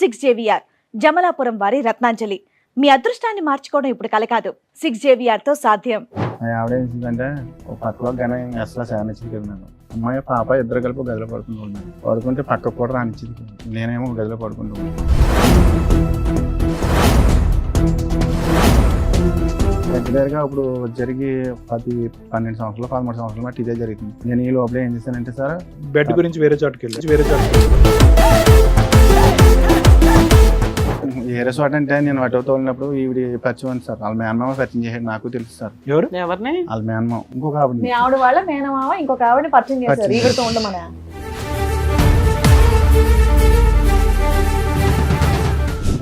6JVR Jamalapuram వారి రత్నాంజలి. మీ అదృష్టాన్ని మార్చుకోవడం ఇప్పుడు కల కాదు, 6JVR తో సాధ్యం. ఆవిడ ఏం చేసిందంటే ఒక పక్కలో కానీ అసలు శానిచ్చింది కదా నన్ను. అమ్మాయి పాప ఇద్దరు కలిపి గదిలో పడుకుంటున్నాను. పడుకుంటే పక్కకు కూడా రానిచ్చింది. నేనేమో గదిలో పడుకుంటున్నాను. రెగ్యులర్గా ఇప్పుడు జరిగి 12 సంవత్సరాలు 13 సంవత్సరాలు బట్టి ఇదే జరుగుతుంది. నేను ఈ లోపల ఏం చేశానంటే సార్ బెడ్ గురించి వేరే చోటుకి వెళ్ళి వేరే చోట అంటే నేను అటు తోలినప్పుడు ఈవిడ పరిచయం ఉంది సార్. వాళ్ళ మేనమామ పరిచయం చేసాడు, నాకు తెలుసు సార్. ఎవరిని? వాళ్ళ మేనమామ ఇంకొక ఆవిడ. మీ ఆవిడ వాళ్ళ మేనమామ ఇంకొక ఆవిడని పరిచయం చేశారు. ఈవిడతో ఉండమని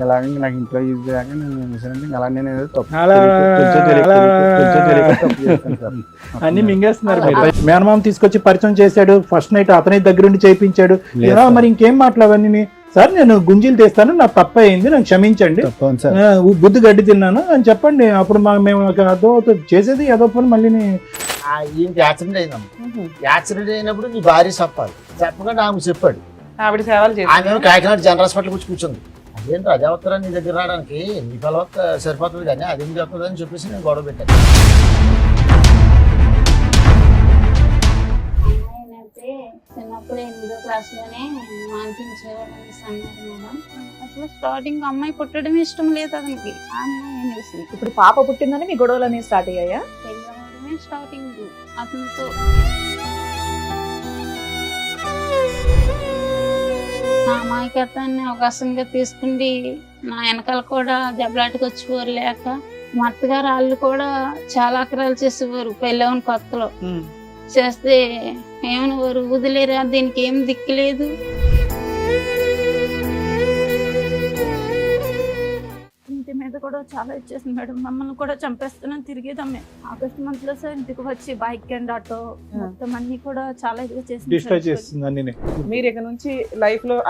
అలాగే నాకు ఇంట్లో యూజ్ చేయక నేను ఏం చేశానంటే అలా నేను ఏదో తప్పు అన్ని మింగేస్తున్నారు. మేనమామ తీసుకొచ్చి పరిచయం చేశాడు, ఫస్ట్ నైట్ అతని దగ్గరుండి చేయించాడు. మరి ఇంకేం మాట్లాడవన్నీ సార్, నేను గుంజీలు తీస్తాను, నాకు తప్ప అయింది, నాకు క్షమించండి, బుద్ధి గడ్డి తిన్నాను అని చెప్పండి. అప్పుడు మేము అదో చేసేది ఏదో పని మళ్ళీ యాక్సిడెంట్ అయిందమ్మా. యాక్సిడెంట్ అయినప్పుడు నీ భార్య చెప్పాలి, చెప్పకుండా ఆమె చెప్పాడు. ఆవిడ సేవలు చేసి ఆమె కాకినాడ జనరల్ హాస్పిటల్ వచ్చి కూర్చుంది. అదేంటి అదే వస్తారా నీ దగ్గర రావడానికి, నీ పిల్లవత్త సరిపోతుంది కానీ అదేం చెప్తుంది అని చెప్పేసి నేను గొడవ పెట్టాను. చిన్నప్పుడు 8వ క్లాస్లోనే మాన్పించేవాడు అనేసి అన్నారు మేడం. అసలు స్టార్టింగ్ అమ్మాయి పుట్టడం ఇష్టం లేదు అతనికి. ఆ అమ్మాయి అనేసి ఇప్పుడు పాప పుట్టిందని మీ గొడవలు అనేవి స్టార్ట్ అయ్యాయా? పెళ్ళవడమే స్టార్టింగ్ అతనితో. నా అమాయకత్వాన్ని అవకాశంగా తీసుకుండి నా వెనకాల కూడా దెబ్బలాటకు వచ్చేవారు. లేక మా అత్తగారు వాళ్ళు కూడా చాలా అక్రాలు చేసేవారు. పెళ్ళవని కొత్తలో చేస్తే ఏమనేవారు, వదిలేరా దీనికి ఏం దిక్కులేదు. ఇంటి మీద కూడా చాలా ఇచ్చేసింది మేడం. మమ్మల్ని కూడా చంపేస్తున్నాను తిరిగేదమ్మే. ఆగస్ట్ మంత్ లో సార్ ఇంటికి వచ్చి బైక్ అండ్ ఆటో మొత్తం అన్ని కూడా చాలా ఇదిగా డిస్ట్రాయ్ చేస్తుంది అన్ని. మీరు ఇక నుంచి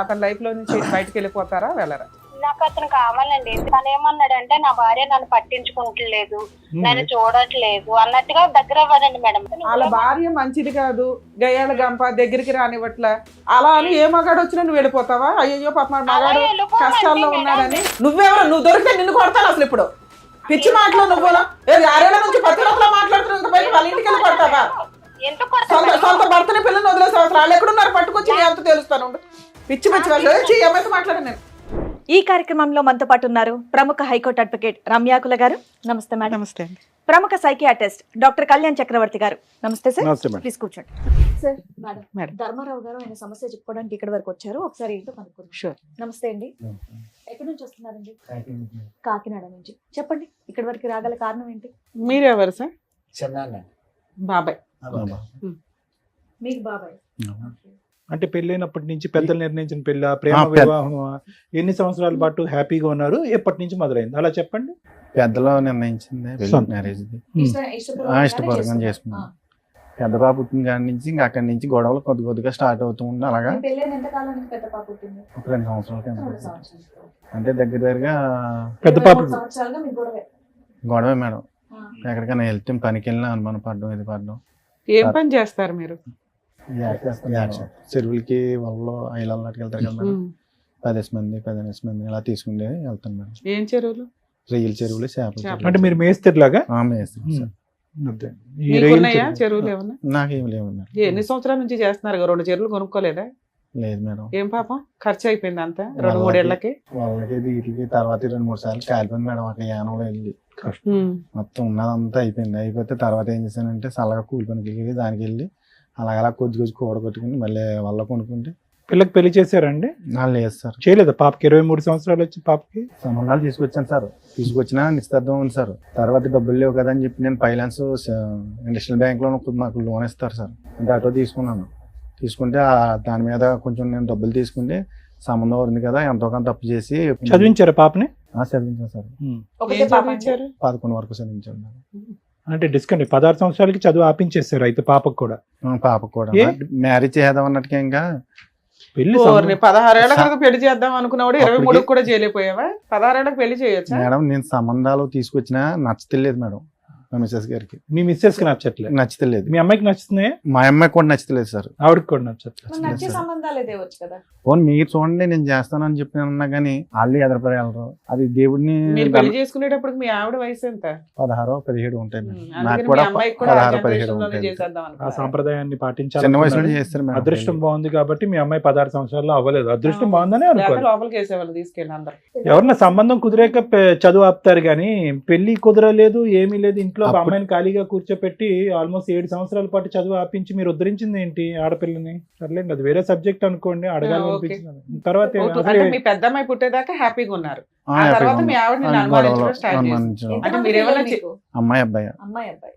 అతని లైఫ్ లో నుంచి బయటకు వెళ్ళిపోతారా, వెళ్ళరా? నాకు అతను కావాలండి. తను ఏమన్నాడంటే నా భార్య నన్ను పట్టించుకుంటలేదు, నన్ను చూడట్లేదు అన్నట్టుగా దగ్గర అవ్వదండి మేడం. వాళ్ళ భార్య మంచిది కాదు, గయ్యాల గంప దగ్గరికి రానివ్వట్ల అలా అని ఏ మగాడు వచ్చినా నువ్వు వెళ్ళిపోతావా? అయ్యో పాప మగాడు కష్టాల్లో ఉన్నాడని. నువ్వెవరు? నువ్వు దొరికితే నిన్ను కొడతాను అసలు. ఇప్పుడు పిచ్చి మాటలు నువ్వు 6 నుంచి 10 రోజులు మాట్లాడుతున్నా వాళ్ళ ఇంటికి వెళ్ళి కొడతావా? సొంత భర్తని పిల్లల్ని వదిలేసే అవసరం. వాళ్ళు ఎక్కడున్నారు పట్టుకొచ్చి నేను ఎంత తెలుస్తాను. పిచ్చి పిచ్చి వాళ్ళు ఏమైతే మాట్లాడాను నేను. ఈ కార్యక్రమంలో మనతో పాటు ఉన్నారు ప్రముఖ హైకోర్టు అడ్వకేట్ రమ్యాకుల గారు. నమస్తే మేడం. నమస్తే. ప్రముఖ సైకియాట్రిస్ట్ డాక్టర్ కళ్యాణ్ చక్రవర్తి గారు. నమస్తే సార్. ప్లీజ్ కూర్చోండి సార్. మేడం ధర్మారావు గారు ఆయన సమస్య చెప్పుకోవడానికి ఇక్కడ వరకు వచ్చారు. ఒకసారి ఏంటో కనుక్కుందాం. షూర్. నమస్తే అండి. ఎక్కడి నుంచి వస్తున్నారండి? కాకినాడ నుంచి. చెప్పండి, ఇక్కడ వరకు రాగల కారణం ఏంటి? మీరెవరు సార్? చిన్న బాబాయ్. మీకు బాబాయ్. అంటే పెళ్ళైనప్పటి నుంచి పెద్దలు నిర్ణయించిన పెళ్ళ, ప్రేమ వివాహం, ఎన్ని సంవత్సరాల పాటు హ్యాపీగా ఉన్నారు, ఎప్పటి నుంచి మొదలైంది అలా చెప్పండి. పెద్దలో నిర్ణయించింది మ్యారేజ్. ఇష్టపూర్వకంగా చేసుకున్నాను. పెద్ద పాప పుట్టిన కాడి నుంచి ఇంకా అక్కడి నుంచి గొడవలు కొద్దిగా స్టార్ట్ అవుతూ ఉంది. అలాగా 2 సంవత్సరాల కింద అంటే దగ్గరగా పెద్ద పాప గొడవే మేడం. ఎక్కడికైనా వెళ్తే పనికి వెళ్ళినా అనుమానం పడడం, ఇది పడడం. ఏం పని చేస్తారు మీరు? చెరువులకి వాళ్ళలో ఐలాలకి వెళ్తారు కదా మేడం. 10 మంది ఇలా తీసుకుంటే వెళ్తాను మేడం. ఏం చెరువులు? రొయ్యల చెరువులు, చేపల. అంటే మీరు మేస్తేలాగా చెరువులు ఏమన్నా? నాకేం లేవు మేడం. ఎన్ని సంవత్సరాల నుంచి చేస్తున్నారు? 2 చెరువులు కొనుక్కోలేదా? లేదు మేడం. ఏం పాపం ఖర్చు అయిపోయింది అంతా 2-3 ఏళ్ళకి? వాళ్ళకి వీటికి తర్వాత 2-3 సార్లు కాలిపోయింది మేడం. ఒక యానంలో వెళ్ళి మొత్తం ఉన్నదంతా అయిపోతే తర్వాత ఏం చేశానంటే చల్లగా కూలి పనికి వెళ్ళి దానికి వెళ్ళి అలా కొద్ది కూడగొట్టుకుని మళ్ళీ వాళ్ళ కొనుక్కుంటే. పిల్లకి పెళ్లి చేశారండి? లేదు సార్, చేయలేదు. పాపకి 23 సంవత్సరాలు వచ్చి పాపకి సంబంధాలు తీసుకొచ్చాను సార్. తీసుకొచ్చినా నిశ్చితార్థం ఉంది సార్. తర్వాత డబ్బులు లేవు కదా అని చెప్పి నేను ఫైనాన్స్ ఇండస్ట్రియల్ బ్యాంక్ లో నాకు లోన్ ఇస్తారు సార్. అంటే ఆటో తీసుకుంటే దాని మీద కొంచెం నేను డబ్బులు తీసుకుంటే సంబంధం ఉంది కదా, ఎంతో కొంత తప్పు చేసి చదివించారు పాపని? చదివించాను సార్. 11 వరకు చదివించాను. అంటే డిస్కౌంట్ 16 సంవత్సరాలకి చదువు ఆపించేస్తారు అయితే పాపకు కూడా? పాపకు కూడా మ్యారేజ్ చేద్దాం అన్నట్టుగా ఇంకా పెళ్లి 16 ఏళ్ళ కనుక పెళ్లి చేద్దాం అనుకున్నాడు. 23 కూడా చేయలేకపోయావా? 16 ఏళ్ళకి పెళ్లి చేయొచ్చు మేడం. నేను సంబంధాలు తీసుకొచ్చినా నచ్చలేదు మేడం. మా మిస్సెస్ గారికి మీ మిస్సెస్ కి నచ్చట్లేదు, నచ్చలేదు. మీ అమ్మాయికి నచ్చుతున్నాయి, మా అమ్మాయికి కూడా నచ్చలేదు సార్. ఆవిడకి కూడా నచ్చట్లేదు. మరి నచ్చే సంబంధాలే తేవచ్చు కదా. పోనీ మీరు చూడండి నేను చేస్తానని చెప్పి అన్నా కానీ వాళ్ళు ఎదరపడగలరు. అది దేవుడిని మీరు పెళ్లి చేసుకునేటప్పుడు మీ ఆవిడ వయసు ఎంత? 16, 17 ఉంటాయి మేడం. అందుకని నాకు మీ కూడా అమ్మాయికి కూడా 16, 17 generation లోనే ఉంటాయి. చేసేద్దాం ఆ అనుకున్నారా? సాంప్రదాయాన్ని చిన్న పాటించాలి. వయసులో చేస్తారు మేడం. అదృష్టం బాగుంది కాబట్టి మీ అమ్మాయి 16 సంవత్సరాల్లో అవ్వలేదు. అదృష్టం బాగుందని లేకపోతే అనుకోవాలి. లోపలికి వేసేవాళ్ళు తీసుకెళ్ళి అందరు. ఎవరన్నా సంబంధం కుదిరేక చదువు ఆపుతారు కానీ పెళ్లి కుదరలేదు, ఏమీ లేదు, ఇంట్లో అప్పుడు- అమ్మాయిని ఖాళీగా కూర్చోపెట్టి ఆల్మోస్ట్ 7 సంవత్సరాల పాటు చదువు ఆపించి మీరు ఉద్ధరించింది ఏంటి ఆడపిల్లని? సర్లేండి, అది వేరే సబ్జెక్ట్ అనుకోండి, అడగాలి ఓకే. అనిపించింది. తర్వాత అంటే మీ పెద్దమ్మాయి పుట్టేదాకా హ్యాపీగా ఉన్నారు. ఆ తర్వాత మీ ఆవిడ నిన్ను అనుమానించడం స్టార్ట్ చేసింది. అనుమానించడం. అంటే ఎంతమంది మీరేమన్నా పిల్లలు మీకు? అమ్మాయి అబ్బాయి అమ్మాయి అబ్బాయి.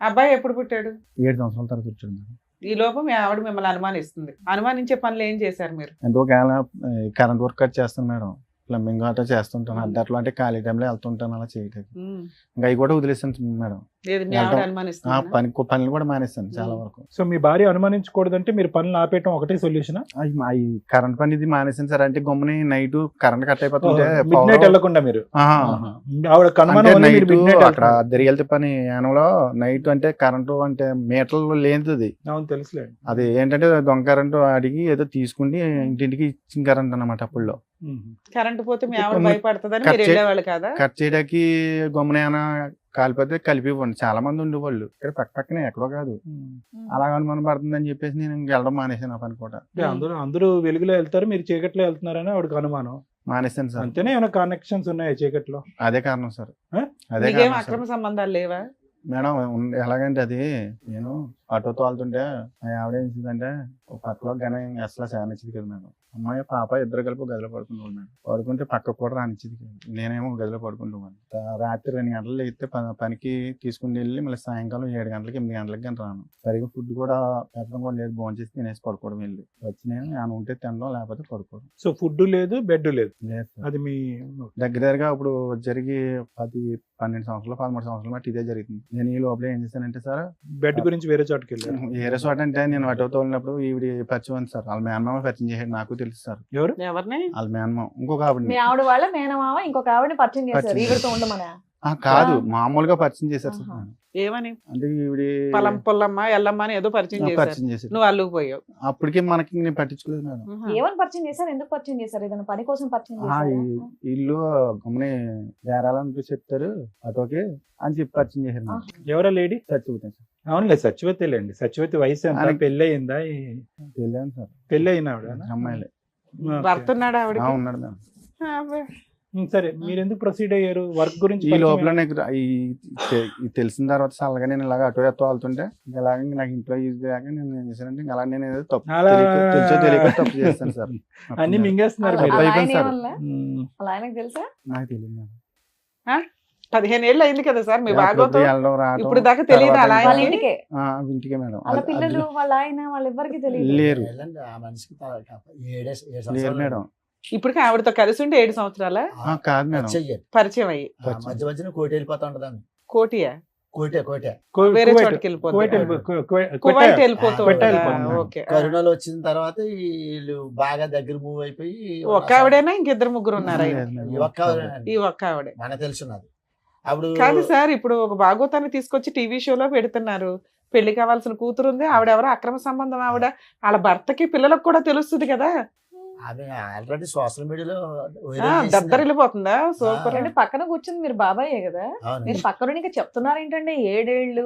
అబ్బాయి ఎప్పుడు పుట్టాడు? 7 సంవత్సరాల తర్వాత వచ్చాడు. ఈ లోపు మీ ఆవిడ మిమ్మల్ని అనుమానిస్తుంది. అనుమానించే పనులు ఏం చేశారు మీరు? ఎంతో కరెంట్ వర్క్ కట్ చేస్తాను మేడం. ప్లంబింగ్ అట్లా చేస్తుంటాను. అట్లా అంటే ఖాళీ టైంలో వెళ్తుంటాను అలా చేయడానికి. ఇంకా అవి కూడా వదిలేస్తాను మేడం. లేదు మీ ఆవిడ వెళ్తాం. అనుమానిస్తుంది. పనులు కూడా మానేస్తాను చాలా వరకు. సో మీ భార్య అనుమానించకూడదంటే మీరు పనులు ఆపేయటం ఒకటే సొల్యూషన్? అవి కరెంట్ పని ఇది మానేసాను సార్. అంటే గమ్ముని నైట్ కరెంట్ కట్ అయిపోతుంటే మిడ్ నైట్ వెళ్ళకుండా మీరు ఆవిడ కనుమనం వల్ల మీరు midnight అక్కడ వెళ్తున్నారు. దెరియల్తి పని యానంలో నైట్ అంటే కరెంటు అంటే మీటర్లు లేనిది. అవును తెలుసులే. అది ఏంటంటే దొంగ కరెంటు అడిగి ఏదో తీసుకుని ఇంటింటికి ఇచ్చిన కరెంట్ అన్నమాట. అప్పుల్లో కరెంట్ పోతే మీ ఆవిడ ఇప్పుడు భయపడుతుందని కట్ మీరు చే- వెళ్ళేవాళ్ళు కదా? కట్ చేయడానికి గమ్మున ఏమైనా కాలిపోతే కలిపి ఇవ్వండి. చాలా మంది ఉండేవాళ్ళు ఇక్కడ పక్కనే, ఎక్కడో కాదు. అలా అనుమానం పడుతుందని చెప్పేసి నేను ఇంక వెళ్ళడం మానేసాను. ఆ పని కూడా అంటే అందరూ వెలుగులో వెళ్తారు, మీరు చీకట్లో వెళ్తున్నారని ఆవిడకి అనుమానం. మానేసాను సార్. అంతేనే, ఏమైనా కనెక్షన్స్ ఉన్నాయా చీకట్లో? అదే కారణం సార్. ఆ? అదే మీకేం కారణం అక్రమ సార్. సంబంధాలు లేవా? మేడం ఎలాగంటే అది నేను ఆటో తోలుతుంటే మా ఆవిడ ఏం చేసిందంటే ఒక పక్కలో గన అసలు చాలా కదా మేడం. అమ్మాయి పాప ఇద్దరు కలిపి గదిలో పడుకునేవాళ్ళు మేడం. పడుకుంటే పక్కకు కూడా రానిచ్చేది కాదు. నేనేమో గదిలో పడుకుంటాను. రాత్రి 2 గంటలు లేస్తే పనికి తీసుకుని వెళ్ళి మళ్ళీ సాయంకాలం 7 గంటలకి 8 గంటలకి కానీ రాను. సరిగ్గా ఫుడ్ కూడా పెట్టడం కూడా లేదు. భోంచేసి తినేసి పడుకోవడం వెళ్ళి వచ్చి నేను ఏమైనా ఉంటే తినడం, లేకపోతే పడుకోవడం. సో ఫుడ్ లేదు, బెడ్ లేదు. లేదు సార్. అది మీ దగ్గరగా ఇప్పుడు జరిగి 12 సంవత్సరాలు 13 సంవత్సరాలు బట్టి ఇదే జరుగుతుంది. నేను ఈ లోపల ఏం చేశానంటే సార్, బెడ్ గురించి వేరే చోటుకి వెళ్ళారు. ఏరే చోట అంటే నేను ఆటో తోలినప్పుడు ఈవిడ పరిచయం ఉంది సార్. వాళ్ళ మేనమామ పరిచయం చేశాడు. నాకు తెలుసు సార్. ఎవరు? ఎవరిని? వాళ్ళ మేనమామ ఇంకొక మీ ఆవిడ ఆవిడ వాళ్ళ మేనమామ ఇంకొక ఆవిడని పరిచయం చేశారు పరిచయం ఈవిడతో ఉండమనా? కాదు, మామూలుగా పరిచయం చేశారు సార్. ఆహా. ఏమని? అంటే ఈవిడ పొలం పొల్లమ్మ ఎల్లమ్మ అని ఏదో పరిచయం చేశారు. పరిచయం చేశారు. నువ్వు అల్లుకు పోయావు. అప్పటికే మనకి నేను పట్టించుకోలేదు మేడం. ఏమని పరిచయం చేశారు? ఎందుకు పరిచయం చేశారు? ఏదైనా పని కోసం పరిచయం ఆ, చేశారా? ఈ ఇల్లు గమని వేరాలని చెప్తారు ఆటోకి అని చెప్పి పరిచయం చేశారు మేడం. ఎవరా లేడీ? చచ్చిపోతాను సార్. అవునులే, సచివతిలేండి. సచివతి వయసు ఎంత? ఆయనకి- పెళ్ళి అయిందా? తెలియదు సార్. పెళ్ళి అయిన ఆవిడ? అమ్మాయిలే భర్త ఉన్నాడు ఆవిడ. ఉన్నాడు మేడం. సరే, మీరు ఎందుకు ప్రొసీడ్ అయ్యారు? వర్క్ గురించి ఈ పరిచయం లోపల నాకు ఈ తెలిసిన తర్వాత చల్లగా నేను ఇలాగ అటో ఎత్తో వెళ్తుంటే ఇలాగ నాకు ఇంట్లో ఈజీ కాక నేను ఏం చేశానంటే అలా నేను ఏదో తప్పు అలా- తెలుసో తెలియక తప్పు చేస్తాను సార్. అన్ని మింగేస్తున్నారు అలా మీరు. అలా- ఆయన అయిపోయింది సార్. ఏమనలా? ఉమ్. అలా ఆయనకు తెలుసా? నాకు తెలియదు మేడం. 15 ఏళ్ళు అయింది కదా సార్ మీ అప్పుడప్పుడు బాగోతో. వెళ్ళడం రావడం ఇప్పుడు దాకా తెలియదు తర్వాత అలా వాళ్ళ ఆయనకి? ఇంటికే ఇంటికే మేడం. వాళ్ళ పిల్లలు వాళ్ళ ఆయన వాళ్ళెవ్వరికి తెలియదు. లేరు వెళ్ళండి, ఆ మనిషికి 7 లేరు సంవత్సరాలు మేడం. ఇప్పటికి ఆవిడతో కలిసి ఉంటే 7 సంవత్సరాల కాదు మేడం. చెయ్యాలి. పరిచయం అయ్యి. మధ్య మధ్యన కోటి వెళ్ళిపోతా ఉంటుందండి. కోటియా? కోటే వేరే కువైట్. చోటుకి వెళ్ళిపోతుంది. కువైట్ కువైట్ వెళ్ళిపోతూ కువైట్ ఉంటుందా? వెళ్ళిపోతుంది. ఓకే. కరోనాలో వచ్చిన తర్వాత వీళ్ళు బాగా దగ్గర మూవ్ అయిపోయి ఒక్క ఆవిడేనా ఇంకిద్దరు ముగ్గురు ఉన్నారా? లేదు మేడం. ఈ ఒక్క ఆవిడేనండి. ఈ ఒక్క ఆవిడే. మనకు తెలుసున్నది. అప్పుడు కాదు సార్, ఇప్పుడు ఒక భాగవతాన్ని తీసుకొచ్చి టీవీ షోలో పెడుతున్నారు. పెళ్లి కావాల్సిన కూతురు ఉంది, ఆవిడెవరో అక్రమ సంబంధం ఆవిడ. వాళ్ళ భర్తకి పిల్లలకు కూడా తెలుస్తుంది కదా. ఆమె ఆల్రెడీ సోషల్ మీడియాలో దద్దరిల్లిపోతుందా? సూపర్. అంటే పక్కన కూర్చుంది మీరు బాబాయే కదా, మీరు పక్కన ఇంకా చెప్తున్నారు ఏంటంటే 7 ఏళ్ళ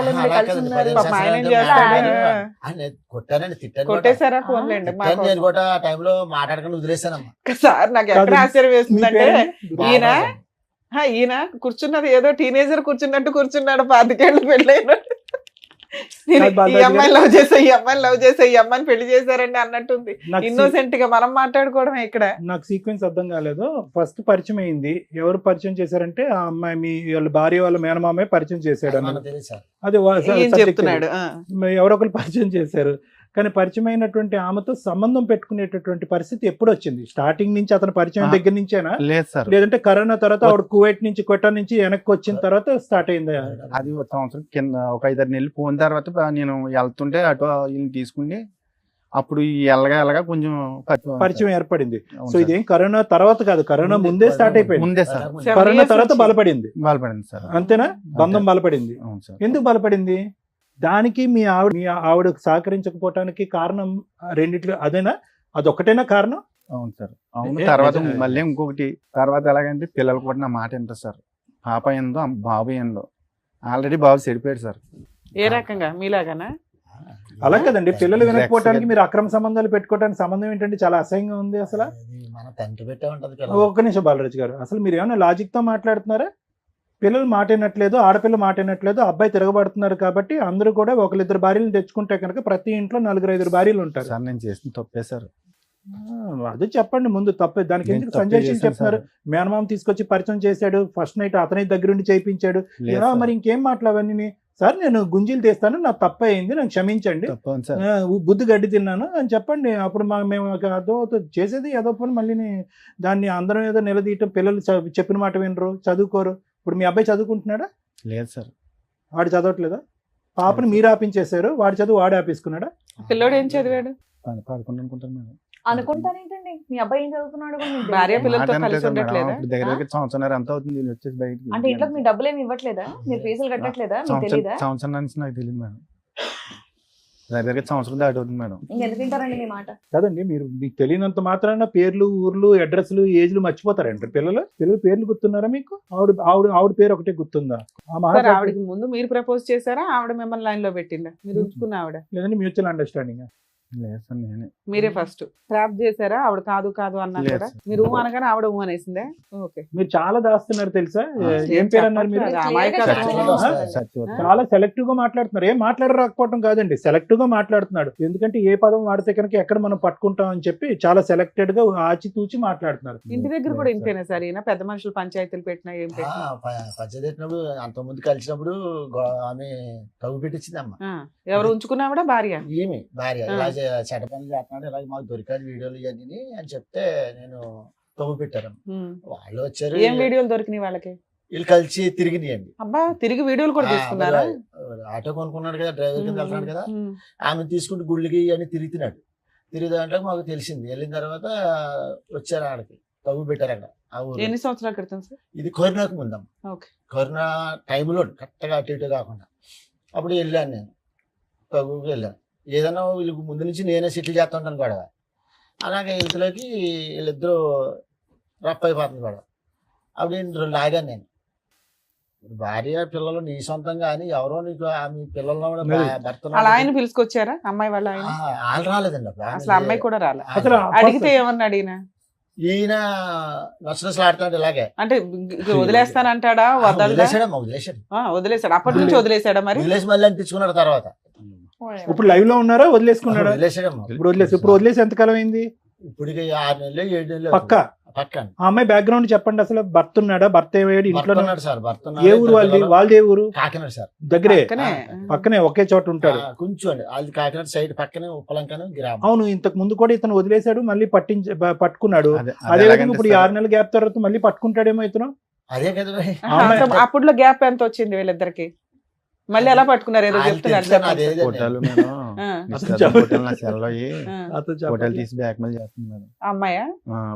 నుండి కలిసి ఉన్నారు. పాపం ఆయన ఏం చేస్తాడు? కొట్టానండి, తిట్టాను. కొట్టేశారా? ఫోన్లేండి తిట్టాను నేను కూడా. ఆ టైంలో మాట్లాడకుండా వదిలేసానమ్మా. సార్ నాకు ఎక్కడ కాదు. ఆశ్చర్యం వేస్తుందంటే ఈయన బాగా ఈయన కూర్చున్నది ఏదో టీనేజర్ కూర్చున్నట్టు కూర్చున్నాడు. 25 ఏళ్ళు పెళ్ళైన ఈ అమ్మాయిని లవ్ చేసా, ఈ అమ్మాయిని లవ్ చేసా, ఈ అమ్మాయిని పెళ్లి చేశారండి అన్నట్టుంది. ఇన్నోసెంట్ గా మనం మాట్లాడుకోవడమే ఇక్కడ. నాకు సీక్వెన్స్ అర్థం కాలేదు. ఫస్ట్ పరిచయం అయింది, ఎవరు పరిచయం చేశారంటే ఆ అమ్మాయి మీ వాళ్ళ భార్య వాళ్ళ మేనమామే పరిచయం చేశాడు అన్న. మనకు తెలుసు సార్. అది ఏం చెప్తున్నాడు? ఎవరో ఒకరు పరిచయం చేశారు. కానీ పరిచయం అయినటువంటి ఆమెతో సంబంధం పెట్టుకునేటటువంటి పరిస్థితి ఎప్పుడు వచ్చింది? స్టార్టింగ్ నుంచి అతను పరిచయం దగ్గర నుంచేనా, లేదు సార్. లేదంటే కరోనా తర్వాత ఆవిడ కువైట్ నుంచి క్వెటా నుంచి వెనక్కి వచ్చిన తర్వాత స్టార్ట్ అయిందా? అది ఒక సంవత్సరం కింద ఒక 5-6 నెలలు పోయిన తర్వాత నేను వెళ్తుంటే అటు ఈయన తీసుకుని అప్పుడు ఈ ఎల్లగా కొంచెం పరిచయం ఏర్పడింది. అవును సో సార్. ఇదేం కరోనా తర్వాత కాదు, కరోనా ముందే స్టార్ట్ అయిపోయింది. ముందే సార్ కరోనా తర్వాత బలపడింది, బలపడింది సార్. అంతేనా? బంధం బలపడింది. అవును సార్. ఎందుకు బలపడింది? దానికి మీ ఆవిడ సహకరించకపోవటానికి కారణం రెండిట్లో అదేనా? అదొక్కటేనా కారణం? అవును సార్. అవును. ఏ, తర్వాత నిజమే. మళ్ళీ ఇంకొకటి తర్వాత ఎలాగంటే పిల్లలు కూడా నా మాట వింటారు సార్. పాప ఏందో బాబు ఏందో. ఆల్రెడీ బాబు చెడిపోయాడు సార్. ఏ రకంగా మీలాగానా? అలా కదండి, పిల్లలు వినకపోవటానికి మీరు అక్రమ సంబంధాలు పెట్టుకోవడానికి సంబంధం ఏంటంటే చాలా అసహ్యంగా ఉంది అసలు. అది మన తండ్రి పెట్టే ఉంటది ఒక్క నిమిషం బాలరాజు గారు, అసలు మీరు ఏమైనా లాజిక్ తో మాట్లాడుతున్నారా? పిల్లలు మాట వినట్లేదు, ఆడపిల్ల మాట వినట్లేదు, అబ్బాయి తిరగబడుతున్నారు కాబట్టి అందరూ కూడా ఒకరిద్దరు భార్యలు తెచ్చుకుంటే కనుక ప్రతి ఇంట్లో 4-5 భార్యలు ఉంటారు. సార్ నేను చేసిన తప్పే సార్. అదే చెప్పండి ముందు, తప్పే. దానికి నేను ఎందుకు తప్పే సంజయ్ చేశాను చెప్తున్నారు? సార్. మేనమామ తీసుకొచ్చి పరిచయం చేశాడు, ఫస్ట్ నైట్ అతని దగ్గరుండి చేయించాడు. లేదు సార్. మరి ఇంకేం మాట్లాడవన్నీ? సార్ నేను గుంజీలు తీస్తాను, నాకు తప్ప అయింది, నాకు క్షమించండి, తప్పని సార్. బుద్ధి గడ్డి తిన్నాను అని చెప్పండి. అప్పుడు మేము అదో చేసేది ఏదో పని మళ్ళీ దాన్ని అందరం ఏదో నిలదీయటం. పిల్లలు చెప్పిన మాట వినరు, చదువుకోరు. ఇప్పుడు మీ అబ్బాయి చదువుకుంటున్నాడా? లేదు సార్. వాడు చదవట్లేదా? పాపని మీరు ఆపించేశారు, వాడి చదువు వాడు ఆపేసుకున్నాడా? పిల్లోడు ఏం చదివాడు? 11 అనుకుంటాను మేడం. అనుకుంటానేంటండి మీ అబ్బాయి ఏం చదువుతున్నాడు కూడా మీకు భార్య తెలీదా? పిల్లలతో మాట కలిసి వినట్లేదు మేడం. ఉండట్లేదా? ఇప్పుడు దగ్గర సంవత్సరం ఎంత అవుతుంది వీళ్ళు వచ్చేసి బయటికి. అంటే ఇంట్లో మీ డబ్బులు ఏమి ఇవ్వట్లేదా? మీరు ఫీజులు కట్టట్లేదా? మీకు తెలీదా? సంవత్సరం నుంచి నాకు తెలియదు మేడం. దగ్గర సంవత్సరం దాటి అవుతుంది మేడం. ఇంకెందుకు తింటారండి మీ మాట? కదండి, మీరు మీకు తెలియనంత మాత్రాన పేర్లు, ఊర్లు, అడ్రస్లు, ఏజ్లు మర్చిపోతారండి పిల్లలు. పేర్లు గుర్తున్నారా మీకు? ఆవిడ పేరు ఒకటే గుర్తుందా? ఆ సార్ మహారాజు ఆవిడకి ముందు మీరు ప్రపోజ్ చేశారా? ఆవిడ మిమ్మల్ని లైన్ లో పెట్టిందా? మీరు ఉంచుకున్న ఆవిడ? లేదండి, మ్యూచువల్ అండర్స్టాండింగ్. లేదు సార్ నేనే. మీరే ఫస్ట్ ట్రాప్ చేశారా? ఆవిడ కాదు అన్నా లేదు కూడా సార్. మీరు అనగానే ఆవిడ అనేసిందే. ఓకే. మీరు చాలా దాస్తున్నారు తెలుసా? ఏం పేరు అన్నారు మీరు? చెప్పట్లేదు. అమాయకత్వం. సత్యవతి. చాలా సెలెక్టివ్ గా మాట్లాడుతున్నారు. ఏం మాట్లాడరాకపోవడం కాదండి, సెలెక్టివ్ గా మాట్లాడుతున్నాడు. ఎందుకంటే ఏ పదం వాడితే కనుక ఎక్కడ మనం పట్టుకుంటాం అని చెప్పి చాలా సెలెక్టెడ్ గా ఆచితూచి మాట్లాడుతున్నారు. ఇంటి దగ్గర కూడా ఇంతేనా సార్? ఈయన పెద్ద మనుషులు పంచాయతీలు పెట్టినా ఏం పెట్టినా పంచాయతీ పెట్టినప్పుడు అంతకుముందు కలిసినప్పుడు ఆమె తవ్వు పెట్టించింది అమ్మ. ఎవరు ఉంచుకున్నావిడ? భార్య. ఈమె భార్య ఇలా చెడ్డ పనులు చేస్తున్నాడు, ఇలా మాకు దొరికాడు వీడియోలు ఇవన్నీ అని చెప్తే నేను తవ్వు పెట్టాను. వాళ్ళు వచ్చారు, ఏం వీడియోలు దొరికినాయి వాళ్ళకి? వీళ్ళు కలిసి తిరిగినాయండి. అబ్బా, తిరిగి వీడియోలు కూడా తీసుకున్నారా? ఆటో కొనుక్కున్నాడు కదా, డ్రైవర్ కింద వెళ్తున్నాడు కదా, ఆమె తీసుకుంటూ గుళ్ళకి అని తిరుగుతున్నాడు. తిరిగిదాంట్లో మాకు తెలిసింది. వెళ్ళిన తర్వాత వచ్చారు ఆడకి, తవ్వు పెట్టారు అక్కడ. ఆ ఊరు ఎన్ని సంవత్సరాల క్రితం సార్? ఇది కరోనాకు ముందమ్మ. ఓకే. కరోనా టైంలో కరెక్ట్గా అటు ఇటు కాకుండా అప్పుడు వెళ్ళాను నేను, తవ్వుకి వెళ్ళాను. ఏదైనా వీళ్ళకి ముందు నుంచి నేనే సెటిల్ చేస్తుంటాను గొడవ. అలాగే ఇంతలోకి వీళ్ళిద్దరూ రఫ్ అయిపోతుంది గొడవ. అప్పుడు నేను లాగాను. నేను భార్య పిల్లలు నీ సొంతం కానీ ఎవరో నీకు ఆమె పిల్లల్లో కూడా భర్త అలా ఆయన పిలుచుకొచ్చారా అమ్మాయి వాళ్ళ ఆయన? వాళ్ళు రాలేదండి అప్పుడు. అసలు అమ్మాయి కూడా రాలే. అసలు అడిగితే ఏమన్నా అడిగినా? ఈయన నచ్చలు ఆడుతున్నాడు ఇలాగే. అంటే వదిలేస్తానంటాడా? వదిలేసాడు. వదిలేసాడు. అప్పటి నుంచి వదిలేసాడా? మరి వదిలేసి మళ్ళీ అనిపించుకున్నాడు తర్వాత. ఇప్పుడు లైవ్ లో ఉన్నారా? వదిలేసుకున్నాడా? వదిలేసాడమ్మా. ఇప్పుడు వదిలేసి ఎంతకాలం అయింది? ఇప్పటికి 6 నెలలు 7 నెలలు పక్క ఆ అమ్మాయి బ్యాక్గ్రౌండ్ చెప్పండి. అసలు భర్త ఉన్నాడా? భర్త ఏవాడు? ఇంట్లో ఉన్నాడు సార్. భర్త ఏ ఊరు వాళ్ళది? వాళ్ళది ఏ ఊరు? కాకినాడ సార్. దగ్గరే, పక్కనే. పక్కనే ఒకే చోట ఉంటాడు. కొంచెం అండి వాళ్ళది కాకినాడ సైడ్ పక్కనే ఉప్పలంకను గ్రామం. అవును, ఇంతకు ముందు కూడా ఇతను వదిలేశాడు, మళ్ళీ పట్టుకున్నాడు. అదే విధంగా ఇప్పుడు 6 నెలల గ్యాప్ తర్వాత మళ్ళీ పట్టుకుంటాడేమో ఇతను. అదే కదా. అప్పుడులో గ్యాప్ ఎంత వచ్చింది వీళ్ళిద్దరికి? మళ్ళీ ఎలా పట్టుకున్నారు? ఏదో చెప్తున్నారు. ఫోటోలు మేడం ఫోటోలు తీసి బ్లాక్ మెయిల్ చేస్తున్నాను. అమ్మాయా?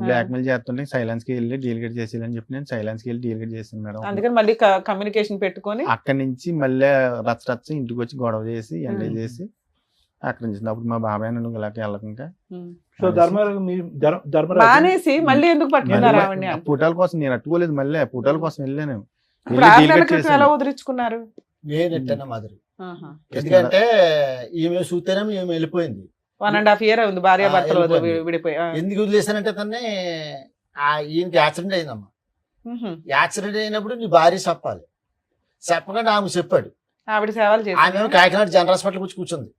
బ్లాక్ మెయిల్ చేస్తుంటే సైలెన్స్ కి వెళ్ళి డీలిగేట్ చేసేయాలని చెప్పి నేను సైలెన్స్ కి వెళ్ళి డీలిగేట్ చేశాను మేడం. అందుకని మళ్ళీ కమ్యూనికేషన్ పెట్టుకొని అక్కడి నుంచి మళ్ళీ రచ్చ ఇంటికి వచ్చి గొడవ చేసి ఎంజాయ్ చేసి అక్కడ నుంచి అప్పుడు మా బాబాయ్ నన్ను ఇలాగ వెళ్ళకుండా సో ధర్మరాజు మానేసి మళ్ళీ ఎందుకు పట్టుకున్నారు ఆవిడని? ఫోటోల కోసం నేను అట్టుకోలేదు, మళ్ళీ ఫోటోల కోసం వెళ్ళాను. ఇప్పుడు 6 నెలల క్రితం ఎలా వదిలించుకున్నారు? నేను ఎట్టన్నా మాదిరి. ఎందుకంటే ఈమె చూస్తేనే ఈమె వెళ్ళిపోయింది. 1.5 year ఉంది భార్య భర్తలు విడిపోయి. ఎందుకు వదిలేసానంటే తన్ని ఈయనకి యాక్సిడెంట్ అయిందమ్మా. యాక్సిడెంట్ అయినప్పుడు నీ భార్య చెప్పాలి, చెప్పకుండా ఆమె చెప్పాడు. ఆవిడ సేవలు చేసి ఆమె కాకినాడ జనరల్ హాస్పిటల్ వచ్చి కూర్చుంది.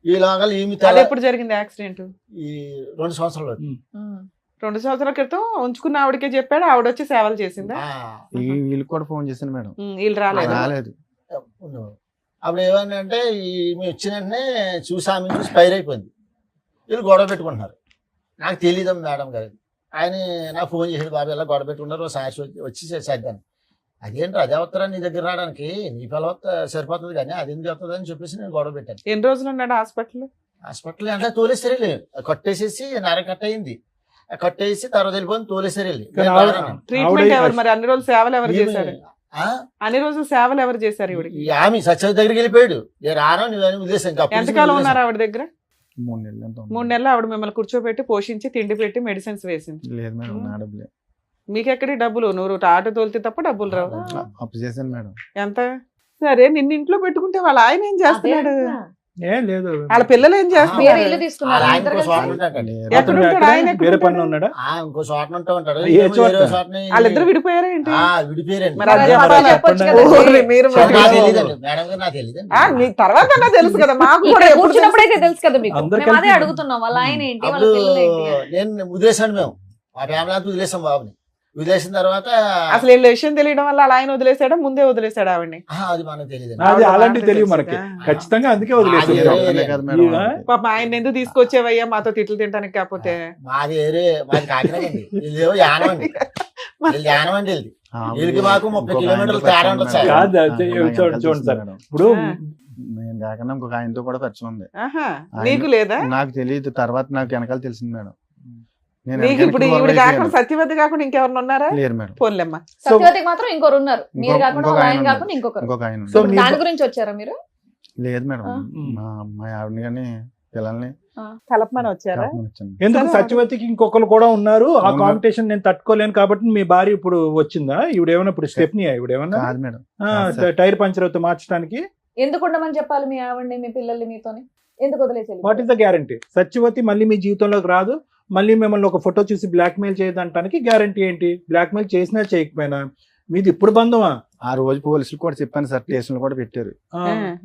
ఈ లోగా ఈమె ఎప్పుడు జరిగింది యాక్సిడెంట్? ఈ 2 సంవత్సరాలు. 2 సంవత్సరాల క్రితం ఉంచుకున్న ఆవిడకే చెప్పాడు, ఆవిడ వచ్చి సేవలు చేసిందా? వీళ్ళు కూడా ఫోన్ చేశాను మేడం, వీళ్ళు రాలేదు. అప్పుడు ఏమంటే ఈమె వచ్చిన వెంటనే చూసి ఆమె చూసి ఫైర్ అయిపోయింది. వీళ్ళు గొడవ పెట్టుకుంటున్నారు. నాకు తెలియదు మేడం గారు. ఆయన నాకు ఫోన్ చేసాడు, బాబు ఇలా గొడవ పెట్టుకున్నారు, సాక్షి వచ్చి చేద్దాను. అదేంటి అదే వస్తారా నీ దగ్గర రావడానికి? నీ పిల్ల సరిపోతుంది కానీ అది ఎందుకు వస్తుంది అని చెప్పేసి నేను గొడవ పెట్టాను. ఎన్ని రోజులు ఉన్నాడు హాస్పిటల్? హాస్పిటల్ అంటే తోలేసారు వెళ్ళి కట్టేసేసి నర కట్ అయింది, కట్టేసి తర్వాత వెళ్ళిపోయి తోలేసారు వెళ్ళి. కానీ నేను ఆవిడ- బాగానే ట్రీట్మెంట్ ఆవిడ- ఎవరు మరి అన్ని రోజులు సేవలు ఎవరు ఉన్నాను. చేశారు? ఆ? అన్ని రోజులు సేవలు ఎవరు చేశారు ఈవిడికి? ఈ ఆమె సత్యవతి దగ్గరికి వెళ్ళిపోయాడు. నేను రాను నువ్వు ఉద్దేశం ఎంతకాలం ఉన్నారు ఆవిడ దగ్గర? 3 నెలలు ఎంత ఉంది? 3 నెలలు ఆవిడ మిమ్మల్ని కూర్చోబెట్టి పోషించి తిండి పెట్టి మెడిసిన్స్ వేసింది. లేదు మేడం, నా డబ్బులే. మీకెక్కడి డబ్బులు? నువ్వు ఆటో తోలితే తప్ప డబ్బులు రావు. అప్పు చేశాను మేడం. ఎంత? సరే నిన్ను ఇంట్లో పెట్టుకుంటే వాళ్ళ ఆయన ఏం చేస్తున్నాడు? ఏం లేదు, వాళ్ళ పిల్లలు ఏం వేరే చేస్తున్నారు? ఇల్లు తీసుకున్నారు ఆయన ఇద్దరు ఇంకో కలిసి? చోట ఉంటాడు. లేదు. ఎక్కడ అతను ఉంటాడు? ఎక్కడ? ఆయన ఎక్కడ వేరే ఉంటాడు? పనిలో ఉన్నాడా? ఇంకో చోట ఉంటా ఉంటాడు. ఏ ఏమో చోట? వేరే చోటని వాళ్ళిద్దరు విడిపోయారా ఏంటి? విడిపోయారండి. మరి అది మరి చెప్పాలి. చెప్పొచ్చు చెప్పండి. కదా. ఓరి మీరు నాకు మరి. తెలియదండి మేడం గారు, నాకు తెలియదండి. మీ తర్వాత అన్నా తెలుసు కదా మాకు కూడా. ఇక్కడ ఎప్పుడు కూర్చున్నప్పుడైతే తెలుసు కదా మీకు. అందరు మేము అదే కలిసి- అడుగుతున్నాం, వాళ్ళ ఆయన ఏంటి, వాళ్ళ అప్పుడు పిల్లలు ఏంటి అని. నేను వదిలేసాను, మేము మా ఫ్యామిలీ అంతా వదిలేసాం బాబుని. వదిలేసిన తర్వాత అసలు వీళ్ళ విషయం తెలియడం వల్ల అలా ఆయన వదిలేసాడా ముందే వదిలేసాడా ఆవిడ్ని? అది మనకు తెలియదండి. అది ఆవిడ అలాంటివి మాట తెలియదు తెలుసు మనకి, కదా. ఖచ్చితంగా అందుకే అది వదిలేసారు. ఒక్కనే కాదు మేడం, ఈయన? వాళ్ళకి. పాప ఆయన ఎందుకు తీసుకొచ్చేవయ్యా మాతో తిట్లు తింటానికి? కాకపోతే మాది ఏరే, మాది కాకినాడ అండి. వీళ్ళేమో యానం అండి, వీళ్ళు యానం అండి. వీళ్ళది వీళ్ళకి మాకు 30 ఇంకొక కిలోమీటర్లు ఆయనతో తేడా ఉంటుంది సార్. కాదు, అది ఆయన చూడండి వెనకాల చూడండి సార్, మేడం. ఇప్పుడు నేను కాకుండా ఇంకొక ఆయనతో కూడా పరిచయం ఉంది. ఆహా, ఆయన- నీకు లేదా? నాకు తెలియదు, తర్వాత నాకు వెనకాల తెలిసింది మేడం. నేను నీకు ఇప్పుడు వెనకాల ఈవిడ వాళ్ళు కాకుండా అయిపోయాను. సత్యవతి కాకుండా ఇంకెవరు ఉన్నారా? లేరు మేడం. ఫోన్లేమ్మా. సత్యవతికి మాత్రం ఇంకొకరు ఉన్నారు, మీరు ఇంకొక- కాకుండా ఇంకొక వాళ్ళ ఆయన ఆయన ఉన్నారు. కాకుండా ఇంకొకరు. ఇంకొక ఆయన సో ఉన్నారు. మీ- దాని గురించి వచ్చారా మీరు? లేదు మేడం, ఆ. మా అమ్మాయి ఆవిడని కానీ పిల్లల్ని కలపమని వచ్చారా? కలపమని వచ్చాను. ఎందుకు సరే, సత్యవతికి ఇంకొకరు కూడా ఉన్నారు, ఆ అవును. కాంపిటీషన్ నేను తట్టుకోలేను కాబట్టి మీ భార్య ఇప్పుడు వచ్చిందా? ఇవిడేమన్నా ఇప్పుడు స్టెప్ని ఇవిడేమన్నా కాదు మేడం, కాదు సార్. టైర్ పంచర్ అవుతే మార్చడానికి? ఎందుకు ఉండమని చెప్పాలి మీ ఆవిడ్ని, మీ పిల్లల్ని మీతోని? ఎందుకు వదిలేసి what is the guarantee? Satyavati మళ్ళీ మీ జీవితంలోకి రాదు, మళ్ళీ మిమ్మల్ని ఒక ఫోటో చూసి బ్లాక్మెయిల్ చేయదంటానికి గ్యారంటీ ఏంటి? బ్లాక్మెయిల్ చేసినా చేయకపోయినా మీది ఇప్పుడు బంధమా? ఆ రోజు పోలీసులు కూడా చెప్పాను సార్, స్టేషన్లు కూడా పెట్టారు.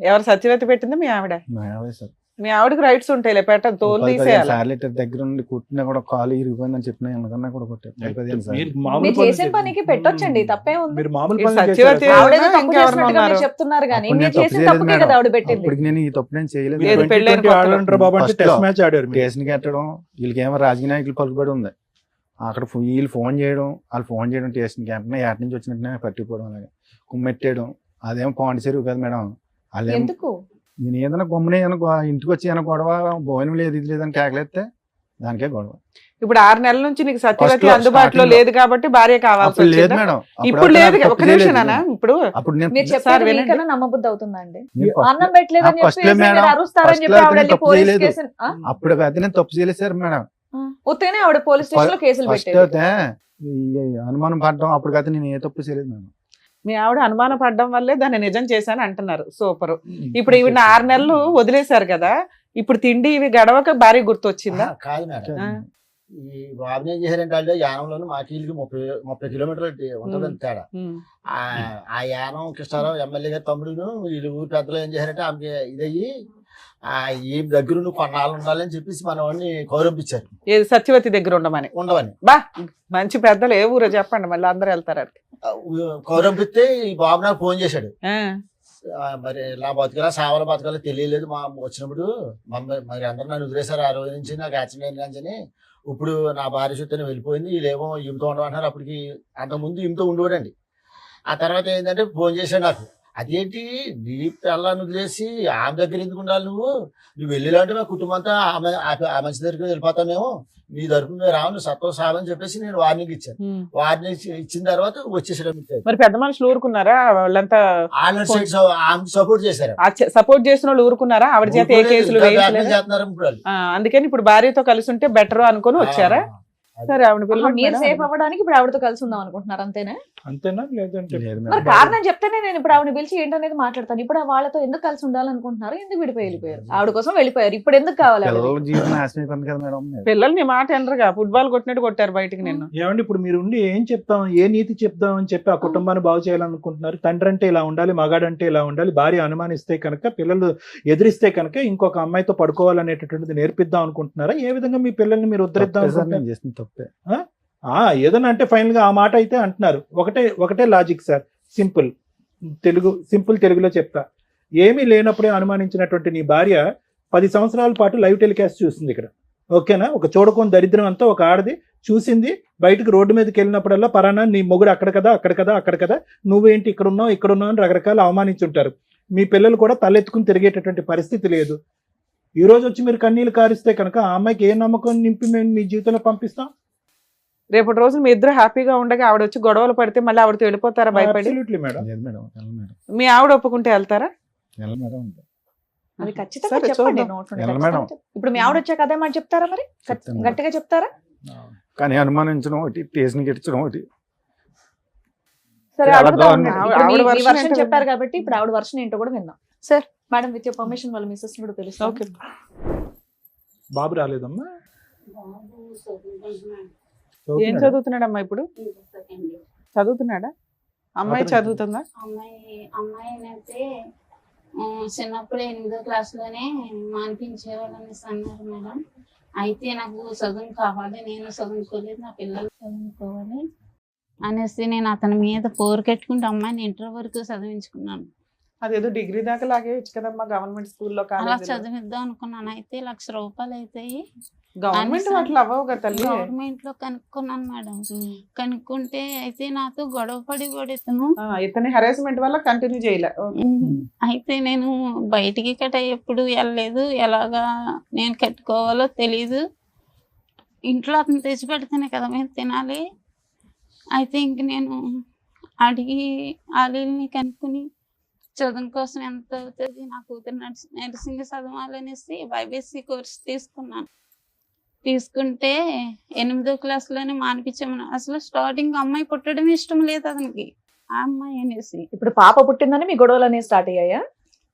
ఎవరు సత్యవతి పెట్టిందా? మీ ఆవిడ. మా ఆవిడే సార్. మీ ఆవిడకి రైట్స్ ఉంటాయిలే, పెట్టదు, తోలు 10-15 తీసేయాలి. సార్లు ఇట్లా దగ్గర నుండి కుట్టినా కూడా కాలు ఇరిగిపోయిందని చెప్పినా ఎందుకన్నా కూడా కొట్టారు. 10-15 సార్లు. మీరు మీరు మామూలు చేసిన పనులు పనికి పెట్టొచ్చండి, తప్పే ఉంది. మీరు మామూలు ఈ పనులు సత్యవతి చేశారా? ఆవిడేదో తప్పు ఇంకెవరు చేసినట్టుగా మీరు ఉన్నారు? చెప్తున్నారు కానీ అప్పుడు మీరు నేను తప్పు చేసిన చేయలేదు తప్పుకే మేడం. కదా ఆవిడ పెట్టింది. అప్పటికి నేను ఈ తప్పు నేను చేయలేదు. లేదు, మీరు పెళ్ళైన 2020 కొత్తలో. ఆడంటారు బాబు అంటే First టెస్ట్ లో. మ్యాచ్ ఆడారు మీరు. స్టేషన్ కట్టడం, వీళ్ళకేమో రాజకీయ నాయకులు పలుకుబడి ఉంది. అక్కడ వీళ్ళు ఫోన్ చేయడం, వాళ్ళు ఫోన్ చేయడం స్టేషన్కి వెంటనే ఏట నుంచి వచ్చినట్టునే పట్టిపోవడం, అలాగే కుమ్మెట్టేయడం. అదేమో పాండిచేరు కాదు మేడం. వాళ్ళేమో ఎందుకు? నేను ఏదైనా గమ్మునే ఇంటికి వచ్చి ఏమైనా గొడవ, భోజనం లేదు ఇది లేదని కేకలేస్తే దానికే గొడవ. ఇప్పుడు 6 నెలల నుంచి నీకు సత్యవతి First లో, అందుబాటులో starting లో. లేదు కాబట్టి భార్య కావాల్సి అప్పుడు లేదు వచ్చిందా? మేడం. ఇప్పుడు అప్పుడు లేదు. నాకు ఒక తప్పు నిమిషం చేయలేదు. నాన్న, ఇప్పుడు అప్పుడు నేను మీరు సార్ చెప్పారు వినండి. మీకన్నా నమ్మబుద్ధి అవుతుందా అండి? నేను first అన్నం లో- పెట్టలేదని first లో చెప్పేసి మేడం, మీరు అరుస్తారని first చెప్పి లో ఆవిడ నేను వెళ్ళి తప్పు పోలీస్ చేయలేదు. కేసు అప్పుడు అయితే నేను తప్పు చేయలేదు సార్ మేడం. ఉత్తగానే ఆవిడ పోలీస్ స్టేషన్ లో కేసులు ఫస్ట్ పెట్టేది. అయితే ఈ అనుమానం పడడం, అప్పటికైతే నేను ఏ తప్పు చేయలేదు మేడం. మీ ఆవిడ అనుమాన పడడం వల్లే దాన్ని నిజం చేశాను అంటున్నారు. సూపర్. ఇప్పుడు ఈవిడ 6 నెలలు వదిలేశారు కదా, ఇప్పుడు తిండి ఇవి గడవక భార్య గుర్తొచ్చిందా? కాదు మేడం, ఆ. ఈ బాబుని ఏం చేశారంటే వాళ్ళు యానంలోను మాకు వీళ్ళకి 30 కిలోమీటర్లు ఉంటుందని తేడా. ఉమ్. ఆ యానం కృష్ణారావు ఎమ్మెల్యే గారి తమ్ముడును వీళ్ళు ఊరి పెద్దలు ఏం చేశారంటే ఆమెకి ఇదయ్యి ఈ దగ్గర నువ్వు కొన్నాళ్ళు ఉండాలని చెప్పేసి మన వాడిని కౌరంపించారు, ఏది సత్యవతి దగ్గర ఉండమని. ఉండవని. బా, మంచి పెద్దలు ఏ ఊరో చెప్పండి, మళ్ళీ అందరూ వెళ్తారు అక్కడికి. కౌరంపిస్తే ఈ బాబు నాకు ఫోన్ చేశాడు. ఆ. మరి ఇలా బతకలా సావల బతకాలో తెలియలేదు మా వచ్చినప్పుడు మరి అందరూ నన్ను వదిలేశారు. ఆ రోజు నుంచి నాకు యాక్సిడెంట్ అని ఇప్పుడు నా భార్య చుట్టూ వెళ్ళిపోయింది, వీళ్ళేమో ఈమెతో ఉండమంటున్నారు. అప్పటికి అంతకుముందు ఈమెతో ఉండేవాడండి. ఆ తర్వాత ఏంటంటే ఫోన్ చేశాడు నాకు, అదేంటి నీ పిల్లని వదిలేసి ఆమె దగ్గర ఎందుకు ఉండాలి, నువ్వు వెళ్ళేలాంటి మా కుటుంబం అంతా ఆ మంచి దగ్గరికి వెళ్ళిపోతావు, మేము నీ తరపున మేము రావు, నువ్వు సత్వం సావని చెప్పేసి నేను వార్నింగ్ ఇచ్చాను. ఉమ్. వార్నింగ్ ఇచ్చిన తర్వాత వచ్చేసడం మరి పెద్ద మనుషులు ఊరుకున్నారా? వాళ్ళంతా ఆమె సపోర్ట్ చేశారు. సపోర్ట్ చేసిన వాళ్ళు ఊరుకున్నారా? ఆవిడ చేత ఏ కేసులు వేయలేదు. చేస్తున్నారు ఇప్పుడు వాళ్ళు. అందుకని ఇప్పుడు భార్యతో కలిసి ఉంటే బెటర్ అనుకుని వచ్చారా? సరే, ఆవిడ మీరు సేఫ్ అవ్వడానికి ఇప్పుడు ఆవిడతో కలిసి ఉందాం అనుకుంటున్నారు అంతేనా? అంతేనా? లేదంటే లేదు మరి మేడం. కారణం చెప్తేనే నేను ఇప్పుడు ఆవిడ పిలిచి ఏంటనేది మాట్లాడతాను. ఇప్పుడు వాళ్ళతో ఎందుకు కలిసి ఉండాలనుకుంటున్నారు? ఎందుకు విడిపోయి వెళ్ళిపోయారు? ఆవిడ కోసం వెళ్ళిపోయారు, ఇప్పుడు ఎందుకు కావాలి ఆవిడ? పిల్లల జీవితం నాశనం అయిపోయింది కదా మేడం. పిల్లల్ని మాట ఎనరుగా ఫుట్బాల్ కొట్టినట్టు కొట్టారు బయటికి నిన్ను. ఏమండి ఇప్పుడు మీరు ఉండి ఏం చెప్తాం, ఏ నీతి చెప్తాం అని చెప్పి ఆ కుటుంబాన్ని బాగు చేయాలనుకుంటున్నారు? తండ్రి అంటే ఇలా ఉండాలి, మగాడంటే ఇలా ఉండాలి, భార్య అనుమానిస్తే కనుక, పిల్లలు ఎదిరిస్తే కనుక ఇంకొక అమ్మాయితో పడుకోవాలనేటటువంటిది నేర్పిద్దాం అనుకుంటున్నారా? ఏ విధంగా మీ పిల్లల్ని మీరు ఉద్ధరిద్దాం తప్పే సార్, అనుకుంటున్నారు? నేను చేసిన తప్పే. ఏదన్నా అంటే ఫైనల్ గా ఆ మాట అయితే అంటున్నారు. ఒకటే లాజిక్ సార్, సింపుల్ తెలుగులో చెప్తా. ఏమీ లేనప్పుడే అనుమానించినటువంటి నీ భార్య 10 సంవత్సరాల పాటు లైవ్ టెలికాస్ట్ చూసింది ఇక్కడ, ఓకేనా? ఒక చూడకొని దరిద్రం అంతా ఒక ఆడది చూసింది. బయటకు రోడ్డు మీదకి వెళ్ళినప్పుడల్లా పరానా నీ మొగుడు అక్కడ కదా, అక్కడ కదా, నువ్వేంటి ఇక్కడ ఉన్నావు అని రకరకాల అవమానించుంటారు. మీ పిల్లలు కూడా తలెత్తుకుని తిరిగేటటువంటి పరిస్థితి లేదు. ఈ రోజు వచ్చి మీరు కన్నీళ్ళు కారిస్తే కనుక ఆ అమ్మాయికి ఏ నమ్మకం నింపి మేము మీ జీవితంలో పంపిస్తాం? రేపటి రోజు మీ ఇద్దరు హ్యాపీగా ఉండగా ఆవిడ వచ్చి గొడవలు పడితే మళ్ళీ ఆవిడతో వెళ్ళిపోతారా భయపడి? Absolutely madam. లేదు మేడం, వెళ్ళను మేడం, మీ ఆవిడ ఒప్పుకుంటే వెళ్తారా? వెళ్ళను మేడం. అది ఖచ్చితంగా సరే, చెప్పండి చూద్దాం. నోట్ నుండి ఎలా ఖచ్చితంగా మేడం? చెప్పండి. ఇప్పుడు మీ ఆవిడ వచ్చాక అదే మాట చెప్తారా మరి? చెప్తాను. గట్టిగా చెప్తారా? కానీ అనుమానించడం ఒకటి, టేషన్ గెచ్చడం ఒకటి. సరే చాలా అడుగుతా దారుణం. ఉండండి. ఆవిడ- ఇప్పుడు ఆవిడ మీ version version ఏంటో చెప్పారు విందాం. కాబట్టి ఇప్పుడు ఆవిడ వర్షన్ ఏంటో కూడా విందాం. Sir madam with your permission వాళ్ళ మిస్సెస్ కూడా తెలుసు. ఓకే. బాబు రాలేదమ్మా? ఏం చదువుతున్నాడమ్మా ఇప్పుడు? చదువుతున్నాడా? అమ్మాయి అతను- చదువుతుందా? అమ్మాయి అయితే చిన్నప్పుడు 8వ క్లాస్లోనే మానిపించేవాళ్ళు అనేసి అన్నారు మేడం. అయితే నాకు చదువు కావాలి, నేను చదువుకోలేదు, నా పిల్లలు చదువుకోవాలి అనేసి నేను అతని మీద పోరుకెట్టుకుంటే అమ్మాయిని ఇంటర్ వరకు చదివించుకున్నాను. అదేదో డిగ్రీ దాకా లాగేయచ్చు కదమ్మా గవర్నమెంట్ స్కూల్లో, అలా కాలేజీలో. చదివిద్దాం అనుకున్నాను. అయితే ₹1,00,000 అవుతాయి. గవర్నమెంట్ అనేసి వాటిలో అవ్వవు కదా తల్లి. గవర్నమెంట్ లో కనుక్కున్నాను మేడం. కనుక్కుంటే అయితే నాతో గొడవ పడి ఇతను. ఇతని హెరాస్మెంట్ వల్ల కంటిన్యూ చేయలే. అయితే నేను బయటికి కట్ట ఎప్పుడు వెళ్ళలేదు. ఎలాగా నేను కట్టుకోవాలో తెలీదు. ఇంట్లో అతను తెచ్చి పెడితేనే కదా మేము తినాలి. అయితే ఇంక నేను అడిగి ఆలీల్ని కనుక్కుని చదువు కోసం ఎంత అవుతుంది, నా కూతురు నర్సింగ్ చదవాలనేసి బైబీసీ కోర్స్ తీసుకున్నాను. తీసుకుంటే 8వ క్లాస్లోనే మానిపించామని. అసలు స్టార్టింగ్ అమ్మాయి పుట్టడం ఇష్టం లేదు అతనికి, ఆ అమ్మాయి అనేసి. ఇప్పుడు పాప పుట్టిందని మీ గొడవలు అనేవి స్టార్ట్ అయ్యాయా?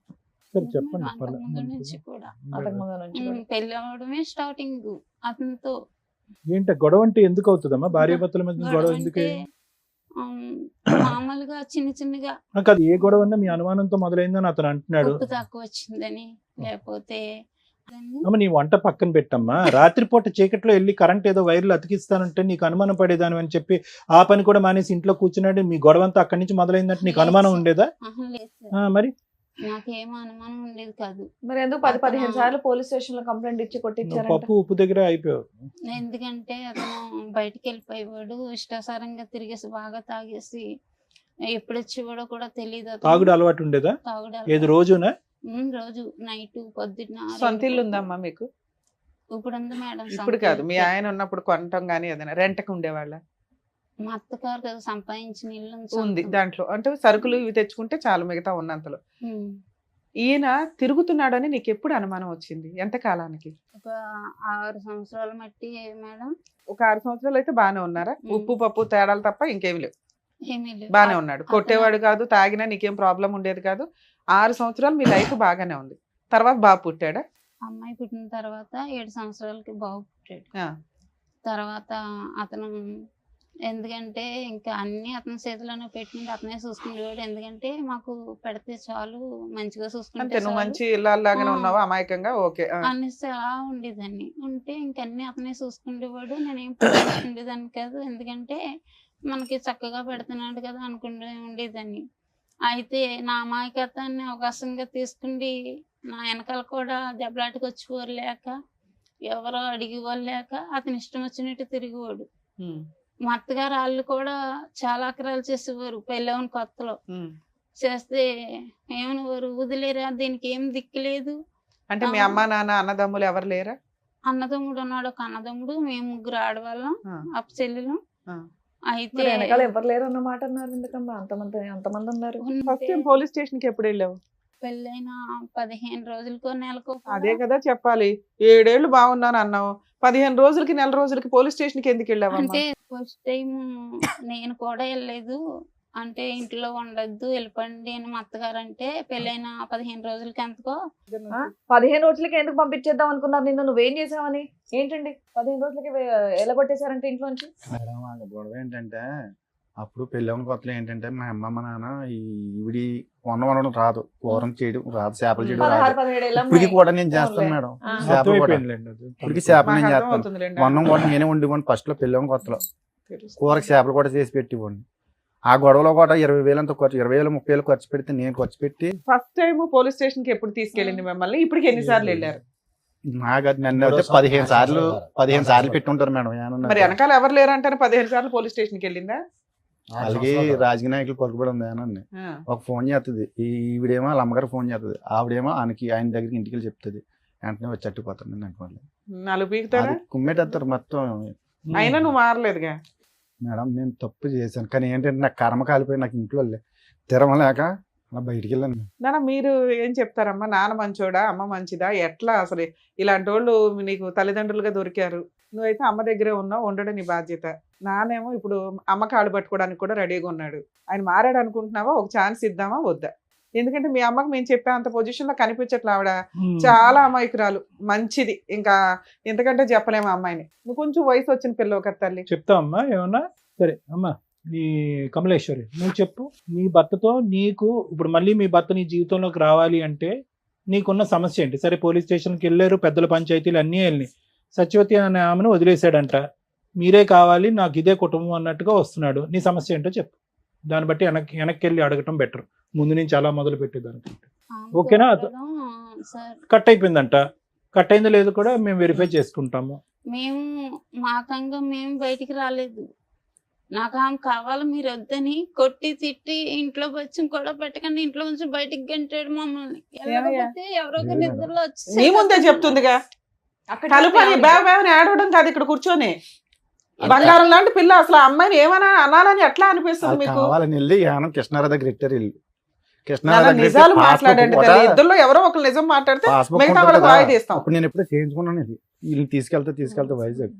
సరే చెప్పండి. అంతకు ముందు నుంచి కూడా అంతకు ముందు నుంచి కూడా. పెళ్లి అవడమే స్టార్టింగ్ అతనితో. ఏంటి గొడవ అంటే ఎందుకు అవుతుందమ్మా? భార్యాభర్తల మధ్య గొడవ గొడవ ఎందుకు? అంటే మామూలుగా చిన్న చిన్నగా అది ఏ గొడవ అన్నా మీ అనుమానంతో మొదలైందని అతను అంటున్నాడు. ఉప్పు తక్కువ వచ్చిందని, లేకపోతే అమ్మ నీ వంట పక్కన పెట్టమ్మా. రాత్రిపూట చీకట్లో వెళ్ళి కరెంట్ ఏదో వైర్లు అతికిస్తానంటే నీకు అనుమానం పడేదాని అని చెప్పి ఆ పని కూడా మానేసి ఇంట్లో కూర్చున్నాడు. మీ గొడవ అంతా అక్కడి నుంచి మొదలైందంటే నీకు అనుమానం ఉండేదా? లేదు సార్, మరి నాకేమో అనుమానం ఉండేది కాదు. మరి ఎందుకు 10-15 సార్లు పోలీస్ స్టేషన్ లో కంప్లైంట్ ఇచ్చి నువ్వు కొట్టించారంట? పప్పు ఉప్పు దగ్గర అయిపోయావు. ఎందుకంటే అతను బయటికి వెళ్ళిపోయేవాడు, ఇష్టాసారంగా తిరిగేసి బాగా తాగేసి ఎప్పుడు వచ్చేవాడో కూడా తెలియదు. తాగుడు అలవాటు ఉండేదా? తాగుడు ఏది రోజునా? రోజు నైట్ పొద్దున్న. సొంత ఇల్లు ఉందమ్మా మీకు? ఇప్పుడు ఉంది మేడం. ఇప్పుడు కాదు, మీ ఆయన ఉన్నప్పుడు కొనటం గానీ ఏదైనా రెంట్కి ఉండేవాళ్ళ? మా అత్తగారు కదా సంపాదించిన ఇల్లు ఉంది దాంట్లో. అంటే సరుకులు ఇవి తెచ్చుకుంటే చాలు మిగతా ఉన్నంతలో. ఈయన తిరుగుతున్నాడని నీకు ఎప్పుడు అనుమానం వచ్చింది? ఎంత కాలానికి? ఒక 6 సంవత్సరాలు మట్టి మేడం. ఒక 6 సంవత్సరాలు అయితే బాగానే ఉన్నారా? ఉప్పు పప్పు తేడాలు తప్ప ఇంకేమి లేవు, ఏమీ లేదు. బాగానే ఉన్నాడు. కొట్టేవాడు కాదు, తాగినా నీకేం ప్రాబ్లం ఉండేది కాదు. 6 సంవత్సరాలు మీ లైఫ్ బాగానే ఉంది. తర్వాత బాబు పుట్టాడా? అమ్మాయి పుట్టిన తర్వాత 7 సంవత్సరాలకి బాబు పుట్టాడు. తర్వాత అతను ఎందుకంటే ఇంకా అన్ని అతని చేతిలోనే పెట్టుకుంటే అతనే చూసుకునేవాడు. ఎందుకంటే మాకు పెడితే చాలు, మంచిగా అంతే, చూసుకుంటే నువ్వు చాలు మంచి ఇళ్ళలాగానే ఉన్నావా అమాయకంగా? ఓకే. అనేసి అలా ఉండేదాన్ని. ఉంటే ఇంకన్నీ అతనే చూసుకునేవాడు. నేనేం పట్టించుకునేదాన్ని కాదు, ఎందుకంటే మనకి చక్కగా పెడుతున్నాడు కదా అనుకుంటూ ఉండేదాన్ని. అయితే నా అమాయకత్వాన్ని అవకాశంగా తీసుకుండి నా వెనకాల కూడా దెబ్బలాటకు వచ్చేవారు లేక, ఎవరో అడిగేవాళ్ళు లేక అతని ఇష్టం వచ్చినట్టు తిరిగేవాడు. మా అత్తగారు వాళ్ళు కూడా చాలా అక్రాలు చేసేవారు పెళ్ళవని కొత్తలో. చేస్తే ఏమనేవారు, వదిలేరా, దీనికి ఏం దిక్కులేదు. అంటే మీ అమ్మ నాన్న అన్నదమ్ములు ఎవరు లేరా? అన్నదమ్ముడు ఉన్నాడు, ఒక అన్నదమ్ముడు, మేము 3 ఆడవాళ్ళం, అప్ప చెల్లెలు. అయితే మరి వెనకాల ఎవరు లేరు అన్నమాట అన్నారు ఎందుకమ్మా? అంతమంది ఉన్నారు. ఫస్ట్ టైం పోలీస్ స్టేషన్ కి ఎప్పుడు వెళ్ళావు? పెళ్ళైన 15 రోజులకో నెలకో. అదే కదా చెప్పాలి. 7 ఏళ్ళు బాగున్నాను అన్నావు, 15 రోజులకి నెల రోజులకి పోలీస్ స్టేషన్ కి ఎందుకు వెళ్ళావు? అంటే ఫస్ట్ టైం నేను కూడా వెళ్ళలేదు. అంటే ఇంట్లో ఉండొద్దు, వెళ్ళిపోండి అని మా అత్తగారు అంటే, పెళ్ళైన 15 రోజులకి ఎంతకో. 15 రోజులకి ఎందుకు పంపించేద్దాం అనుకున్నారు నిన్ను? నువ్వేం చేసావని? ఏంటండి 15 రోజులకి ఎలా కొట్టేశారంటే ఇంట్లోంచి? మేడం ఆ గొడవ ఏంటంటే అప్పుడు పెళ్ళవని కొత్తలో ఏంటంటే మా అమ్మ మా నాన్న ఈవిడి వండడం రాదు, కూరం చేయడం రాదు, చేపలు చేయడం రాదు. 16-17 ఏళ్ళ ఇప్పటికి అమ్మాయి. కూడా నేను చేస్తాను మేడం. చేపలు కూడా ఇప్పటికి చేపలు నేను చేస్తాను. వండం కూడా నేనే వండివ్వండి. ఫస్ట్ లో పెళ్ళవని కొత్తలో కూరకి చేపలు కూడా చేసి పెట్టివ్వండి. ఆ గొడవలో కూడా 20,000 అంత ఖర్చు, 20,000 30,000 ఖర్చు పెడితే నేను ఖర్చు పెట్టి. ఫస్ట్ టైం పోలీస్ స్టేషన్ కి ఎప్పుడు తీసుకెళ్ళింది మిమ్మల్ని? ఇప్పటికి ఎన్నిసార్లు వెళ్ళారు? నాకు నన్ను అయితే 15 సార్లు పెట్టుంటారు మేడం. మరి వెనకాల ఎవరు లేరంటారు 15 సార్లు పోలీస్ స్టేషన్ కి వెళ్ళిందా? అలాగే రాజకీయ నాయకులు పలుకుబడి ఉంది అని ఒక ఫోన్ చేస్తుంది, ఈవిడేమో వాళ్ళ అమ్మగారు ఫోన్ చేస్తుంది, ఆవిడేమో ఆయన దగ్గరికి ఇంటికి వెళ్ళి చెప్తుంది. వెంటనే వచ్చి అట్టుకుపోతాను అనుకోలేదు. నాలుగు పీకుతారా? కుమ్మేటేస్తారు మొత్తం. అయినా నువ్వు మారలేదుగా. మేడం నేను తప్పు చేశాను, కానీ ఏంటంటే నాకు కర్మ కాలిపోయి నాకు ఇంట్లో తిరమలేక అలా బయటికి వెళ్ళాను. నాన్న మీరు ఏం చెప్తారమ్మా? నాన్న మంచోడా, అమ్మ మంచిదా, ఎట్లా అసలు ఇలాంటి వాళ్ళు నీకు తల్లిదండ్రులుగా దొరికారు, నువ్వైతే అమ్మ దగ్గరే ఉన్నావు, ఉండడం నీ బాధ్యత. నానేమో ఇప్పుడు అమ్మ కాళ్ళు పట్టుకోవడానికి కూడా రెడీగా ఉన్నాడు. ఆయన మారాడు అనుకుంటున్నావా? ఒక ఛాన్స్ ఇద్దామా వద్దా? ఎందుకంటే మీ అమ్మకి మేము చెప్పే అంత పొజిషన్ లో కనిపించట్లా. ఆవిడ చాలా అమాయకురాలు, మంచిది, ఇంకా ఎంతకంటే చెప్పలేము అమ్మాయిని. నువ్వు కొంచెం వయసు వచ్చిన పిల్లవు కదా తల్లి. చెప్తావు అమ్మా ఏమన్నా? సరే అమ్మా, నీ కమలేశ్వరి నువ్వు చెప్పు. నీ భర్తతో నీకు ఇప్పుడు మళ్ళీ మీ భర్త నీ జీవితంలోకి రావాలి అంటే నీకున్న సమస్య ఏంటి? సరే పోలీస్ స్టేషన్కి వెళ్ళారు, పెద్దల పంచాయతీలు అన్నీ వెళ్ళినాయి. సత్యవతి అనే ఆమెను వదిలేశాడంట, మీరే కావాలి నాకు ఇదే కుటుంబం అన్నట్టుగా వస్తున్నాడు. నీ సమస్య ఏంటో చెప్పు, దాన్ని బట్టి వెనక్కి వెళ్ళి అడగటం బెటర్ ముందు నుంచి అలా మొదలు పెట్టేదానికంటే. ఓకేనా? కట్ అయిపోయిందంట, కట్ అయిందో లేదో కూడా మేము వెరిఫై చేసుకుంటాము. మేము మాకంగా మేము బయటికి రాలేదు. నాకు ఆమె కావాలి మీరు వద్దని కొట్టి తిట్టి ఇంట్లో వచ్చి కూడా పెట్టకండి ఇంట్లో నుంచి బయటికి గంటాడు మమ్మల్ని. వెళ్ళకపోతే ఎవరో ఒక నిద్రలో నీ ముందే చెప్తుందిగా, కలుపని బాబాని ఆడవడం కాదు ఇక్కడ కూర్చొని. బంగారం లాంటి పిల్ల, అసలు ఆ అమ్మాయిని ఏమైనా అనాలని ఎట్లా అనిపిస్తుంది మీకు? కావాలని వెళ్ళి యానం కృష్ణారావు దగ్గర ఇట్టారు ఇల్లు. నిజాలు మాట్లాడండి తల్లి, ఇద్దరులో ఎవరో ఒకరు నిజం మాట్లాడితే మిగతా వాళ్ళకి వాయిదా ఇస్తాం. అప్పుడు నేను ఎప్పుడో చేయించుకున్నాను ఇది, వీళ్ళు తీసుకెళ్తే వైజాగ్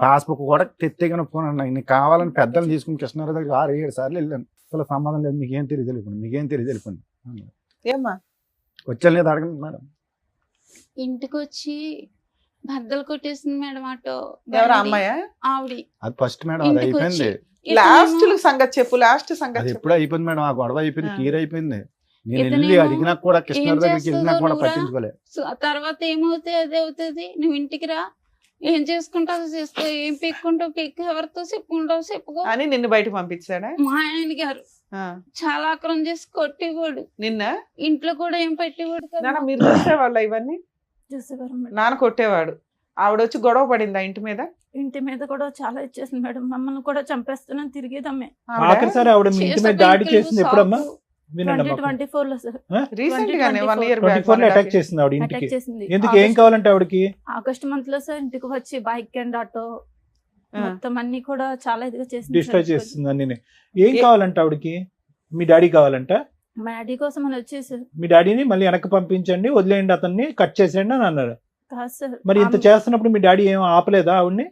పాస్బుక్ కూడా తెత్తేగా ఒప్పుకున్నాను. నీకు కావాలని పెద్దలు తీసుకుని కృష్ణారావు దగ్గర 6-7 సార్లు వెళ్ళాను. అసలు సమాధానం లేదు, మీకేం తెలియదు వెళ్ళిపోయింది, మీకేం తెలియదు వెళ్ళిపోయింది. ఏమ్మా వచ్చాను లేదు అడగండి మేడం. ఇంటికి వచ్చి బద్దలు కొట్టేసింది మేడం ఆటో. ఎవరు అమ్మాయా? ఆవిడ. అది ఫస్ట్ మేడం, అది అయిపోయింది. లాస్ట్ సంగతి చెప్పు, లాస్ట్ అది సంగతి ఎప్పుడు అయిపోయింది మేడం, ఆ గొడవ అయిపోయింది, క్లియర్ అయిపోయింది. నేను వెళ్ళి అడిగినా కూడా కృష్ణారావు దగ్గరికి వెళ్ళినా కూడా పట్టించుకోలేదు. తర్వాత ఏమవుతాయి అదే అవుతుంది. నువ్వు ఇంటికి రా, ఏం చేసుకుంటావు చేసుకో, ఏం పెక్కుంటావు పెక్కు, ఎవరితో చెప్పుకుంటావు చెప్పుకో అని నిన్ను బయట పంపించాడా మా ఆయన గారు. చాలా ఆక్రమం చేసి కొట్టేవాడు. నిన్న ఇంట్లో కూడా ఏం పెట్టేవాడు కదా. మీరు చూసేవాళ్ళ ఇవన్నీ? నాన్న కొట్టేవాడు. ఆవిడ వచ్చి గొడవ పడిందా ఇంటి మీద? ఇంటి మీద కూడా చాలా ఇచ్చేసింది మేడం, మమ్మల్ని కూడా చంపేస్తున్నాను తిరిగేదమ్మే. ఆఖరిసారి ఆవిడ మీ ఇంటి మీద దాడి చేసింది ఎప్పుడమ్మా? 2024 లో సార్, రీసెంట్ గానే 1 year 24 లో అటాక్ చేసింది ఆవిడ ఇంటికి. అటాక్ చేసింది. ఎందుకు, ఏం కావాలంటే ఆవిడకి? ఆగస్ట్ మంత్ లో సార్ ఇంటికి వచ్చి బైక్ అండ్ ఆటో మొత్తం అన్ని కూడా చాలా ఇదిగా చేసింది, డిస్ట్రాయ్ చేస్తుంది అన్ని. ఏం కావాలంటే ఆవిడకి? మీ డాడీ కావాలంట? మా డాడీ కోసం అని వచ్చేసారు. మీ డాడీని మళ్ళీ వెనక్కి పంపించండి, వదిలేయండి, అతన్ని కట్ చేసేయండి అని అన్నారు. కాదు సార్, మరి ఇంత చేస్తున్నప్పుడు మీ డాడీ ఏం ఆపలేదా ఆవిడ్ని?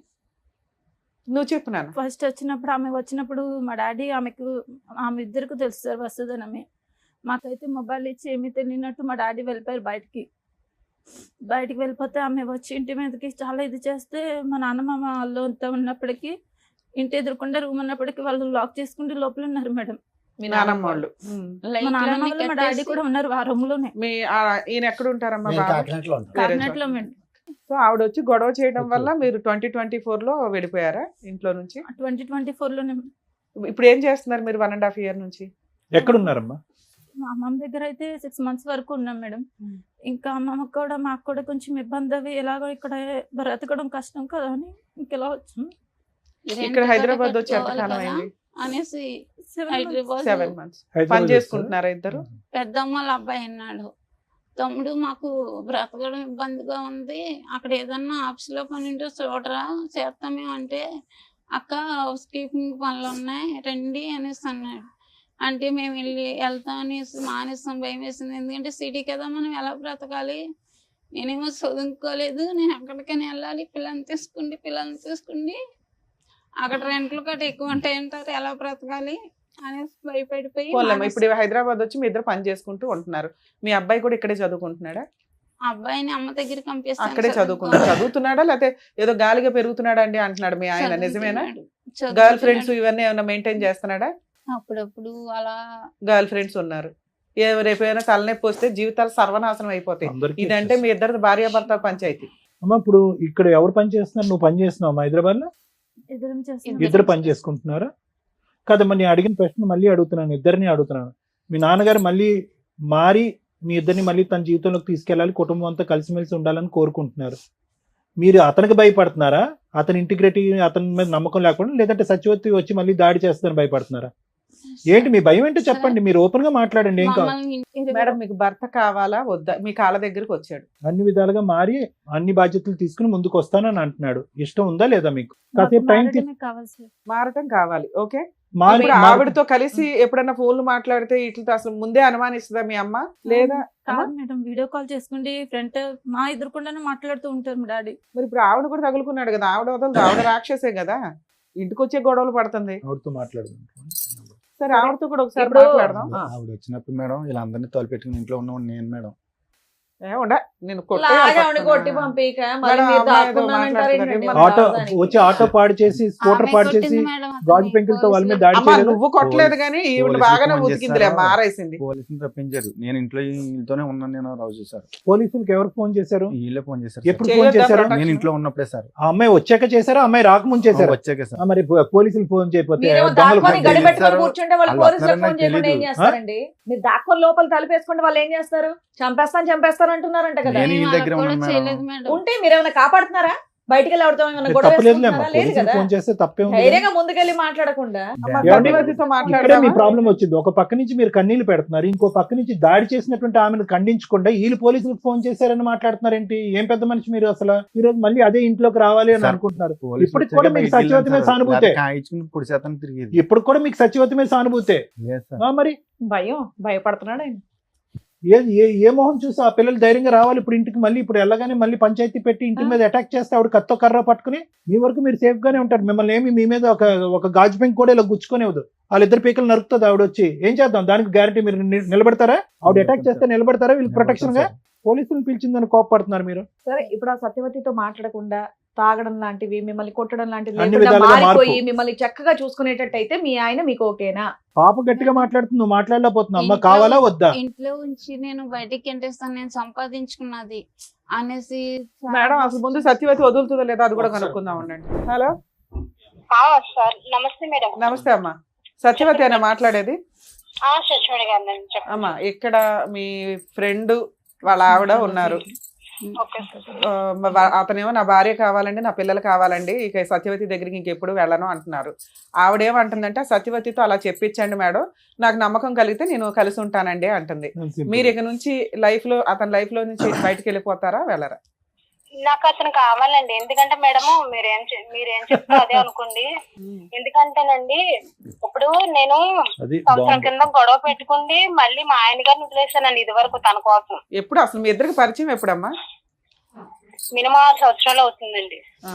నువ్వు చెప్పు నాన్న. ఫస్ట్ వచ్చినప్పుడు ఆమె వచ్చినప్పుడు మా డాడీ ఆమె ఇద్దరికి తెలుసు సార్ వస్తుందని. మాకైతే మొబైల్ ఇచ్చి ఏమీ తెలియనట్టు మా డాడీ వెళ్ళిపోయారు బయటికి వెళ్ళిపోతే ఆమె వచ్చి ఇంటి మీదకి చాలా ఇది చేస్తే మా నాన్నమ్మ వాళ్ళు అంతా ఉన్నప్పటికీ ఇంటి ఎదురుకుండా రూమ్ ఉన్నప్పటికీ వాళ్ళు లాక్ చేసుకుంటే లోపల ఉన్నారు మేడం. మీ నాన్నమ్మ వాళ్ళు? మా నాన్నమ్మ వాళ్ళు మా డాడీ కూడా ఉన్నారు ఆ రూమ్ లోనే. మీ ఈయన ఎక్కడ ఉంటారమ్మా? కాకినాడలో మేడం. సో ఆవిడ వచ్చి గొడవ చేయడం వల్ల మీరు 2024 లో వెళ్ళిపోయారా ఇంట్లో నుంచి? 2024 లోనే. ఇప్పుడు ఏం చేస్తున్నారు మీరు 1.5 year నుంచి? ఎక్కడున్నారమ్మా? మా అమ్మమ్మ దగ్గర అయితే 6 months వరకు ఉన్నాం మేడం. ఇంకా అమ్మమ్మకి కూడా మాకు కూడా కొంచెం ఇబ్బంది అవి ఎలాగో ఇక్కడ బ్రతకడం కష్టం కదా అని ఇంకెలా వచ్చాం. ఇక్కడ హైదరాబాద్ వచ్చి ఎంతకాలం అయింది అనేసి 7 months పని చేసుకుంటున్నారా ఇద్దరు? పెద్దమ్మ వాళ్ళ అబ్బాయి అన్నాడు, తమ్ముడు మాకు బ్రతకడం ఇబ్బందిగా ఉంది, అక్కడ ఏదన్నా ఆఫీస్ లో పని ఉంటే చూడరా చేస్తామే అంటే, అక్క హౌస్ కీపింగ్ పనులు ఉన్నాయి రండి అనేసి అన్నాడు. అంటే మేము వెళ్తాం అనేసి మానేస్తాం, భయం వేసింది. ఎందుకంటే సిటీ కదా, మనం ఎలా బ్రతకాలి, నేనేమో చదువుకోలేదు, నేను ఎక్కడికైనా వెళ్ళాలి, పిల్లల్ని తీసుకుండి అక్కడ రెంట్లు కట్ట ఎక్కువ ఉంటాయి అంటారు, ఎలా బ్రతకాలి అనేసి భయపడిపోయి. ఇప్పుడు హైదరాబాద్ వచ్చి మీ ఇద్దరు పని చేసుకుంటూ ఉంటున్నారు. మీ అబ్బాయి కూడా ఇక్కడే చదువుకుంటున్నాడా? అబ్బాయిని అమ్మ దగ్గర పంపిస్తాను. అక్కడే చదువుతున్నాడా లేకపోతే ఏదో గాలిగా పెరుగుతున్నాడా అండి అంటున్నాడు మీ ఆయన, నిజమేనా? గర్ల్ ఫ్రెండ్స్ ఇవన్నీ ఏమైనా మెయింటైన్ చేస్తున్నాడా? అప్పుడప్పుడు అలా గర్ల్ ఫ్రెండ్స్ ఉన్నారు. రేపైనా తలనొప్పి వస్తే జీవితాలు సర్వనాశనం అయిపోతాయి. ఇదంటే మీ ఇద్దరు భార్యాభర్త పంచాయతీ. అమ్మా ఇప్పుడు ఇక్కడ ఎవరు పని చేస్తున్నారు? నువ్వు పని చేస్తున్నావు హైదరాబాద్ లో? ఇద్దరు పని చేసుకుంటున్నారా? కదమ్మా, నేను అడిగిన ప్రశ్న మళ్ళీ అడుగుతున్నాను, ఇద్దరిని అడుగుతున్నాను. మీ నాన్నగారు మళ్ళీ మారి మీ ఇద్దరిని మళ్ళీ తన జీవితంలోకి తీసుకెళ్ళాలి, కుటుంబం అంతా కలిసిమెలిసి ఉండాలని కోరుకుంటున్నారు. మీరు అతనికి భయపడుతున్నారా? అతని ఇంటిగ్రిటీ, అతని మీద నమ్మకం లేకుండా, లేదంటే సత్యవతి వచ్చి మళ్ళీ దాడి చేస్తారని భయపడుతున్నారా? ఏంటి మీ భయం ఏంటో చెప్పండి, మీరు ఓపెన్ గా మాట్లాడండి. ఏం కావాలి? మమ్మల్ని ఇంటికి మేడం మీకు భర్త కావాలా వద్దా? మీ కాళ్ళ దగ్గరికి వచ్చాడు. అన్ని విధాలుగా మారి అన్ని బాధ్యతలు తీసుకుని ముందుకు వస్తానని అంటున్నాడు. ఇష్టం ఉందా లేదా మీకు? కాసేపు టైం మారడమే కావాలి సార్. మారటం కావాలి. ఓకే, మారి ఇప్పుడు ఆవిడతో కలిసి ఎప్పుడన్నా ఫోన్లు మాట్లాడితే ఇట్లతో అసలు ముందే అనుమానిస్తుందా మీ అమ్మ? లేదా కాదు మేడం, వీడియో కాల్ చేసుకుంటే ఫ్రంట్ మా ఎదురుకుండానే మాట్లాడుతూ ఉంటారు మా డాడీ. మరి ఇప్పుడు ఆవిడ కూడా తగులుకున్నాడు కదా, ఆవిడ వదలదు, ఆవిడ రాక్షసే కదా, ఇంటికి వచ్చే గొడవలు పడుతుంది. ఆవిడతో మాట్లాడుతున్నాం. సరే ఆవిడతో కూడా ఒకసారి ఇప్పుడు- మాట్లాడదాం. ఆవిడ వచ్చినప్పుడు మేడం వీళ్ళందరినీ తోలుపెట్టుకుని ఇంట్లో ఉన్నవాడు నేను మేడం. నేను కొట్టి పంపిక మళ్ళీ మేడం, మీరు అమ్మాయి ఏదో దాక్కున్నానంటారు మాట్లాడుతున్నారు. ఏంటండి? ఏమన్నా ఆటో దానికి. వచ్చి ఆటో పాడు చేసి స్కూటర్ ఆమె పాడు కొట్టింది చేసి మేడం అతన్ని. గాజు పెంకులతో వాళ్ళ మీద దాడి అమ్మా చేయలేదు. నువ్వు కొట్టలేదు కానీ ఈవిడ పోలీసులు బాగానే ఫోన్ ఉతికిందిలే, చేస్తారా? మారేసింది. పోలీసులు తప్పించారు. నేను ఇంట్లో వీళ్ళతోనే ఉన్నాను. నేను రోజు సార్ పోలీసులకు ఎవరు ఫోన్ చేశారు? వీళ్ళే ఫోన్ చేశారు. ఎప్పుడు సార్. ఫోన్ చేయొద్దా చేశారు? ప్రొటెక్షన్? నేను ఇంట్లో ఉన్నప్పుడే సార్. ఆ అమ్మాయి వచ్చాక చేశారా, అమ్మాయి రాకముందు చేశారా? వచ్చాక సార్. మరి పోలీసులు ఫోన్ చేయకపోతే మీరేమో దొంగలు దాక్కొని ఫోన్ గడి చేయలేదు. పెట్టుకొని చేశారు. కూర్చుంటే వాళ్ళు వాళ్ళు పోలీసులకు వస్తారని ఫోన్ చేయకుండా ఏం తెలీదు. చేస్తారండి? మీరు దాక్కొని లోపల తలుపేసుకుంటే వాళ్ళు ఏం చేస్తారు? చంపేస్తాను అంటున్నారంట కదా. నేను మేము వీళ్ళ దగ్గర అలా కూడా ఉన్నాను చేయలేదు మేడం. మేడం. ఉంటే మీరు ఏమైనా కాపాడుతున్నారా? బయటికి వెళ్ళి ఎవరితో ఏమైనా గొడవ తప్పలేదులేమ్మా, వేసుకుంటున్నారా? లేదు పోలీసులు కదా. ఫోన్ చేస్తే తప్పే ఉంది. ధైర్యంగా ముందుకెళ్ళి మాట్లాడకుండా అమ్మ, ఏమండి? సత్యవతితో ఇక్కడే మీ మాట్లాడదామా? ప్రాబ్లం వచ్చింది. ఒక పక్క నుంచి మీరు కన్నీళ్లు పెడుతున్నారు, ఇంకో పక్క నుంచి దాడి చేసినటువంటి ఆమెను ఖండించకుండా వీళ్ళు పోలీసులకు ఫోన్ చేశారని మాట్లాడుతున్నారు ఏంటి? ఏం పెద్ద మనిషి మీరు అసలు. ఈ రోజు మళ్ళీ అదే ఇంట్లోకి రావాలి అని సార్, అనుకుంటున్నారు. పోలీసులు ఇప్పటికి వచ్చాక కూడా మీకు బయటికి సత్యవతి మీద వెళ్ళాను సార్. సానుభూతే. లేకపోతే కాయించుకుని పొడి శాతం తిరిగేది. ఇప్పుడు కూడా మీకు సత్యవతి మీద సానుభూతే. లేదు సార్. మరి భయపడుతున్నాడు ఆయన. ఏ మొహం చూసి ఆ పిల్లలు ధైర్యంగా రావాలి ఇప్పుడు ఇంటికి? మళ్ళీ ఇప్పుడు వెళ్ళగానే మళ్ళీ పంచాయతీ పెట్టి ఇంటి మీద అటాక్ చేస్తే ఆవిడ కత్తో కర్ర పట్టుకుని మీ వరకు మీరు సేఫ్ గానే ఉంటారు. మిమ్మల్ని ఏమి మీ మీద ఒక గాజు పెంక్ కూడా ఇలా గుచ్చుకునేవద్దు. వాళ్ళిద్దరు పీకలు నరుకుతుంది ఆవిడ వచ్చి. ఏం చేద్దాం దానికి గ్యారంటీ? మీరు నిలబడతారా? ఆవిడ అటాక్ చేస్తే నిలబడతారా? వీళ్ళు ప్రొటెక్షన్ గా పోలీసులు పిలిచిందని కోపడుతున్నారు మీరు. సరే ఇప్పుడు ఆ సత్యవతితో మాట్లాడకుండా తాగడం లాంటివి, మిమ్మల్ని కొట్టడం లాంటివి అన్ని లేకుండా విధాలుగా మారిపోయి మార్పు. మిమ్మల్ని చక్కగా చూసుకునేటట్టయితే మీ ఆయన మీకు ఓకేనా? పాప గట్టిగా మాట్లాడుతుంది, నువ్వు మాట్లాడలేకపోతున్నావు. అమ్మ కావాలా వద్దా? ఇంట్లో ఉంచి నేను బయటికి ఎంటేస్తాను, నేను సంపాదించుకున్నది అనేసి. మేడం అసలు ముందు సత్యవతి వదులుతుందో లేదా అది కూడా కనుక్కుందాం ఉండండి. హలో సార్ నమస్తే మేడం. నమస్తే అమ్మా, సత్యవతి అనే మాట్లాడేది. సచివాడి గారు చెప్పండి. అమ్మా ఇక్కడ మీ ఫ్రెండ్ వాళ్ళ ఆవిడ ఉన్నారు. Okay sir. అతనేమో నా భార్య కావాలండి, నా పిల్లలు కావాలండి, ఇక సత్యవతి దగ్గరికి ఇంకెప్పుడు వెళ్ళను అంటున్నారు. ఆవిడేమంటుందంటే సత్యవతితో అలా చెప్పించండి మేడం, నాకు నమ్మకం కలిగితే నేను కలిసి ఉంటానండి అంటుంది. మీరు ఇక నుంచి అతని లైఫ్ లో నుంచి బయటకు వెళ్ళిపోతారా వెళ్ళరా? నాకు అతను కావాలండి. ఎందుకంటే మేడము మీరేం చెప్తారో అదే అనుకోండి. ఎందుకంటేనండి ఇప్పుడు నేను అది సంవత్సరం కింద గొడవ పెట్టుకుంది మళ్ళీ మా ఆయన గారిని వదిలేసానండి ఇది వరకు తన కోసం. ఎప్పుడు అసలు మీ ఇద్దరికి పరిచయం ఎప్పుడమ్మా? మినిమం 6 సంవత్సరాలు అవుతుందండి.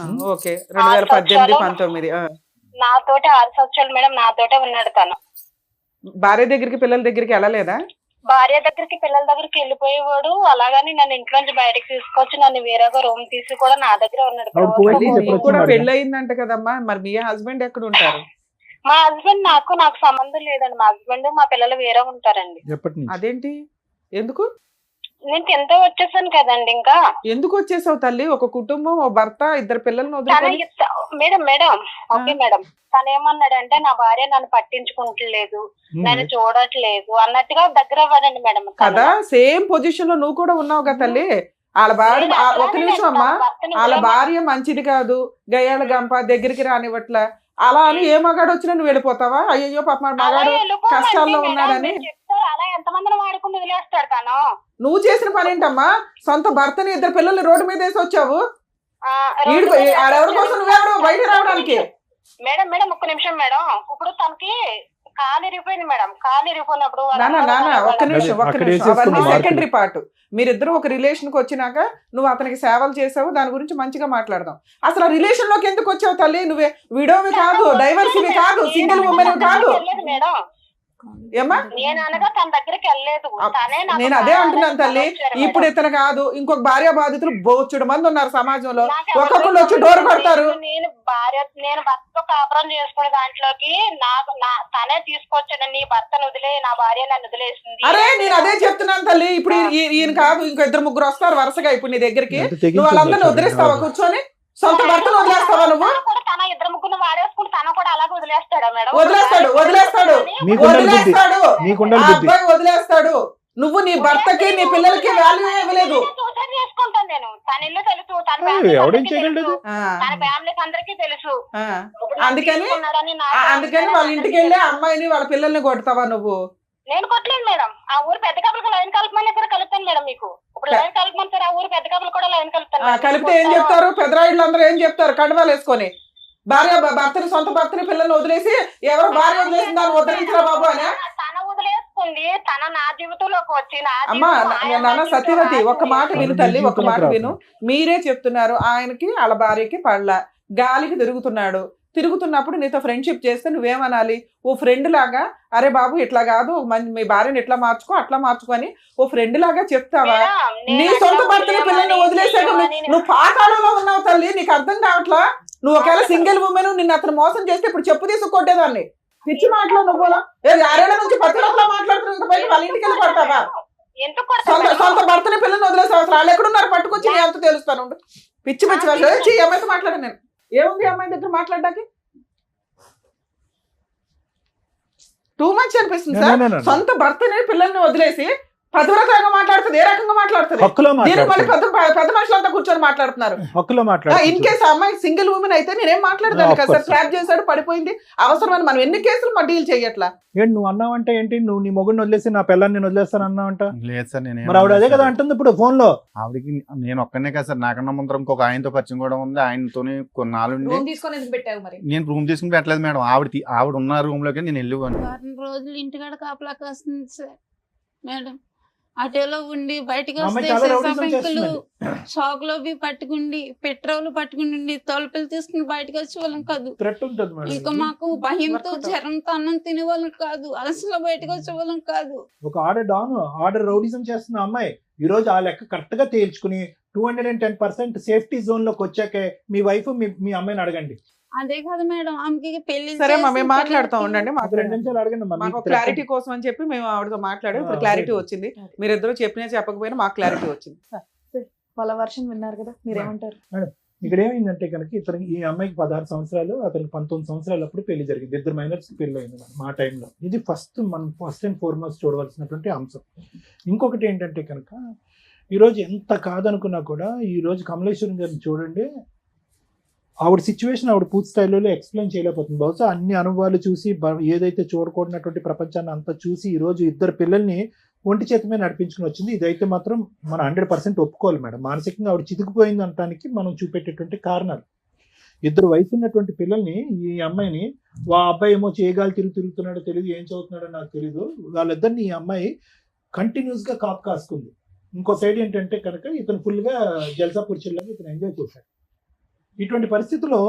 ఓకే, 2018, 19. నాతోటి 6 సంవత్సరాలు మేడం నాతోటే ఉన్నాడు తను. భార్య దగ్గరికి పిల్లల దగ్గరికి వెళ్ళలేదా? భార్య దగ్గరికి పిల్లల దగ్గరికి వెళ్ళిపోయేవాడు. అలాగని నన్ను ఇంట్లోంచి బయటకు తీసుకొచ్చి నన్ను వేరేగా రూమ్ తీసి కూడా నా దగ్గర ఉన్నాడు. ఆవిడ పోయి మళ్ళీ చెప్పొచ్చు నీకు కూడా మరి. పెళ్లి అయిందంట కదమ్మా, మరి మీ హస్బెండ్ ఎక్కడ ఉంటారు? మా హస్బెండ్ నాకు సంబంధం లేదండి. మా హస్బెండ్ మా పిల్లలు వేరే ఉంటారండి. ఎప్పటి నుంచి? అదేంటి? ఎందుకు నేను కింద వచ్చేసాను కదండి. ఇంకా ఎందుకు వచ్చేసావు తల్లి? ఒక కుటుంబం, ఓ భర్త, 2 పిల్లల్ని వదులుకొని. మేడం ఓకే మేడం, తను ఏమన్నాడంటే నా భార్య నన్ను పట్టించుకుంటలేదు, నన్ను చూడట్లేదు అన్నట్టుగా దగ్గర అవ్వదండి మేడం. కదా సేమ్ పొజిషన్ లో నువ్వు కూడా ఉన్నావు కదా తల్లి. వాళ్ళ భార్య ఒక్క నిమిషం అమ్మా, వాళ్ళ భార్య మంచిది కాదు, గయ్యాల గంప, దగ్గరికి రానివ్వట్లా, అలా అని ఏ మగాడు వచ్చినా నువ్వు వెళ్ళిపోతావా? అయ్యో పాప మగాడు కష్టాల్లో ఉన్నాడని. అలా ఎంతమందిని వాడుకుని వదిలేస్తాడు తను. నువ్వు చేసిన పని ఏంటమ్మా? సొంత భర్తని 2 పిల్లల్ని రోడ్డు మీద వేసి వచ్చావు. ఆడెవరి కోసం నువ్వెవరు బయట రావడానికి? మేడం ఒక్క నిమిషం మేడం. ఇప్పుడు తనకి కాలు ఇరిగిపోయింది మేడం. కాలు ఇరిగిపోయినప్పుడు నాన్న ఒక్క నిమిషం అక్కడ అవన్నీ వేసేసుకున్న సెకండరీ పార్ట్. మీరిద్దరు ఒక రిలేషన్ కి వచ్చినాక నువ్వు అతనికి సేవలు చేసావు, దాని గురించి మంచిగా మాట్లాడదాం. అసలు ఆ రిలేషన్ లోకి ఎందుకు వచ్చావు తల్లి? నువ్వే విడోవి కాదు, డైవర్సివి కాదు, సింగిల్ ఉమెన్ కాదు. మేడం ఏమ్మా నేను అనగా తన దగ్గరికి వెళ్ళలేదు. నేను అదే అంటున్నాను తల్లి. ఇప్పుడు ఇతను కాదు, ఇంకొక భార్య బాధితులు బోచుడు మంది ఉన్నారు సమాజంలో. ఒక్కొక్కళ్ళు వచ్చి డోర్ కొడతారు. నేను భర్తతో కాపురం చేసుకునే దాంట్లోకి తనే తీసుకొచ్చాడు. నీ భర్తను వదిలే, నా భార్య నన్ను వదిలేసింది. అరే నేను అదే చెప్తున్నాను తల్లి. ఇప్పుడు ఈయన కాదు, ఇంకో 2 వస్తారు వరుసగా ఇప్పుడు నీ దగ్గరికి. నువ్వు వాళ్ళందరినీ వదిలేస్తావా? కూర్చొని సొంత భర్తను వదిలేస్తావా? నువ్వు తన 2 వాడేసుకుని తను కూడా అలాగే వదిలేస్తాడా మేడం? వదిలేస్తాడు. వదిలేస్తాడు. నువ్వు నీ భర్తకి నీ పిల్లలకి వాల్యూ ఇవ్వలేదు. సూసైడ్ చేసుకుంటాను నేను. తన ఇల్లు తెలుసు, తన ఎవడేం చేయగలడు? తన ఫ్యామిలీకి అందరికీ తెలుసు. అందుకని తీసుకున్నాడని అందుకని వాళ్ళ ఇంటికి వెళ్ళి అమ్మాయిని వాళ్ళ పిల్లల్ని కొడతావా నువ్వు? నేను కొట్టలేను మేడం. ఆ ఊరు పెద్ద కప్పులకు లైన్ కలపమని కూడా కలుపుతాను మేడం. మీకు ఇప్పుడు లైన్ కలపమని సార్, ఆ ఊరు పెద్ద కప్పులు కూడా లైన్ కలుపుతాను మేడం. కలిపితే ఏం చెప్తారు పెద్దరాయిళ్ళు అందరూ? ఏం చెప్తారు? కండవాలు వేసుకొని భార్య భర్తని, సొంత భర్తని, పిల్లల్ని వదిలేసి ఎవరో భార్య వదిలేసి దాన్ని ఉద్ధరించరా బాబు అని. తన వదిలేసుకుంది, తన నా జీవితంలోకి వచ్చి అమ్మా నాన్న సత్యవతి, ఒక మాట విను తల్లి, ఒక మాట విను. మీరే చెప్తున్నారు ఆయనకి వాళ్ళ భార్యకి పడలా, గాలికి తిరుగుతున్నప్పుడు నీతో ఫ్రెండ్షిప్ చేస్తే నువ్వేమనాలి? ఓ ఫ్రెండ్ లాగా, అరే బాబు ఇట్లా కాదు, మీ భార్యని ఇట్లా మార్చుకో, అట్లా మార్చుకో అని ఓ ఫ్రెండ్ లాగా చెప్తావా? నీ సొంత భర్తని, పిల్లల్ని వదిలేసాక నువ్వు పాతాళంలో ఉన్నావు తల్లి. నీకు అర్థం కావట్లా? నువ్వు ఒకవేళ సింగిల్ ఉమెన్ నిన్ను అతను మోసం చేస్తే ఇప్పుడు చెప్పు తీసుకొట్టేదాన్ని. పిచ్చి మాటలు నువ్వు. 6 నుంచి 10 రోజులు మాట్లాడుతున్నా వాళ్ళ ఇంటికి వెళ్ళి పడతావా? సొంత భర్తని, పిల్లల్ని వదిలేసే అవసరం వాళ్ళు ఎక్కడున్నారు పట్టుకొచ్చి నీ అంత తెలుస్తాను. పిచ్చి పిచ్చి వాళ్ళు అమ్మాయితో మాట్లాడాను నేను. ఏముంది అమ్మాయి దగ్గర మాట్లాడడానికి? టూ మచ్ అనిపిస్తుంది సార్. సొంత భర్తని, పిల్లల్ని వదిలేసి పదవ్రతంగా మాట్లాడుతుంది. ఏ రకంగా మాట్లాడుతుంది? పెద్ద మనుషులంతా కూర్చొని మాట్లాడుతున్నారు. ఇన్ కేసు అమ్మాయి సింగిల్ ఉమెన్ అయితే నేనేం మాట్లాడదాను కదా సార్. ట్రాప్ చేశాడు, పడిపోయింది, అవసరమని మనం ఎన్ని కేసులు మా డీల్ చేయట్లా. ఏంటి నువ్వు అన్నావంటే ఏంటి? నువ్వు నీ మొగుడిని వదిలేసి నా పిల్లని నేను వదిలేస్తాను అన్నావంట? లేదు సార్, నేను మరి ఆవిడ అదే కదా అంటుంది ఇప్పుడు ఫోన్ లో. ఆవిడకి నేను ఒక్కనే కదా సార్, నాకన్నా ముందర ఇంకొక ఆయనతో పరిచయం కూడా ఉంది. ఆయనతోనే కొన్నాళ్ళు తీసుకొని ఎందుకు పెట్టావు మరి? నేను రూమ్ తీసుకుని పెట్టలేదు మేడం. ఆవిడ ఉన్న రూమ్ లోకి నేను వెళ్ళిపోయాను. వారం రోజులు ఇంటికాడ కాపలా కాస్తుంది సార్ మేడం. అటోలో ఉండి బయటకు వస్తే షాక్ లో పట్టుకుండి, పెట్రోల్ పట్టుకుని, తలుపులు తీసుకుని బయటకు వచ్చే వాళ్ళం కాదు. ఇంకా మాకు భయంతో, జ్వరంతో అన్నం తినే వాళ్ళం కాదు. అలసలో బయటకు వచ్చే వాళ్ళం కాదు. ఒక ఆర్డర్ రౌడిజం చేస్తున్న అమ్మాయి ఈ రోజు ఆ లెక్క కరెక్ట్ గా తేల్చుకుని 210% సేఫ్టీ జోన్ లోకి వచ్చాకే మీ వైఫ్ మీ అమ్మాయిని అడగండి. అదే కదా మేడం, ఆమెకి పెళ్లి. సరే మేము మాట్లాడుతూ ఉండండి. మాకు 2 నిమిషాలు అడగండి. మాకు క్లారిటీ కోసం అని చెప్పి మేము ఆవిడతో మాట్లాడాం. ఇప్పుడు క్లారిటీ వచ్చింది. మీరిద్దరూ చెప్పినా చెప్పకపోయినా మాకు క్లారిటీ వచ్చింది. వాళ్ళ వర్షన్ విన్నారు కదా, మీరేమంటారు? ఇక్కడ ఏమైందంటే కనుక ఈ అమ్మాయికి 16 సంవత్సరాలు, అతనికి 19 సంవత్సరాలు అప్పుడు పెళ్లి జరిగింది. 2 మైనర్స్ పెళ్లి అయింది మా టైంలో. ఇది ఫస్ట్ అండ్ ఫార్మోస్ట్ చూడవలసినటువంటి అంశం. ఇంకొకటి ఏంటంటే కనుక ఈరోజు ఎంత కాదనుకున్నా కూడా ఈరోజు కమలేశ్వరం గారిని చూడండి, ఆవిడ సిచ్యువేషన్ ఆవిడ పూర్తి స్థాయిలో ఎక్స్ప్లెయిన్ చేయలేకపోతుంది. బహుశా అన్ని అనుభవాలు చూసి, ఏదైతే చూడకూడనటువంటి ప్రపంచాన్ని అంతా చూసి ఈరోజు 2 పిల్లల్ని ఒంటి చేతమే నడిపించుకుని వచ్చింది. ఇదైతే మాత్రం మనం 100% ఒప్పుకోవాలి మేడం. మానసికంగా ఆవిడ చితికిపోయింది అనడానికి మనం చూపెట్టేటువంటి కారణాలు. 2 వయసు ఉన్నటువంటి పిల్లల్ని, ఈ అమ్మాయిని, అబ్బాయి ఏమో చేయగాలి తిరుగుతున్నాడో తెలియదు, ఏం చదువుతున్నాడో నాకు తెలియదు, వాళ్ళిద్దరిని ఈ అమ్మాయి కంటిన్యూస్ గా కాపు కాసుకుంది. ఇంకో సైడ్ ఏంటంటే కనుక ఇతను ఫుల్గా జల్సా పురుషుల్లాగా ఇతను ఎంజాయ్ చేశాడు. ఇటువంటి పరిస్థితుల్లో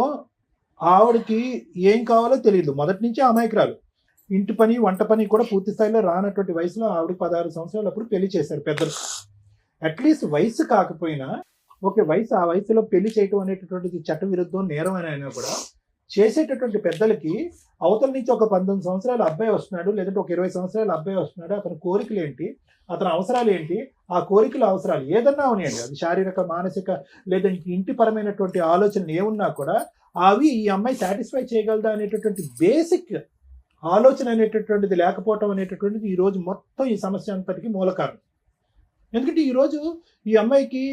ఆవిడకి ఏం కావాలో తెలియదు. మొదటి నుంచి అమాయకురాలు. ఇంటి పని, వంట పని కూడా పూర్తి స్థాయిలో రానటువంటి వయసులో ఆవిడకి 16 సంవత్సరాలు అప్పుడు పెళ్లి చేశారు పెద్దలు. అట్లీస్ట్ వయసు కాకపోయినా ఆ వయసులో పెళ్లి చేయటం అనేటటువంటిది చట్ట విరుద్ధం, నేరం అయినా కూడా చేసేటటువంటి పెద్దలకి అవతల నుంచి ఒక 19 సంవత్సరాల అబ్బాయి వస్తున్నాడు, లేదంటే ఒక 20 సంవత్సరాల అబ్బాయి వస్తున్నాడు, అతని కోరికలు ఏంటి, అతని అవసరాలు ఏంటి, ఆ కోరికల అవసరాలు ఏదన్నా ఉన్నాయండి, అది శారీరక, మానసిక, లేదంటే ఇంటి పరమైనటువంటి ఆలోచనలు ఏమున్నా కూడా అవి ఈ అమ్మాయి సాటిస్ఫై చేయగలదా అనేటటువంటి బేసిక్ ఆలోచన అనేటటువంటిది లేకపోవటం అనేటటువంటిది ఈరోజు మొత్తం ఈ సమస్య అంతటికి మూల కారణం. ఎందుకంటే ఈరోజు ఈ అమ్మాయికి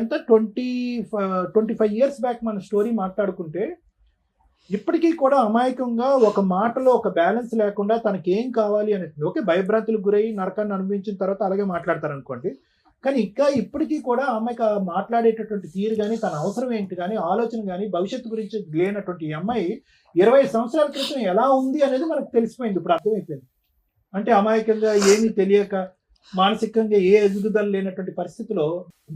ఎంత 25 ఇయర్స్ బ్యాక్ మన స్టోరీ మాట్లాడుకుంటే ఇప్పటికీ కూడా అమాయకంగా ఒక మాటలో ఒక బ్యాలెన్స్ లేకుండా తనకి ఏం కావాలి అనేది, ఓకే భయభ్రాంతులకు గురయ్యి నరకాన్ని అనుభవించిన తర్వాత అలాగే మాట్లాడతారు అనుకోండి, కానీ ఇంకా ఇప్పటికీ కూడా అమ్మాయికి మాట్లాడేటటువంటి తీరు కానీ, తన అవసరం ఏంటి కానీ, ఆలోచన కానీ, భవిష్యత్తు గురించి లేనటువంటి ఈ అమ్మాయి 20 సంవత్సరాల క్రితం ఎలా ఉంది అనేది మనకు తెలిసిపోయింది, ఇప్పుడు అర్థమైపోయింది. అంటే అమాయకంగా ఏమీ తెలియక, మానసికంగా ఏ ఎదుగుదల లేనటువంటి పరిస్థితిలో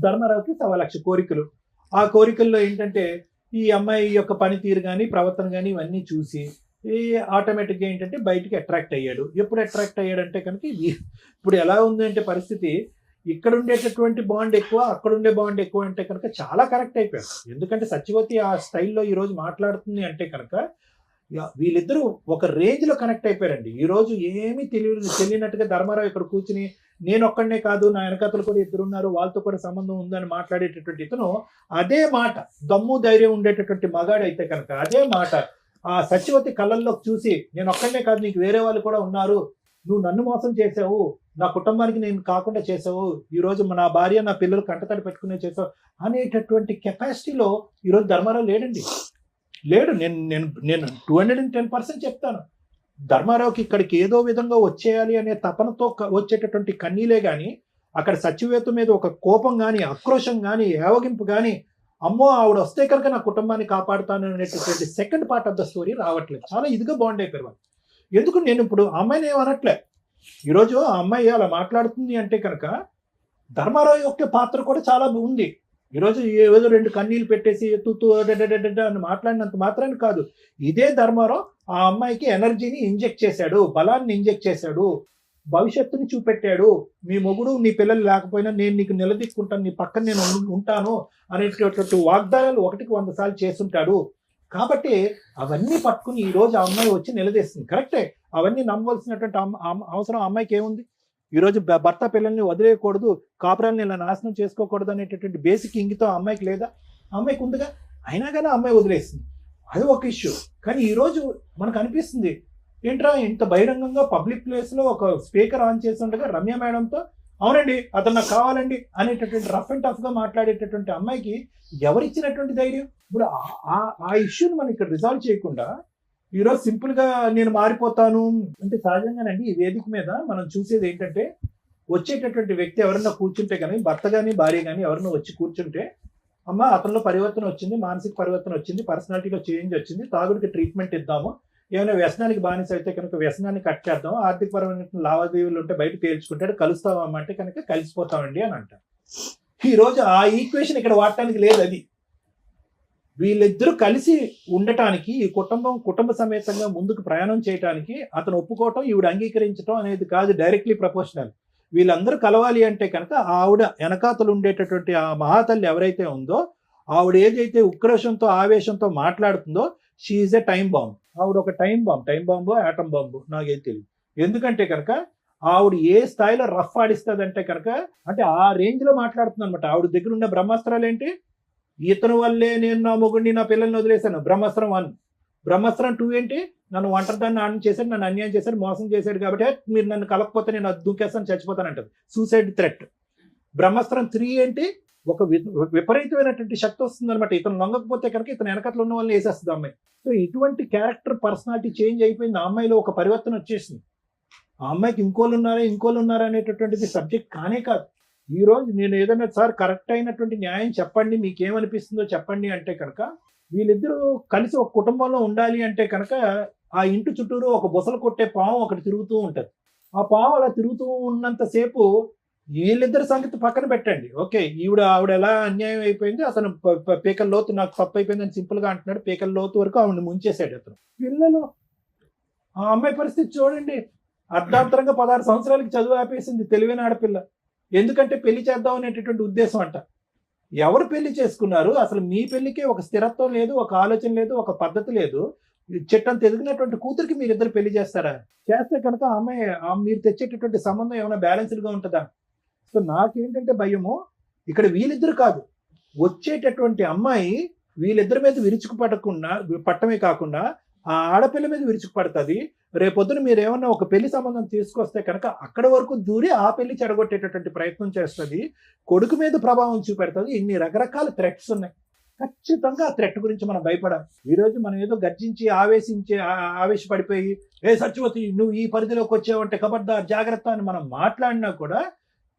ధర్మారావుకి 1,00,000 కోరికలు. ఆ కోరికల్లో ఏంటంటే ఈ అమ్మాయి యొక్క పనితీరు కానీ, ప్రవర్తన కానీ ఇవన్నీ చూసి ఆటోమేటిక్గా ఏంటంటే బయటికి అట్రాక్ట్ అయ్యాడు. ఎప్పుడు అట్రాక్ట్ అయ్యాడంటే కనుక ఇప్పుడు ఎలా ఉంది అంటే పరిస్థితి, ఇక్కడ ఉండేటటువంటి బాండ్ ఎక్కువ, అక్కడ ఉండే బాండ్ ఎక్కువ అంటే కనుక చాలా కరెక్ట్ అయిపోయాడు. ఎందుకంటే సత్యవతి ఆ స్టైల్లో ఈరోజు మాట్లాడుతుంది అంటే కనుక వీళ్ళిద్దరూ ఒక రేంజ్లో కనెక్ట్ అయిపోయారండి. ఈరోజు ఏమీ తెలియనట్టుగా ధర్మారావు ఇక్కడ కూర్చుని నేను ఒక్కడనే కాదు, నా వెనకతలు కూడా 2 ఉన్నారు, వాళ్ళతో కూడా సంబంధం ఉందని మాట్లాడేటటువంటి ఇతను అదే మాట, దమ్ము ధైర్యం ఉండేటటువంటి మగాడు అయితే కనుక అదే మాట ఆ సత్యవతి కళ్ళల్లో చూసి నేను ఒక్కడనే కాదు, నీకు వేరే వాళ్ళు కూడా ఉన్నారు, నువ్వు నన్ను మోసం చేసావు, నా కుటుంబానికి నేను కాకుండా చేసావు, ఈరోజు నా భార్య నా పిల్లలు కంటతడి పెట్టుకునే చేసావు అనేటటువంటి కెపాసిటీలో ఈరోజు ధర్మారావు లేడండి. లేడు. నేను నేను నేను 210% చెప్తాను. ధర్మారావుకి ఇక్కడికి ఏదో విధంగా వచ్చేయాలి అనే తపనతో వచ్చేటటువంటి కన్నీలే కానీ అక్కడ సచివేత మీద ఒక కోపం కానీ, ఆక్రోషం కానీ, ఏవగింపు కానీ, అమ్మో ఆవిడ వస్తే కనుక నా కుటుంబాన్ని కాపాడుతాను అనేటటువంటి second part of the story రావట్లేదు. చాలా ఇదిగా బాండ్ అయిపోయారు వాళ్ళు. ఎందుకు నేను ఇప్పుడు ఆ అమ్మాయిని ఏమనట్లే. ఈరోజు ఆ అమ్మాయి అలా మాట్లాడుతుంది అంటే కనుక ధర్మారావు యొక్క పాత్ర కూడా చాలా ఉంది. ఈరోజు ఏదో 2 కన్నీళ్ళు పెట్టేసి తుతు అని మాట్లాడినంత మాత్రాన్ని కాదు, ఇదే ధర్మారావు ఆ అమ్మాయికి ఎనర్జీని ఇంజెక్ట్ చేశాడు, బలాన్ని ఇంజెక్ట్ చేశాడు, భవిష్యత్తుని చూపెట్టాడు. మీ మొగుడు నీ పిల్లలు లేకపోయినా నేను నీకు నిలదీక్కుంటాను, నీ పక్కన నేను ఉంటాను అనేటటువంటి వాగ్దానాలు 1కి 100 సార్లు చేస్తుంటాడు. కాబట్టి అవన్నీ పట్టుకుని ఈ రోజు ఆ అమ్మాయి వచ్చి నిలదీస్తుంది. కరెక్టే, అవన్నీ నమ్మవలసినటువంటి అవసరం ఆ అమ్మాయికి ఏముంది? ఈరోజు భర్త పిల్లల్ని వదిలేయకూడదు, కాపురాన్ని ఇలా నాశనం చేసుకోకూడదు అనేటటువంటి బేసిక్ ఇంగితో ఆ అమ్మాయికి లేదా? అమ్మాయికి ఉందిగా. అయినా కానీ ఆ అమ్మాయి వదిలేస్తుంది, అది ఒక ఇష్యూ. కానీ ఈరోజు మనకు అనిపిస్తుంది ఏంట్రా ఇంత బహిరంగంగా పబ్లిక్ ప్లేస్లో ఒక స్పీకర్ ఆన్ చేసి ఉండగా రమ్య మేడంతో అవునండి అతను నాకు కావాలండి అనేటటువంటి రఫ్ అండ్ టఫ్గా మాట్లాడేటటువంటి అమ్మాయికి ఎవరిచ్చినటువంటి ధైర్యం? ఇప్పుడు ఆ ఇష్యూని మనం ఇక్కడ రిజాల్వ్ చేయకుండా ఈరోజు సింపుల్గా నేను మారిపోతాను అంటే సహజంగానండి ఈ వేదిక మీద మనం చూసేది ఏంటంటే వచ్చేటటువంటి వ్యక్తి ఎవరన్నా కూర్చుంటే కానీ, భర్త కానీ భార్య కానీ ఎవరన్నా వచ్చి కూర్చుంటే అమ్మ అతనిలో పరివర్తన వచ్చింది, మానసిక పరివర్తన వచ్చింది, పర్సనాలిటీలో చేంజ్ వచ్చింది, తాగుడికి ట్రీట్మెంట్ ఇద్దాము, ఏమైనా వ్యసనానికి బానిస అయితే కనుక వ్యసనాన్ని కట్ చేద్దాం, ఆర్థికపరమైన లావాదేవీలు ఉంటే బయట తేల్చుకుంటాడు, కలుస్తామా అంటే కనుక కలిసిపోతామండి అని అంటారు. ఈరోజు ఆ ఈక్వేషన్ ఇక్కడ వాడటానికి లేదు. అది వీళ్ళిద్దరూ కలిసి ఉండటానికి, ఈ కుటుంబ సమేతంగా ముందుకు ప్రయాణం చేయడానికి అతను ఒప్పుకోవటం, ఈవిడ అంగీకరించడం అనేది కాదు డైరెక్ట్లీ ప్రపోర్షనల్. వీళ్ళందరూ కలవాలి అంటే కనుక ఆవిడ వెనకాతలు ఉండేటటువంటి ఆ మహాతల్లి ఎవరైతే ఉందో ఆవిడ ఏదైతే ఉక్రోషంతో ఆవేశంతో మాట్లాడుతుందో she is a time bomb. ఆవిడ ఒక టైం బాంబు ఆటం బాంబు నాకేం తెలియదు. ఎందుకంటే కనుక ఆవిడ ఏ స్థాయిలో రఫ్ ఆడిస్తుంది అంటే కనుక అంటే ఆ రేంజ్ లో మాట్లాడుతుంది అనమాట. ఆవిడ దగ్గర ఉన్న బ్రహ్మాస్త్రాలు ఏంటి? ఇతను వల్లే నేను నా మొగుడిని నా పిల్లల్ని వదిలేశాను, బ్రహ్మాస్త్రం 1. బ్రహ్మాస్త్రం 2 ఏంటి? నన్ను ఒంటరిదాన్ని ఆన్ చేశాడు, నన్ను అన్యాయం చేశాడు, మోసం చేశాడు, కాబట్టి మీరు నన్ను కలకపోతే నేను అది దూకేస్తాను, చచ్చిపోతానంటది, సూసైడ్ థ్రెట్. బ్రహ్మాస్త్రం 3 ఏంటి? ఒక విపరీతమైనటువంటి శక్తి వస్తుంది అనమాట. ఇతను లొంగకపోతే కనుక ఇతను వెనకట్లో ఉన్న వాళ్ళని వేసేస్తుంది అమ్మాయి. సో ఇటువంటి క్యారెక్టర్ పర్సనాలిటీ చేంజ్ అయిపోయింది. ఆ అమ్మాయిలో ఒక పరివర్తన వచ్చేసింది. ఆ అమ్మాయికి ఇంకోళ్ళు ఉన్నారా అనేటటువంటిది సబ్జెక్ట్ కానే కాదు. ఈ రోజు నేను ఏదైనా సార్ కరెక్ట్ అయినటువంటి న్యాయం చెప్పండి, మీకేమనిపిస్తుందో చెప్పండి అంటే కనుక వీళ్ళిద్దరూ కలిసి ఒక కుటుంబంలో ఉండాలి అంటే కనుక ఆ ఇంటి చుట్టూరు ఒక బుసలు కొట్టే పాము ఒకటి తిరుగుతూ ఉంటుంది. ఆ పాము అలా తిరుగుతూ ఉన్నంతసేపు వీళ్ళిద్దరి సంగతి పక్కన పెట్టండి. ఓకే, ఆవిడ ఎలా అన్యాయం అయిపోయింది, అతను పీకల లోతు నాకు తప్పు అయిపోయిందని సింపుల్గా అంటున్నాడు, పీకల లోతు వరకు ఆవిడని ముంచేశాడు అతను. పిల్లలు, ఆ అమ్మాయి పరిస్థితి చూడండి, అర్ధాంతరంగా 16 సంవత్సరాలకి చదువు ఆపేసింది, తెలివైన ఆడపిల్ల. ఎందుకంటే పెళ్లి చేద్దాం అనేటటువంటి ఉద్దేశం అంట. ఎవరు పెళ్లి చేసుకున్నారు? అసలు మీ పెళ్లికే ఒక స్థిరత్వం లేదు, ఒక ఆలోచన లేదు, ఒక పద్ధతి లేదు. చెట్టంత ఎదిగినటువంటి కూతురికి మీరిద్దరు పెళ్లి చేస్తారా? చేస్తే కనుక అమ్మాయి మీరు తెచ్చేటటువంటి సంబంధం ఏమైనా బ్యాలెన్స్డ్గా ఉంటుందా? సో నాకేంటంటే భయము, ఇక్కడ వీళ్ళిద్దరు కాదు, వచ్చేటటువంటి అమ్మాయి వీళ్ళిద్దరి మీద పట్టమే కాకుండా ఆ ఆడపిల్ల మీద విరుచుకుపడుతుంది. రేపొద్దున మీరు ఏమన్నా ఒక పెళ్లి సంబంధం తీసుకొస్తే కనుక అక్కడి వరకు దూరి ఆ పెళ్లి చెడగొట్టేటటువంటి ప్రయత్నం చేస్తుంది, కొడుకు మీద ప్రభావం చూపెడుతుంది. ఇన్ని రకరకాల థ్రెట్స్ ఉన్నాయి. ఖచ్చితంగా ఆ థ్రెట్ గురించి మనం భయపడాలి. ఈరోజు మనం ఏదో గర్జించి ఆవేశపడిపోయి సత్యవతి నువ్వు ఈ పరిధిలోకి వచ్చావంటే కబడ్దార్ జాగ్రత్త అని మనం మాట్లాడినా కూడా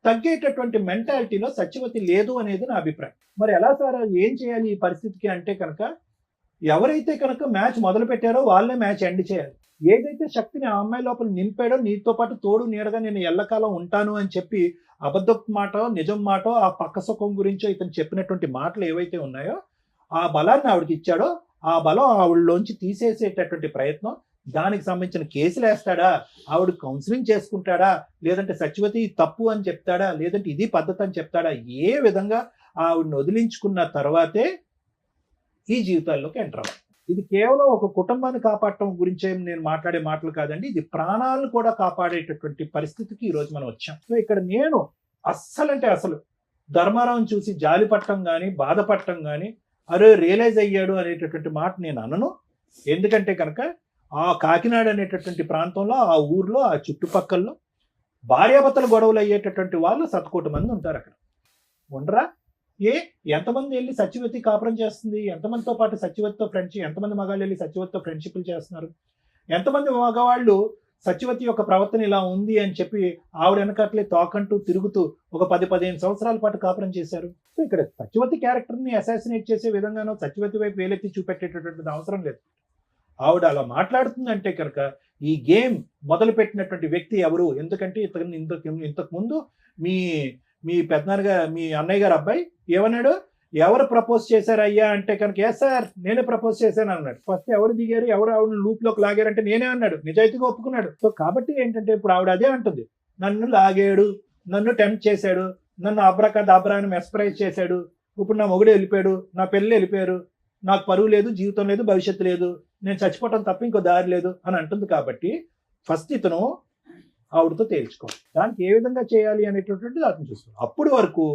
తగ్గేటటువంటి మెంటాలిటీలో సత్యవతి లేదు అనేది నా అభిప్రాయం. మరి ఎలా సార్ ఏం చేయాలి ఈ పరిస్థితికి అంటే కనుక ఎవరైతే కనుక మ్యాచ్ మొదలు పెట్టారో వాళ్ళే మ్యాచ్ ఎండ్ చేయాలి. ఏదైతే శక్తిని ఆ అమ్మాయి లోపల నింపాడో, నీతో పాటు తోడు నీడగా నేను ఎల్లకాలం ఉంటాను అని చెప్పి అబద్ధపు మాట నిజం మాట ఆ పక్క సుఖం గురించో ఇతను చెప్పినటువంటి మాటలు ఏవైతే ఉన్నాయో ఆ బలాన్ని ఆవిడకి ఇచ్చాడో ఆ బలం ఆవిడలోంచి తీసేసేటటువంటి ప్రయత్నం, దానికి సంబంధించిన కేసులు వేస్తాడా, ఆవిడ కౌన్సిలింగ్ చేసుకుంటాడా, లేదంటే సత్యవతి తప్పు అని చెప్తాడా, లేదంటే ఇది పద్ధతి అని చెప్తాడా, ఏ విధంగా ఆవిడని వదిలించుకున్న తర్వాతే ఈ జీవితాల్లోకి ఎంటర్ అవ్వాలి. ఇది కేవలం ఒక కుటుంబాన్ని కాపాడటం గురించే నేను మాట్లాడే మాటలు కాదండి, ఇది ప్రాణాలను కూడా కాపాడేటటువంటి పరిస్థితికి ఈరోజు మనం వచ్చాం. సో ఇక్కడ నేను అస్సలు ధర్మారావుని చూసి జాలి పట్టడం కానీ బాధపడటం కానీ అరే రియలైజ్ అయ్యాడు అనేటటువంటి మాట నేను అనను. ఎందుకంటే కనుక ఆ కాకినాడ అనేటటువంటి ప్రాంతంలో, ఆ ఊర్లో, ఆ చుట్టుపక్కల్లో భార్యాభర్తల గొడవలు అయ్యేటటువంటి వాళ్ళు 1,000,000 మంది ఉంటారు. అక్కడ ఉండరా? ఎంతమంది వెళ్ళి సత్యవతి కాపురం చేస్తుంది, ఎంతమందితో పాటు సత్యవతితో ఫ్రెండ్షిప్, ఎంతమంది మగాళ్ళు వెళ్ళి సత్యవతితో ఫ్రెండ్షిప్లు చేస్తున్నారు, ఎంతమంది మగవాళ్ళు సత్యవతి యొక్క ప్రవర్తన ఇలా ఉంది అని చెప్పి ఆవిడ వెనకట్లే తోకంటూ తిరుగుతూ ఒక 10-15 సంవత్సరాల పాటు కాపురం చేశారు. సో ఇక్కడ సత్యవతి క్యారెక్టర్ని అసాసినేట్ చేసే విధంగానో సత్యవతి వైపు వేలెత్తి చూపెట్టేటటువంటి అవసరం లేదు. ఆవిడ అలా మాట్లాడుతుందంటే కనుక ఈ గేమ్ మొదలు పెట్టినటువంటి వ్యక్తి ఎవరు? ఎందుకంటే ఇంతకు ముందు మీ పెద్దనాన్నగా మీ అన్నయ్య గారు అబ్బాయి ఏమన్నాడు, ఎవరు ప్రపోజ్ చేశారు అయ్యా అంటే కనుక ఎస్ సార్ నేనే ప్రపోజ్ చేశాను అన్నాడు. ఫస్ట్ ఎవరు దిగారు, ఎవరు ఆవిడ లూప్ లోకి లాగారంటే నేనే అన్నాడు, నిజాయితీగా ఒప్పుకున్నాడు. సో కాబట్టి ఏంటంటే ఇప్పుడు ఆవిడ అదే అంటుంది, నన్ను లాగాడు, నన్ను టెంప్ట్ చేశాడు, నన్ను అబ్రాని మెస్పరైజ్ చేశాడు, ఇప్పుడు నా మొగుడు వెళ్ళిపోయాడు, నా పిల్లలు వెళ్ళిపోయారు, నాకు పరువు లేదు, జీవితం లేదు, భవిష్యత్తు లేదు, నేను చచ్చిపోవటం తప్ప ఇంకో దారి లేదు అని అంటుంది. కాబట్టి ఫస్ట్ ఇతను ఆవిడతో తేల్చుకోవాలి, దానికి ఏ విధంగా చేయాలి అనేటటువంటిది అతను చూసుకోవాలి. అప్పుడు వరకు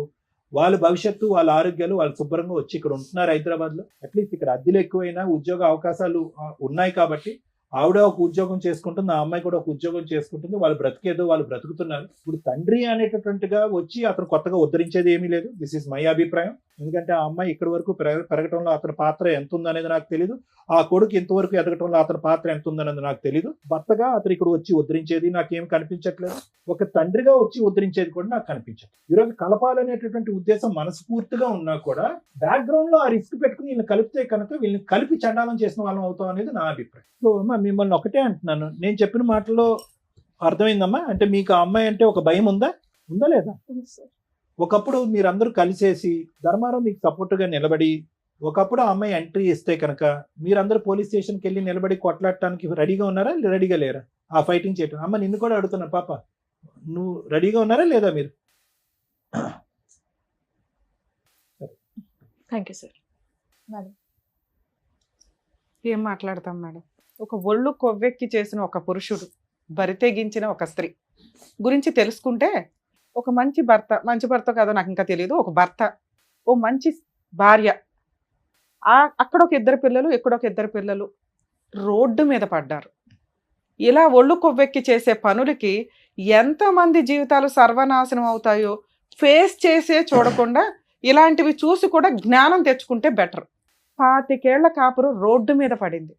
వాళ్ళ భవిష్యత్తు, వాళ్ళ ఆరోగ్యాలు వాళ్ళు శుభ్రంగా వచ్చి ఇక్కడ ఉంటున్నారు హైదరాబాద్లో. అట్లీస్ట్ ఇక్కడ అద్దెలు ఎక్కువైనా ఉద్యోగ అవకాశాలు ఉన్నాయి కాబట్టి ఆవిడ ఒక ఉద్యోగం చేసుకుంటుంది, ఆ అమ్మాయి కూడా ఒక ఉద్యోగం చేసుకుంటుంది, వాళ్ళు బ్రతికేదో వాళ్ళు బ్రతుకుతున్నారు. ఇప్పుడు తండ్రి అనేటటువంటిగా వచ్చి అతను కొత్తగా ఉద్ధరించేది ఏమీ లేదు. దిస్ ఈజ్ మై అభిప్రాయం. ఎందుకంటే ఆ అమ్మాయి ఇక్కడి వరకు పెరగటంలో అతని పాత్ర ఎంత ఉందనేది నాకు తెలియదు, ఆ కొడుకు ఇంతవరకు ఎదగటంలో అతని పాత్ర ఎంత ఉందనేది నాకు తెలియదు. భర్తగా అతను ఇక్కడ వచ్చి ఉద్ధరించేది నాకేం కనిపించట్లేదు, ఒక తండ్రిగా వచ్చి ఉద్ధరించేది కూడా నాకు కనిపించదు. ఈరోజు కలపాలనేటటువంటి ఉద్దేశం మనస్ఫూర్తిగా ఉన్నా కూడా బ్యాక్గ్రౌండ్ లో ఆ రిస్క్ పెట్టుకుని వీళ్ళని కలిపితే కనుక వీళ్ళని కలిపి చండాలం చేసిన వాళ్ళం అవుతాం అనేది నా అభిప్రాయం. సో మిమ్మల్ని ఒకటే అంటున్నాను, నేను చెప్పిన మాటల్లో అర్థమైందమ్మా? అంటే మీకు ఆ అమ్మాయి అంటే ఒక భయం ఉందా లేదా? ఒకప్పుడు మీరందరూ కలిసేసి ధర్మారావు మీకు సపోర్ట్గా నిలబడి ఒకప్పుడు ఆ అమ్మాయి ఎంట్రీ ఇస్తే కనుక మీరందరూ పోలీస్ స్టేషన్కి వెళ్ళి నిలబడి కొట్లాడటానికి రెడీగా ఉన్నారా, రెడీగా లేరా ఆ ఫైటింగ్ చేయటం? అమ్మ నిన్ను కూడా అడుగుతున్నా, పాప నువ్వు రెడీగా ఉన్నారా లేదా మీరు? Thank you sir. మేడం ఏం మాట్లాడతాం మేడం? ఒక ఒళ్ళు కొవ్వెక్కి చేసిన ఒక పురుషుడు, బరితెగించిన ఒక స్త్రీ గురించి తెలుసుకుంటే ఒక మంచి భర్త కాదో నాకు ఇంకా తెలియదు, ఒక భర్త, ఓ మంచి భార్య, అక్కడ ఒక 2 పిల్లలు, ఇక్కడ ఒక 2 పిల్లలు రోడ్డు మీద పడ్డారు. ఇలా ఒళ్ళు కొవ్వెక్కి చేసే పనులకి ఎంతమంది జీవితాలు సర్వనాశనం అవుతాయో ఫేస్ చేసే చూడకుండా ఇలాంటివి చూసి కూడా జ్ఞానం తెచ్చుకుంటే బెటర్. 25 ఏళ్ల కాపురు రోడ్డు మీద పడింది.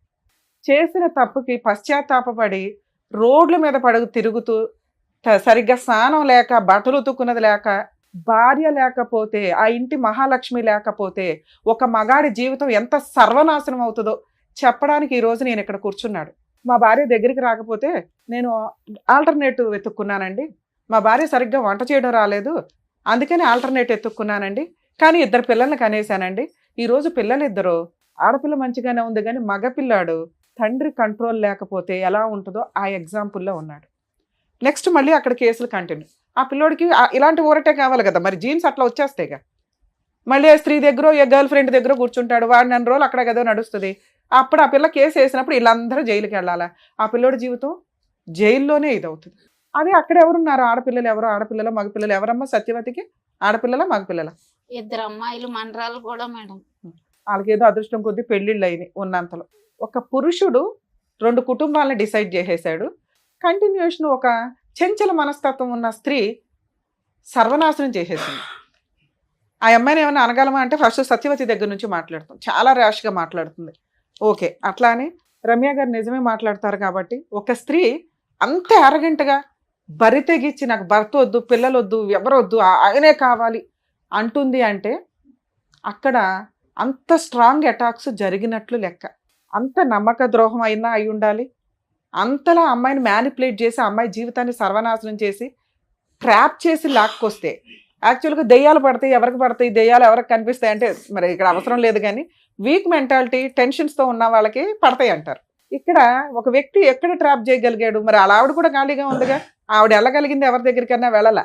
చేసిన తప్పుకి పశ్చాత్తాపపడి రోడ్ల మీద తిరుగుతూ సరిగ్గా స్నానం లేక, బట్టలు ఉతుక్కున్నది లేక, భార్య లేకపోతే, ఆ ఇంటి మహాలక్ష్మి లేకపోతే ఒక మగాడి జీవితం ఎంత సర్వనాశనం అవుతుందో చెప్పడానికి ఈరోజు నేను ఇక్కడ కూర్చున్నాడు. మా భార్య దగ్గరికి రాకపోతే నేను ఆల్టర్నేటివ్ వెతుక్కున్నానండి, మా భార్య సరిగ్గా వంట చేయడం రాలేదు అందుకని ఆల్టర్నేటివ్ ఎత్తుక్కున్నానండి, కానీ 2 పిల్లల్ని కనేసానండి. ఈరోజు పిల్లలిద్దరూ, ఆడపిల్ల మంచిగానే ఉంది కానీ మగపిల్లాడు తండ్రి కంట్రోల్ లేకపోతే ఎలా ఉంటుందో ఆ ఎగ్జాంపుల్లో ఉన్నాడు. నెక్స్ట్ మళ్ళీ అక్కడ కేసులు కంటిన్యూ. ఆ పిల్లోడికి ఇలాంటి ఊరటే కావాలి కదా, మరి జీన్స్ అట్లా వచ్చేస్తాయిగా. మళ్ళీ ఆ స్త్రీ దగ్గర, ఏ గర్ల్ ఫ్రెండ్ దగ్గర కూర్చుంటాడు, వాడు 4 రోజులు అక్కడ కదా నడుస్తుంది. అప్పుడు ఆ పిల్ల కేసు వేసినప్పుడు వీళ్ళందరూ జైలుకి వెళ్ళాలా? ఆ పిల్లోడి జీవితం జైల్లోనే ఇదవుతుంది. అదే అక్కడ ఎవరున్నారు? ఆడపిల్లలు ఎవరు? ఆడపిల్లల మగపిల్లలు ఎవరమ్మా సత్యవతికి? ఆడపిల్లల మగపిల్లల? 2 అమ్మాయిలు మండరాలు కూడా మేడం. వాళ్ళకి ఏదో అదృష్టం కొద్దీ పెళ్ళిళ్ళు అయినాయి ఉన్నంతలో. ఒక పురుషుడు 2 కుటుంబాలను డిసైడ్ చేసేసాడు. కంటిన్యూషన్ ఒక చెంచల మనస్తత్వం ఉన్న స్త్రీ సర్వనాశనం చేసేసింది. ఆ అమ్మాయిని ఏమైనా అనగలమా అంటే ఫస్ట్ సత్యవతి దగ్గర నుంచి మాట్లాడుతుంది, చాలా ర్యాష్గా మాట్లాడుతుంది. ఓకే, అట్లా అని రమ్య గారు నిజమే మాట్లాడతారు కాబట్టి ఒక స్త్రీ అంత అరగంటగా బరి తెగించి నాకు భర్త వద్దు, పిల్లలు వద్దు, ఎవరొద్దు, ఆయనే కావాలి అంటుంది అంటే అక్కడ అంత స్ట్రాంగ్ అటాక్స్ జరిగినట్లు లెక్క. అంత నమ్మక ద్రోహం అయినా అయి ఉండాలి. అంతలా అమ్మాయిని మ్యానిపులేట్ చేసి అమ్మాయి జీవితాన్ని సర్వనాశనం చేసి ట్రాప్ చేసి లాక్కొస్తే, యాక్చువల్గా దెయ్యాలు పడతాయి, ఎవరికి పడతాయి, దెయ్యాలు ఎవరికి కనిపిస్తాయి అంటే మరి ఇక్కడ అవసరం లేదు, కానీ వీక్ మెంటాలిటీ టెన్షన్స్తో ఉన్న వాళ్ళకి పడతాయి అంటారు. ఇక్కడ ఒక వ్యక్తి ఎక్కడ ట్రాప్ చేయగలిగాడు? మరి అలా ఆవిడ కూడా ఖాళీగా ఉందిగా, ఆవిడ వెళ్ళగలిగింది ఎవరి దగ్గరికైనా వెళ్ళాల.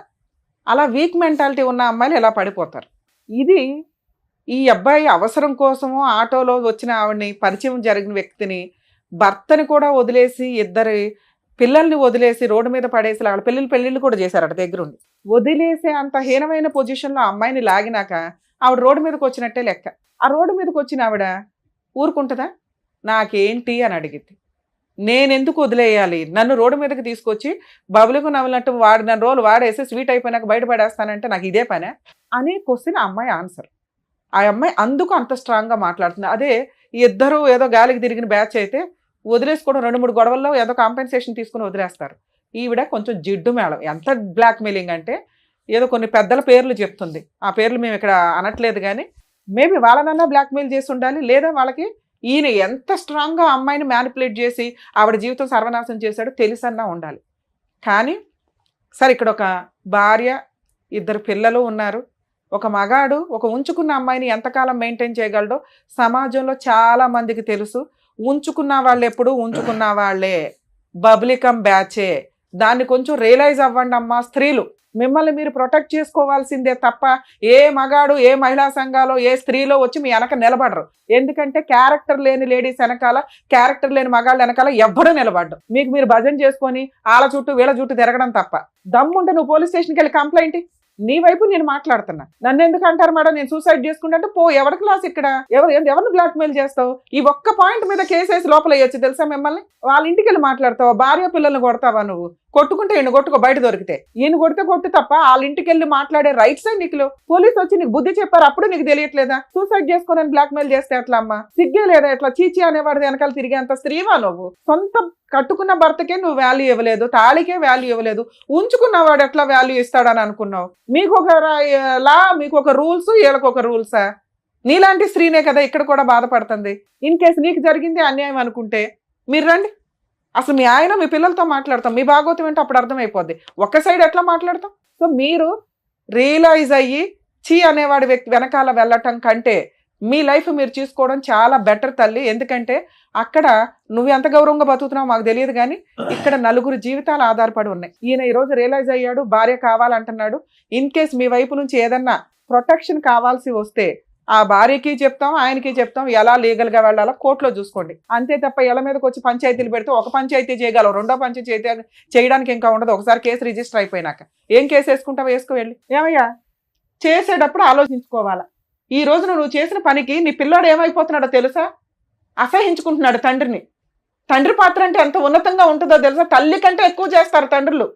అలా వీక్ మెంటాలిటీ ఉన్న అమ్మాయిలు ఎలా పడిపోతారు? ఇది ఈ అబ్బాయి అవసరం కోసము ఆటోలో వచ్చిన ఆవిడని, పరిచయం జరిగిన వ్యక్తిని, భర్తని కూడా వదిలేసి 2 పిల్లల్ని వదిలేసి రోడ్డు మీద పడేసి వాళ్ళ పెళ్ళిళ్ళు కూడా చేశారట దగ్గరుండి. వదిలేసే అంత హీనమైన పొజిషన్లో అమ్మాయిని లాగినాక ఆవిడ రోడ్డు మీదకి వచ్చినట్టే లెక్క. ఆ రోడ్డు మీదకి వచ్చిన ఆవిడ ఊరుకుంటుందా? నాకేంటి అని అడిగింది. నేను ఎందుకు వదిలేయాలి, నన్ను రోడ్డు మీదకి తీసుకొచ్చి బబులకు నవ్వినట్టు వాడిన రోజులు వాడేసి స్వీట్ అయిపోయినాక బయటపడేస్తానంటే నాకు ఇదే పనే అనే క్వశ్చన్ ఆ అమ్మాయి ఆన్సర్. ఆ అమ్మాయి అందుకు అంత స్ట్రాంగ్గా మాట్లాడుతుంది. అదే ఇద్దరు ఏదో గాలికి తిరిగిన బ్యాచ్ అయితే వదిలేసుకోవడం 2-3 గొడవల్లో ఏదో కాంపెన్సేషన్ తీసుకుని వదిలేస్తారు. ఈవిడ కొంచెం జిడ్డు మేళం. ఎంత బ్లాక్మెయిలింగ్ అంటే ఏదో కొన్ని పెద్దల పేర్లు చెప్తుంది, ఆ పేర్లు మేము ఇక్కడ అనట్లేదు, కానీ మేబీ వాళ్ళనన్నా బ్లాక్మెయిల్ చేసి ఉండాలి, లేదా వాళ్ళకి ఈయన ఎంత స్ట్రాంగ్గా అమ్మాయిని మ్యానిపులేట్ చేసి ఆవిడ జీవితం సర్వనాశనం చేశాడో తెలిసన్నా ఉండాలి. కానీ సరే, ఇక్కడ ఒక భార్య, 2 పిల్లలు ఉన్నారు. ఒక మగాడు ఒక ఉంచుకున్న అమ్మాయిని ఎంతకాలం మెయింటైన్ చేయగలడో సమాజంలో చాలా మందికి తెలుసు. ఉంచుకున్న వాళ్ళు ఎప్పుడు ఉంచుకున్న వాళ్ళే, బబ్లికం బ్యాచే. దాన్ని కొంచెం రియలైజ్ అవ్వండి అమ్మా స్త్రీలు. మిమ్మల్ని మీరు ప్రొటెక్ట్ చేసుకోవాల్సిందే తప్ప ఏ మగాడు, ఏ మహిళా సంఘాలో, ఏ స్త్రీలో వచ్చి మీ వెనక నిలబడరు. ఎందుకంటే క్యారెక్టర్ లేని లేడీస్ వెనకాల, క్యారెక్టర్ లేని మగాళ్ళ వెనకాల ఎవ్వడూ నిలబడ్డు. మీకు మీరు భజన చేసుకొని వాళ్ళ చుట్టూ వీళ్ళ చుట్టూ తిరగడం తప్ప. దమ్ముంటే నువ్వు పోలీస్ స్టేషన్కి వెళ్ళి కంప్లైంట్, నీ వైపు నేను మాట్లాడుతున్నా. నన్ను ఎందుకు అంటారు మేడం నేను సూసైడ్ చేసుకుంటే? పో, ఎవరి క్లాస్ ఇక్కడ, ఎవరిని బ్లాక్మెయిల్ చేస్తావు? ఈ ఒక్క పాయింట్ మీద కేసేసి లోపల వేయచ్చు తెలుసా మిమ్మల్ని. వాళ్ళ ఇంటికి వెళ్ళి మాట్లాడతావా? భార్య పిల్లల్ని కొడతావా నువ్వు? కొట్టుకుంటే ఈయన కొట్టుకో, బయట దొరికితే. ఈయన కొడితే కొట్టు తప్ప వాళ్ళ ఇంటికి వెళ్ళి మాట్లాడే రైట్స్ నీకు పోలీసు వచ్చి నీకు బుద్ధి చెప్పారు, అప్పుడు నీకు తెలియట్లేదా? సూసైడ్ చేసుకోనని బ్లాక్మెయిల్ చేస్తే ఎట్లా అమ్మా? సిగ్గే లేదా? ఎట్లా చీచి అనేవాడు వెనకాల తిరిగేంత స్త్రీవా నువ్వు? సొంత కట్టుకున్న భర్తకే నువ్వు వాల్యూ ఇవ్వలేదు, తాళికే వాల్యూ ఇవ్వలేదు, ఉంచుకున్నవాడు ఎట్లా వాల్యూ ఇస్తాడని అనుకున్నావు? మీకు ఒక లా, మీకు ఒక రూల్స్, వీళ్ళకి ఒక రూల్సా? నీలాంటి స్త్రీనే కదా ఇక్కడ కూడా బాధపడుతుంది. ఇన్ కేసు నీకు జరిగింది అన్యాయం అనుకుంటే మీరు రండి, అసలు మీ ఆయన మీ పిల్లలతో మాట్లాడతాం, మీ భాగవతం ఏంటో అప్పుడు అర్థమైపోద్ది. ఒక్క సైడ్ ఎట్లా మాట్లాడతాం? సో మీరు రియలైజ్ అయ్యి చీ అనేవాడి వ్యక్తి వెనకాల వెళ్ళటం కంటే మీ లైఫ్ మీరు చూసుకోవడం చాలా బెటర్ తల్లి. ఎందుకంటే అక్కడ నువ్వు ఎంత గౌరవంగా బతుకుతున్నావు మాకు తెలియదు, కానీ ఇక్కడ 4 జీవితాలు ఆధారపడి ఉన్నాయి. ఈయన ఈరోజు రియలైజ్ అయ్యాడు, భార్య కావాలంటున్నాడు. ఇన్ కేస్ మీ వైపు నుంచి ఏదన్నా ప్రొటెక్షన్ కావాల్సి వస్తే ఆ భార్యకి చెప్తాం, ఆయనకి చెప్తాం, ఎలా లీగల్గా వెళ్ళాలో కోర్టులో చూసుకోండి. అంతే తప్ప ఇళ్ళ మీదకి వచ్చి పంచాయతీలు పెడితే ఒక పంచాయతీ చేయగలవు, 2వ పంచాయతీ చేయడానికి ఇంకా ఉండదు. ఒకసారి కేసు రిజిస్టర్ అయిపోయినాక ఏం కేసు వేసుకుంటావు? వేసుకువెళ్ళి ఏమయ్యా చేసేటప్పుడు ఆలోచించుకోవాలా. ఈ రోజున నువ్వు చేసిన పనికి నీ పిల్లాడు ఏమైపోతున్నాడో తెలుసా? అసహించుకుంటున్నాడు తండ్రిని. తండ్రి పాత్ర అంటే ఎంత ఉన్నతంగా ఉంటుందో తెలుసా? తల్లి కంటే ఎక్కువ చేస్తారు తండ్రులు,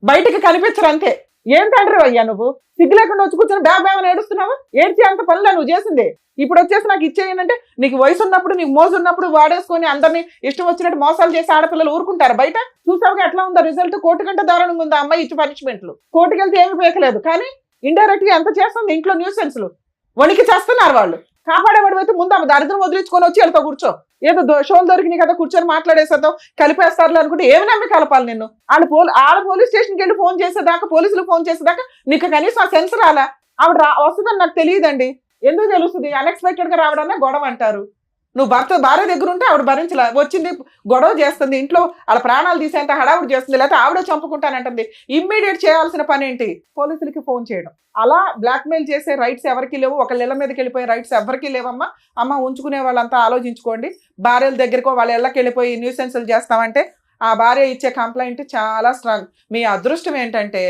బయటికి కనిపించరు అంతే. ఏం తండ్రి అయ్యా నువ్వు? సిగ్గు లేకుండా వచ్చి కూర్చొని బ్యాబేమని ఏడుస్తున్నావు? ఏడ్చి అంత పనిలే నువ్వు చేసింది. ఇప్పుడు వచ్చేసి నాకు ఇచ్చేయనంటే నీకు వయసు ఉన్నప్పుడు, నీకు మోజు ఉన్నప్పుడు వాడేసుకొని అందరినీ ఇష్టం వచ్చినట్టు మోసాలు చేసి ఆడపిల్లలు ఊరుకుంటారు బయట? చూసావుగా ఎట్లా ఉందో రిజల్ట్? కోర్టు కంటే దారుణంగా ఉంది అమ్మాయి ఇచ్చి పనిష్మెంట్లు. కోర్టుకి వెళ్తే ఏమి పేకలేదు, కానీ ఇండైరెక్ట్ గా ఎంత చేస్తుంది ఇంట్లో న్యూసెన్స్లు. వణికి చేస్తున్నారు వాళ్ళు. కాపాడేవాడు అయితే ముందు ఆమె దరిద్రం వదిలించుకొని వచ్చి వెళ్తావు కూర్చో. ఏదో షోలు దొరికినాయి కదా కూర్చొని మాట్లాడేసేద్దాం, కలిపేస్తారు అనుకుంటే ఏమి నమ్మి కలపాలి నిన్ను? ఆడ పోలీస్ స్టేషన్కి వెళ్ళి ఫోన్ చేసేదాకా, పోలీసులు ఫోన్ చేసేదాకా నీకు కనీసం ఆ సెన్స్ రాలా? ఆవిడ వస్తుందని నాకు తెలియదండి. ఎందుకు తెలుస్తుంది? అన్ఎక్స్పెక్టెడ్ గా రావడన్నా గొడవ అంటారు. నువ్వు భార్య దగ్గర ఉంటే ఆవిడ భరించలే, వచ్చింది గొడవ చేస్తుంది, ఇంట్లో వాళ్ళ ప్రాణాలు తీసేంత హడావుడి చేస్తుంది, లేకపోతే ఆవిడ చంపుకుంటానంటుంది. ఇమ్మీడియట్ చేయాల్సిన పని ఏంటి? పోలీసులకి ఫోన్ చేయడం. అలా బ్లాక్మెయిల్ చేసే రైట్స్ ఎవరికి లేవు. ఒకళ్ళ ఇళ్ళ మీదకి వెళ్ళిపోయే రైట్స్ ఎవరికి లేవమ్మా. అమ్మ ఉంచుకునే వాళ్ళంతా ఆలోచించుకోండి. భార్యల దగ్గరకో వాళ్ళ ఇళ్ళకి వెళ్ళిపోయి న్యూసెన్సులు చేస్తామంటే ఆ భార్య ఇచ్చే కంప్లైంట్ చాలా స్ట్రాంగ్. మీ అదృష్టం ఏంటంటే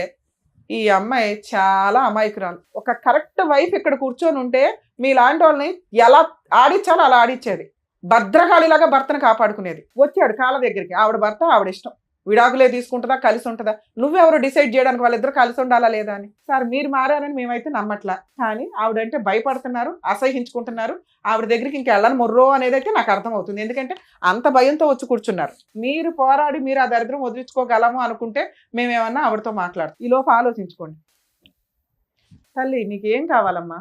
ఈ అమ్మాయి చాలా అమాయకురాలు. ఒక కరెక్ట్ వైఫ్ ఇక్కడ కూర్చొని ఉంటే మీలాంటి వాళ్ళని ఎలా ఆడించాలో అలా ఆడించేది. భద్రకాళిలాగా భర్తను కాపాడుకునేది. వచ్చాడు కాళ్ళ దగ్గరికి, ఆవిడ భర్త ఆవిడ ఇష్టం, విడాకులే తీసుకుంటుందా కలిసి ఉంటుందా? నువ్వెవరు డిసైడ్ చేయడానికి వాళ్ళిద్దరు కలిసి ఉండాలా లేదా అని? సార్ మీరు మారారని మేమైతే నమ్మట్లా, కానీ ఆవిడంటే భయపడుతున్నారు, అసహించుకుంటున్నారు. ఆవిడ దగ్గరికి ఇంకా వెళ్ళని మొర్రో అనేది అయితే నాకు అర్థమవుతుంది. ఎందుకంటే అంత భయంతో వచ్చి కూర్చున్నారు. మీరు పోరాడి మీరు ఆ దరిద్రం వదిలించుకోగలము అనుకుంటే మేమేమన్నా ఆవిడతో మాట్లాడతాం. ఈ లోపు ఆలోచించుకోండి. తల్లి నీకేం కావాలమ్మా?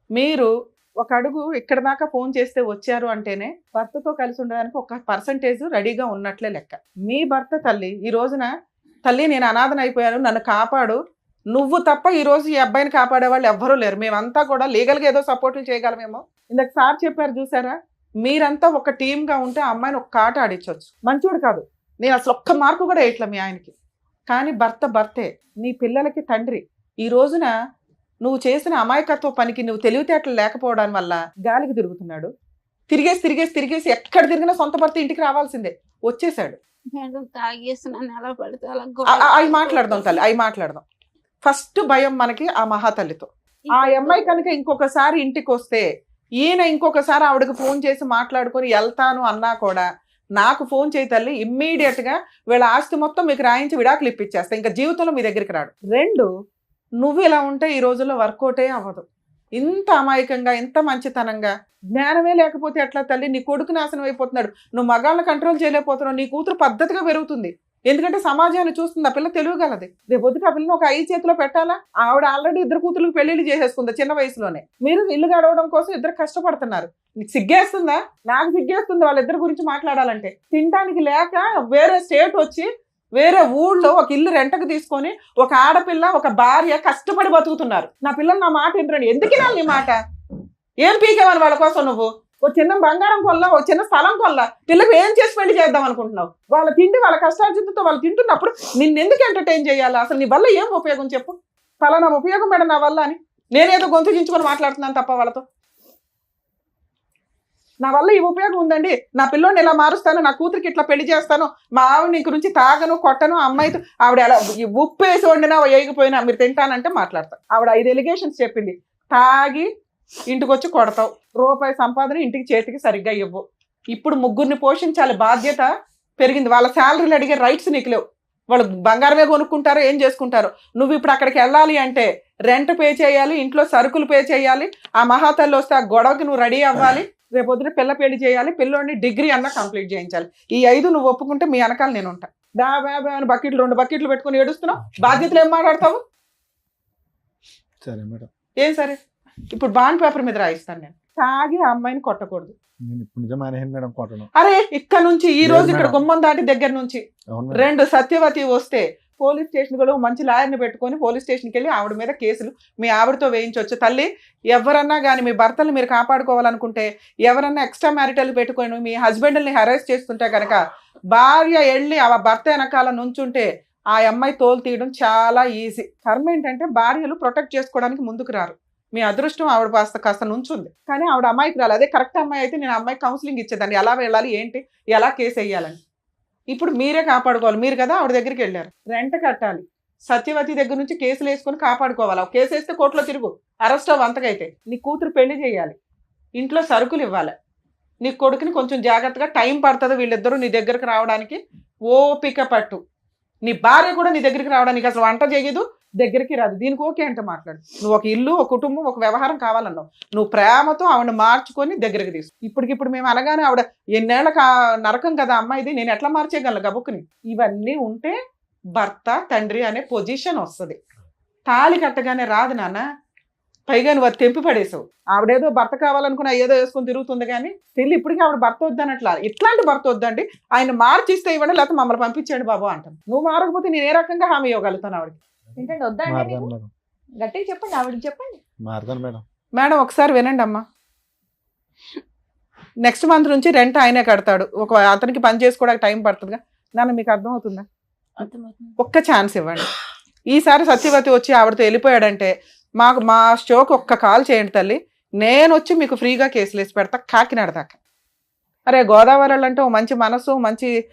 మీరు ఒక అడుగు ఇక్కడ దాకా ఫోన్ చేస్తే వచ్చారు అంటేనే భర్తతో కలిసి ఉండడానికి ఒక పర్సంటేజ్ రెడీగా ఉన్నట్లే లెక్క. మీ భర్త తల్లి ఈ రోజున తల్లి నేను అనాథన అయిపోయాను, నన్ను కాపాడు, నువ్వు తప్ప ఈ రోజు ఈ అబ్బాయిని కాపాడే వాళ్ళు ఎవ్వరూ లేరు. మేమంతా కూడా లీగల్గా ఏదో సపోర్ట్లు చేయగలమేమో. ఇందాక సార్ చెప్పారు చూసారా, మీరంతా ఒక టీమ్గా ఉంటే అమ్మాయిని ఒక కాట ఆడించవచ్చు. మంచోడు కాదు, నేను అసలు ఒక్క మార్కు కూడా వేయట్లే మీ ఆయనకి, కానీ భర్తే, నీ పిల్లలకి తండ్రి. ఈ రోజున నువ్వు చేసిన అమాయకత్వ పనికి నువ్వు తెలివితేటలు లేకపోవడం వల్ల గాలికి తిరుగుతున్నాడు. తిరిగేసి ఎక్కడ తిరిగినా సొంత భర్త ఇంటికి రావాల్సిందే. వచ్చేసాడు. అవి మాట్లాడదాం తల్లి, అవి మాట్లాడదాం. ఫస్ట్ భయం మనకి ఆ మహాతల్లితో. ఆ అమ్మాయి కనుక ఇంకొకసారి ఇంటికి వస్తే ఈయన ఇంకొకసారి ఆవిడకి ఫోన్ చేసి మాట్లాడుకొని వెళ్తాను అన్నా కూడా నాకు ఫోన్ చేయి తల్లి, ఇమ్మీడియట్ గా వీళ్ళ ఆస్తి మొత్తం మీకు రాయించి విడాకులు ఇప్పించేస్తా, ఇంకా జీవితంలో మీ దగ్గరికి రాడు. 2, నువ్వు ఇలా ఉంటే ఈ రోజుల్లో వర్కౌటే అవ్వదు. ఇంత అమాయకంగా, ఇంత మంచితనంగా, జ్ఞానమే లేకపోతే ఎట్లా తల్లి? నీ కొడుకు నాశనం అయిపోతున్నాడు, నువ్వు మగాళ్ళని కంట్రోల్ చేయలేకపోతున్నావు, నీ కూతురు పద్ధతిగా పెరుగుతుంది. ఎందుకంటే సమాజాన్ని చూస్తుంది, ఆ పిల్ల తెలియగలది. రేపొద్దుట ఆ పిల్లని ఒక 5 చేతిలో పెట్టాలా? ఆవిడ ఆల్రెడీ 2 కూతుర్లకు పెళ్లిళ్ళు చేసేసుకుంది చిన్న వయసులోనే. మీరు ఇల్లు గడవడం కోసం 2 కష్టపడుతున్నారు. నీకు సిగ్గేస్తుందా? నాకు సిగ్గేస్తుంది వాళ్ళిద్దరి గురించి మాట్లాడాలంటే. తినడానికి లేక వేరే స్టేట్ వచ్చి వేరే ఊళ్ళో ఒక ఇల్లు రెంటకు తీసుకొని ఒక ఆడపిల్ల ఒక భార్య కష్టపడి బతుకుతున్నారు. నా పిల్లలు నా మాట ఏంటండి? ఎందుకు వినాలి నీ మాట? ఏం పీకేమని వాళ్ళ కోసం నువ్వు? ఒక చిన్న బంగారం కొల్ల, ఒక చిన్న స్థలం కొల్ల, పిల్లలకు ఏం చేసి పెళ్లి చేద్దాం అనుకుంటున్నావు? వాళ్ళ తిండి వాళ్ళ కష్టార్జితంతో వాళ్ళు తింటున్నప్పుడు నిన్నెందుకు ఎంటర్టైన్ చేయాలి? అసలు నీ వల్ల ఏం ఉపయోగం చెప్పు? ఫలానా ఉపయోగం మేడం నా వల్ల అని నేనేదో గొంతు చించుకొని మాట్లాడుతున్నాను తప్ప వాళ్ళతో. నా వల్ల ఈ ఉపయోగం ఉందండి, నా పిల్లోని ఇలా మారుస్తాను, నా కూతురికి ఇట్లా పెళ్లి చేస్తాను, మా ఆవిడ నీ గురించి తాగను కొట్టను, అమ్మాయితో ఆవిడ ఎలా ఉప్పు వేసి వండినా వేయకపోయినా మీరు తింటానంటే మాట్లాడతాను. ఆవిడ 5 ఎలిగేషన్స్ చెప్పింది. తాగి ఇంటికి వచ్చి కొడతావు, రూపాయి సంపాదన ఇంటికి చేతికి సరిగ్గా ఇవ్వు. ఇప్పుడు 3 పోషించాలి బాధ్యత పెరిగింది. వాళ్ళ శాలరీలు అడిగే రైట్స్ నీకు లేవు. వాళ్ళు బంగారమే కొనుక్కుంటారో ఏం చేసుకుంటారో. నువ్వు ఇప్పుడు అక్కడికి వెళ్ళాలి అంటే రెంట్ పే చేయాలి, ఇంట్లో సరుకులు పే చేయాలి, ఆ మహాతల్లి వస్తే ఆ గొడవకి నువ్వు రెడీ అవ్వాలి, రేపొద్దున పిల్ల పెళ్లి చేయాలి, పిల్లోని డిగ్రీ అన్నా కంప్లీట్ చేయించాలి. ఈ 5 నువ్వు ఒప్పుకుంటే మీ వెనకాల నేను ఉంటా. బాబా అని బకెట్లు 2 బకెట్లు పెట్టుకుని ఏడుస్తున్నావు, బాధ్యతలు ఏం మాట్లాడతావు? సరే మేడం. ఏం సరే? ఇప్పుడు బాండ్ పేపర్ మీద రాయిస్తాను నేను. తాగి ఆ అమ్మాయిని కొట్టకూడదు. నేను ఇప్పుడు నిజం మానేసాను మేడం కొట్టడం. అరే ఇక్కడ నుంచి ఈ రోజు ఇక్కడ గుమ్మం దాటి దగ్గర నుంచి 2 సత్యవతి వస్తే పోలీస్ స్టేషన్ కూడా మంచి లాయర్ని పెట్టుకొని పోలీస్ స్టేషన్కి వెళ్ళి ఆవిడ మీద కేసులు మీ ఆవిడతో వేయించవచ్చు. తల్లి, ఎవరన్నా కానీ మీ భర్తలు మీరు కాపాడుకోవాలనుకుంటే, ఎవరన్నా ఎక్స్ట్రా మ్యారిటల్ పెట్టుకొని మీ హస్బెండ్ని హెరాస్ చేస్తుంటే కనుక భార్య వెళ్ళి ఆ భర్త వెనకాల నుంచుంటే ఆ అమ్మాయి తోలు తీయడం చాలా ఈజీ. కర్మ ఏంటంటే భార్యలు ప్రొటెక్ట్ చేసుకోవడానికి ముందుకు రారు. మీ అదృష్టం ఆవిడ కాస్త నుంచుంది, కానీ ఆవిడ అమ్మాయికి రాలి. అదే కరెక్ట్ అమ్మాయి అయితే నేను అమ్మాయికి కౌన్సిలింగ్ ఇచ్చేదాన్ని, ఎలా వెళ్ళాలి, ఏంటి, ఎలా కేసు వేయాలని. ఇప్పుడు మీరే కాపాడుకోవాలి. మీరు కదా ఆవిడ దగ్గరికి వెళ్ళారు, రెంట్ కట్టాలి, సత్యవతి దగ్గర నుంచి కేసులు వేసుకొని కాపాడుకోవాలి. కేసు వేస్తే కోర్టులో తిరుగు, అరెస్ట్ అవ్వ. అంతకైతే నీ కూతురు పెళ్లి చేయాలి, ఇంట్లో సరుకులు ఇవ్వాలి, నీ కొడుకుని కొంచెం జాగ్రత్తగా, టైం పడుతుంది వీళ్ళిద్దరూ నీ దగ్గరకు రావడానికి, ఓపిక పట్టు. నీ భార్య కూడా నీ దగ్గరికి రావడానికి అసలు వంట చేయదు, దగ్గరికి రాదు, దీనికి ఓకే అంటే మాట్లాడు. నువ్వు ఒక ఇల్లు, ఒక కుటుంబం, ఒక వ్యవహారం కావాలన్నావు, నువ్వు ప్రేమతో ఆవిడ మార్చుకొని దగ్గరికి తీసు. ఇప్పటికిప్పుడు మేము అనగానే ఆవిడ ఎన్నేళ్ళ నరకం కదా అమ్మాయిది, నేను ఎట్లా మార్చేయగలను గబుక్కుని? ఇవన్నీ ఉంటే భర్త తండ్రి అనే పొజిషన్ వస్తుంది. తాళి కట్టగానే రాదు నాన్న. పైగా నువ్వు అది తెంపి పడేసావు. ఆవిడేదో భర్త కావాలనుకున్నా ఏదో వేసుకొని తిరుగుతుంది, కానీ తెలియ ఇప్పటికీ ఆవిడ భర్త వద్దనట్లా. ఇట్లాంటి భర్త వద్దండి, ఆయన మార్చిస్తే ఇవ్వండి, లేకపోతే మమ్మల్ని పంపించండి బాబు అంటాను. నువ్వు మారకపోతే నేను ఏ రకంగా హామీ ఇవ్వగలుగుతాను ఆవిడకి? ఏంటంటే వద్దండి, గట్టిగా చెప్పండి, ఆవిడకి చెప్పండి. మారుతాను మేడం. మేడం ఒకసారి వినండి అమ్మా. నెక్స్ట్ మంత్ నుంచి రెంట్ ఆయనే కడతాడు. అతనికి పని చేసుకోవడానికి టైం పడుతుందిగా నాన్న, మీకు అర్థమవుతుందా? ఒక్క ఛాన్స్ ఇవ్వండి. ఈసారి సత్యవతి వచ్చి ఆవిడతో వెళ్ళిపోయాడంటే మా షోకి ఒక్క కాల్ చేయండి తల్లి, నేను వచ్చి మీకు ఫ్రీగా కేసులు వేసి పెడతా కాకినాడ దాకా. అరే గోదావరి అంటే ఓ మంచి మనసు, మంచి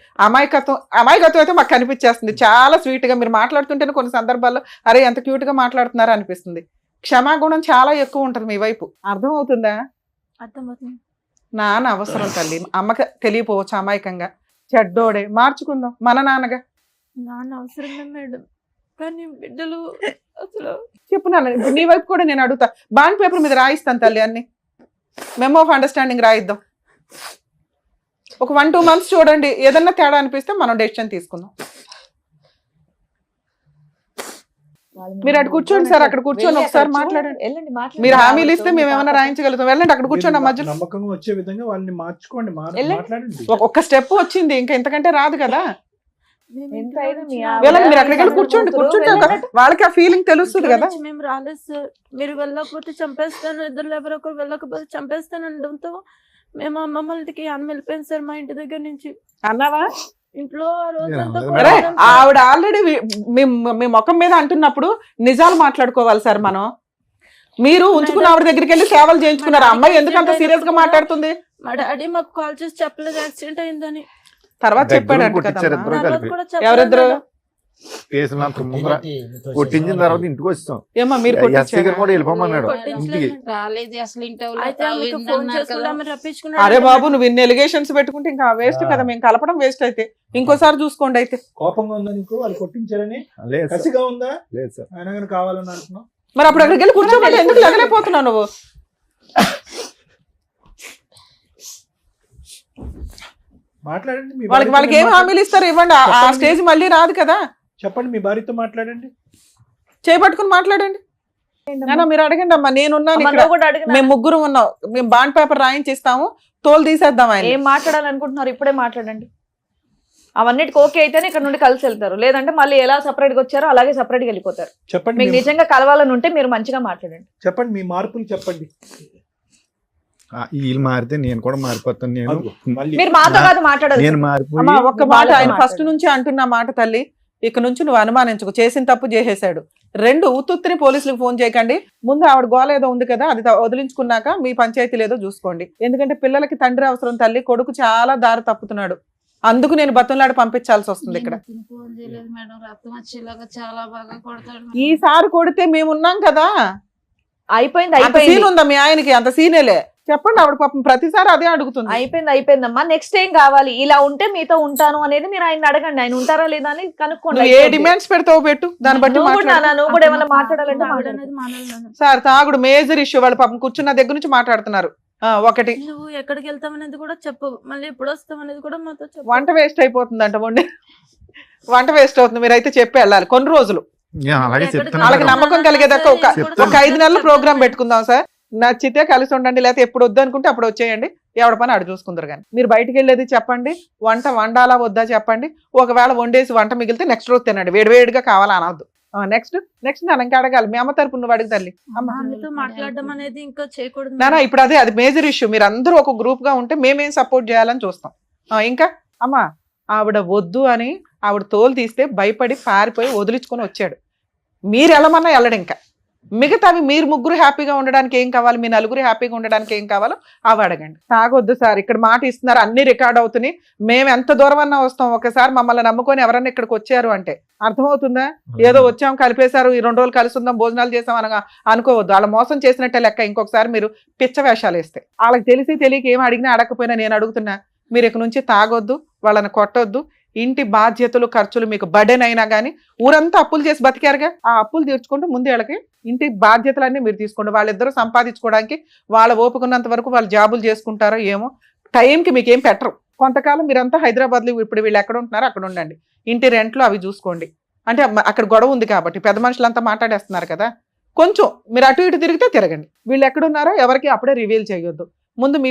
అమాయకత్వం అయితే మాకు కనిపించేస్తుంది. చాలా స్వీట్గా మీరు మాట్లాడుతుంటేనే కొన్ని సందర్భాల్లో అరే ఎంత క్యూట్గా మాట్లాడుతున్నారా అనిపిస్తుంది. క్షమాగుణం చాలా ఎక్కువ ఉంటుంది మీ వైపు. అర్థమవుతుందా? అర్థమవుతుంది. నాన్న అవసరం తల్లి, అమ్మకి తెలియపోవచ్చు అమాయకంగా. చెడ్డోడే, మార్చుకుందాం మన నాన్నగా. నాన్న అవసరమే మేడం, కానీ బిడ్డలు అసలు చెప్పు నాన్న. ఇప్పుడు నీ వైపు కూడా నేను అడుగుతా. బాండ్ పేపర్ మీద రాయిస్తాను తల్లి, అన్ని మెమో ఆఫ్ అండర్స్టాండింగ్ రాయిద్దాం. ఒక 1-2 months చూడండి, ఏదన్నా తేడా అనిపిస్తే మనం డెసిషన్ తీసుకుందాం. మీరు అటు కూర్చోండి సార్, అక్కడ కూర్చొని ఒకసారి మాట్లాడండి. మీరు హామీలు ఇస్తే మేము ఏమైనా రాయించగలుగుతాం. వెళ్ళండి అక్కడ కూర్చోండి, మధ్యలో నమ్మకంగా వచ్చే విధంగా వాళ్ళని మార్చుకోండి, మాట్లాడండి. ఒక్క స్టెప్ వచ్చింది, ఇంకా ఇంతకంటే రాదు కదా. వెళ్ళండి మీరు అక్కడికి వెళ్ళి కూర్చోండి. వాళ్ళకి ఆ ఫీలింగ్ తెలుస్తుంది కదా. మేము రాలేదు సార్, మీరు వెళ్ళకపోతే చంపేస్తాను, ఇద్దరు ఎవరో ఒకరు వెళ్ళకపోతే చంపేస్తాను అనడంతో మేము అమ్మమ్మకి అన్నం వెళ్ళిపోయింది సార్ మా ఇంటి దగ్గర నుంచి. అన్నావా? ఇంట్లో ఆవిడ ఆల్రెడీ మీ ముఖం మీద అంటున్నప్పుడు నిజాలు మాట్లాడుకోవాలి సార్ మనం. మీరు ఉంచుకున్న ఆవిడ దగ్గరికి వెళ్ళి సేవలు చేయించుకున్నారు. అమ్మాయి ఎందుకు అంత సీరియస్ గా మాట్లాడుతుంది? మా డాడీ మాకు కాల్ చేసి చెప్పలేదు యాక్సిడెంట్ అయిందని. తర్వాత చెప్పాడు. ఎవరిద్దరు? కేసులు అంత ముందర కొట్టించిన తర్వాత ఇంటికి వచ్చాం. ఏమా మీరు ఎస్ఐ గారు కూడా వెళ్ళిపోమన్నాడు ఇంటికి. రాలేదు అసలు ఇంటి అయితే ఆమెకు ఫోన్ చేసి కూడా ఆమె రప్పించుకున్నాడు. అరే బాబు నువ్వు ఇన్ని ఎలిగేషన్స్ పెట్టుకుంటే ఇంకా వేస్ట్ కదా, మేము కలపడం వేస్ట్ అయితే ఇంకోసారి చూసుకోండి. అయితే కోపంగా ఉందా నీకు వాళ్ళు కొట్టించారని? లేదు సార్, కసిగా ఉందా? లేదు సార్. ఆయన కానీ కావాలని అంటున్నావు. మరి అప్పుడు అక్కడికి వెళ్ళి కూర్చోమని ఎందుకు లగలేకపోతున్నావు నువ్వు? మాట్లాడండి మీ వాళ్ళకి భార్యతో ఏం హామీలు ఇస్తారు ఇవ్వండి. ఆ చెప్పండి. స్టేజ్ మళ్ళీ రాదు కదా. చెప్పండి, మీ భార్యతో మాట్లాడండి. చేపట్టుకుని మాట్లాడండి. నాన్న మీరు అడగండి అమ్మా, నేనున్నాను అమ్మ, ఇక్కడ. నువ్వు కూడా అడిగినా? మేము ముగ్గురు ఉన్నాం, మేము బాండ్ పేపర్ రాయించిస్తాము, తోలు తీసేద్దాం ఆయన. ఏం మాట్లాడాలనుకుంటున్నారు ఇప్పుడే మాట్లాడండి. అవన్నిటికి ఓకే అయితేనే ఇక్కడ నుండి కలిసి వెళ్తారు, లేదంటే మళ్ళీ ఎలా సపరేట్ గా వచ్చారో అలాగే సపరేట్ గా వెళ్ళిపోతారు. చెప్పండి, మీకు నిజంగా కలవాలని ఉంటే మీరు మంచిగా మాట్లాడండి. చెప్పండి మీ మార్పులు చెప్పండి. వీళ్ళు మారితే నేను కూడా మారిపోతాను. నేను మళ్ళీ మీరు మాతో కాదు మాట్లాడాలి. నేను అమ్మా మారిపోయి ఒక్క మాట, ఆయన మాట్లాడు. ఫస్ట్ నుంచి అంటున్న మాట తల్లి, ఇక నుంచి నువ్వు అనుమానించుకో, చేసిన తప్పు చేసేసాడు. 2 ఉత్తుత్తిని పోలీసులకు ఫోన్ చేయకండి. ముందు ఆవిడ గోల ఏదో ఉంది కదా, అది వదిలించుకున్నాక మీ పంచాయతీ లేదో చూసుకోండి. ఎందుకంటే పిల్లలకి తండ్రి అవసరం తల్లి, కొడుకు చాలా దారి తప్పుతున్నాడు. అందుకు నేను బతంలాడి పంపించాల్సి వస్తుంది ఇక్కడ. ఫోన్ చేయలేదు మేడం, రక్తం వచ్చేలాగా చాలా బాగా కొడతాడు. ఈసారి కొడితే మేమున్నాం కదా. అయిపోయింది అంత అయిపోయింది సీన్ ఉందా మీ ఆయనకి? అంత సీనేలే. చెప్పండి, ఆవిడ పాపం ప్రతిసారి అదే అడుగుతుంది. అయిపోయిందమ్మా. నెక్స్ట్ ఏం కావాలి? ఇలా ఉంటే మీతో ఉంటాను అనేది మీరు ఆయన అడగండి. ఆయన ఉంటారా లేదా అని కనుక్కోండి. నువ్వు ఏ డిమాండ్స్ పెడతావు పెట్టు, దాన్ని బట్టి నువ్వు కూడా మాట్లాడు. నాన్న, నువ్వు కూడా ఏమైనా మాట్లాడాలంటే తాగుడు మాట్లాడు. అనేది మానేయాలి. సార్ తాగుడు మేజర్ ఇష్యూ. వాళ్ళు పాపం కూర్చున్న దగ్గర నుంచి మాట్లాడుతున్నారు. ఒకటి నువ్వు ఎక్కడికి వెళ్తాం అనేది కూడా చెప్పు, మళ్ళీ ఎప్పుడు వస్తాం అనేది కూడా మాతో చెప్పు. వంట వేస్ట్ అయిపోతుందంట, వంట వేస్ట్ అవుతుంది. మీరైతే చెప్పి వెళ్ళాలి కొన్ని రోజులు. అలాగే ఎక్కడికి చెప్తాను. వాళ్ళకి నమ్మకం కలిగేదాకా చెప్తాను. ఒక 5 నెలలు ప్రోగ్రామ్ పెట్టుకుందాం సార్. నచ్చితే కలిసి ఉండండి, లేకపోతే ఎప్పుడు వద్దు అనుకుంటే అప్పుడు వచ్చేయండి. ఎవడ పని అడు చూసుకుందరు. కానీ మీరు బయటికి వెళ్ళేది చెప్పండి, వంట వండాలా వద్దా చెప్పండి. ఒకవేళ వండేసి వంట మిగిలితే నెక్స్ట్ రోజు తినండి, వేడివేడిగా కావాలా అనవద్దు. నెక్స్ట్ నేను ఇంకా అడగాలి. మీ అమ్మ తరపు నువ్వు అడుగు తల్లి. ఆమెతో మాట్లాడడం అనేది ఇంకా చేయకూడదు. నానా ఇప్పుడు అది మేజర్ ఇష్యూ. మీరు అందరూ ఒక గ్రూప్ గా ఉంటే మేమేం సపోర్ట్ చేయాలని చూస్తాం. ఇంకా అమ్మా ఆవిడ వద్దు అని ఆవిడ తోలు తీస్తే భయపడి పారిపోయి వదిలించుకొని వచ్చాడు. మీరు వెళ్ళమన్నా వెళ్ళడు. ఇంకా మిగతావి మీరు ముగ్గురు హ్యాపీగా ఉండడానికి ఏం కావాలి, మీ నలుగురు హ్యాపీగా ఉండడానికి ఏం కావాలో అవి అడగండి. తాగొద్దు సార్, ఇక్కడ మాట ఇస్తున్నారు, అన్ని రికార్డ్ అవుతున్నాయి. మేము ఎంత దూరం అన్నా వస్తాం. ఒకసారి మమ్మల్ని నమ్ముకొని ఎవరన్నా ఇక్కడికి వచ్చారు అంటే అర్థమవుతుందా? ఏదో వచ్చాం కలిపేశారు, ఈ 2 రోజులు కలిసి ఉందాం భోజనాలు చేసాం అనగా అనుకోవద్దు. వాళ్ళ మోసం చేసినట్టే లెక్క. ఇంకొకసారి మీరు పిచ్చ వేషాలు వేస్తే వాళ్ళకి తెలిసి తెలియక ఏం అడిగినా అడగకపోయినా నేను అడుగుతున్నా, మీరు ఇక నుంచి తాగొద్దు, వాళ్ళని కొట్టొద్దు. ఇంటి బాధ్యతలు ఖర్చులు మీకు బర్డెన్ అయినా కానీ ఊరంతా అప్పులు చేసి బతికారుగా, ఆ అప్పులు తీర్చుకుంటూ ముందు వాళ్ళకి ఇంటి బాధ్యతలన్నీ మీరు తీసుకోండి. వాళ్ళిద్దరూ సంపాదించుకోవడానికి వాళ్ళ ఓపుకున్నంత వరకు వాళ్ళు జాబులు చేసుకుంటారో ఏమో. టైంకి మీకు ఏం పెట్టరు. కొంతకాలం మీరంతా హైదరాబాద్లో, ఇప్పుడు వీళ్ళు ఎక్కడ ఉంటున్నారో అక్కడ ఉండండి. ఇంటి రెంట్లు అవి చూసుకోండి. అంటే అక్కడ గొడవ ఉంది కాబట్టి పెద్ద మనుషులంతా మాట్లాడేస్తున్నారు కదా, కొంచెం మీరు అటు ఇటు తిరిగితే తిరగండి. వీళ్ళు ఎక్కడున్నారో ఎవరికి అప్పుడే రివీల్ చేయొద్దు. ముందు మీ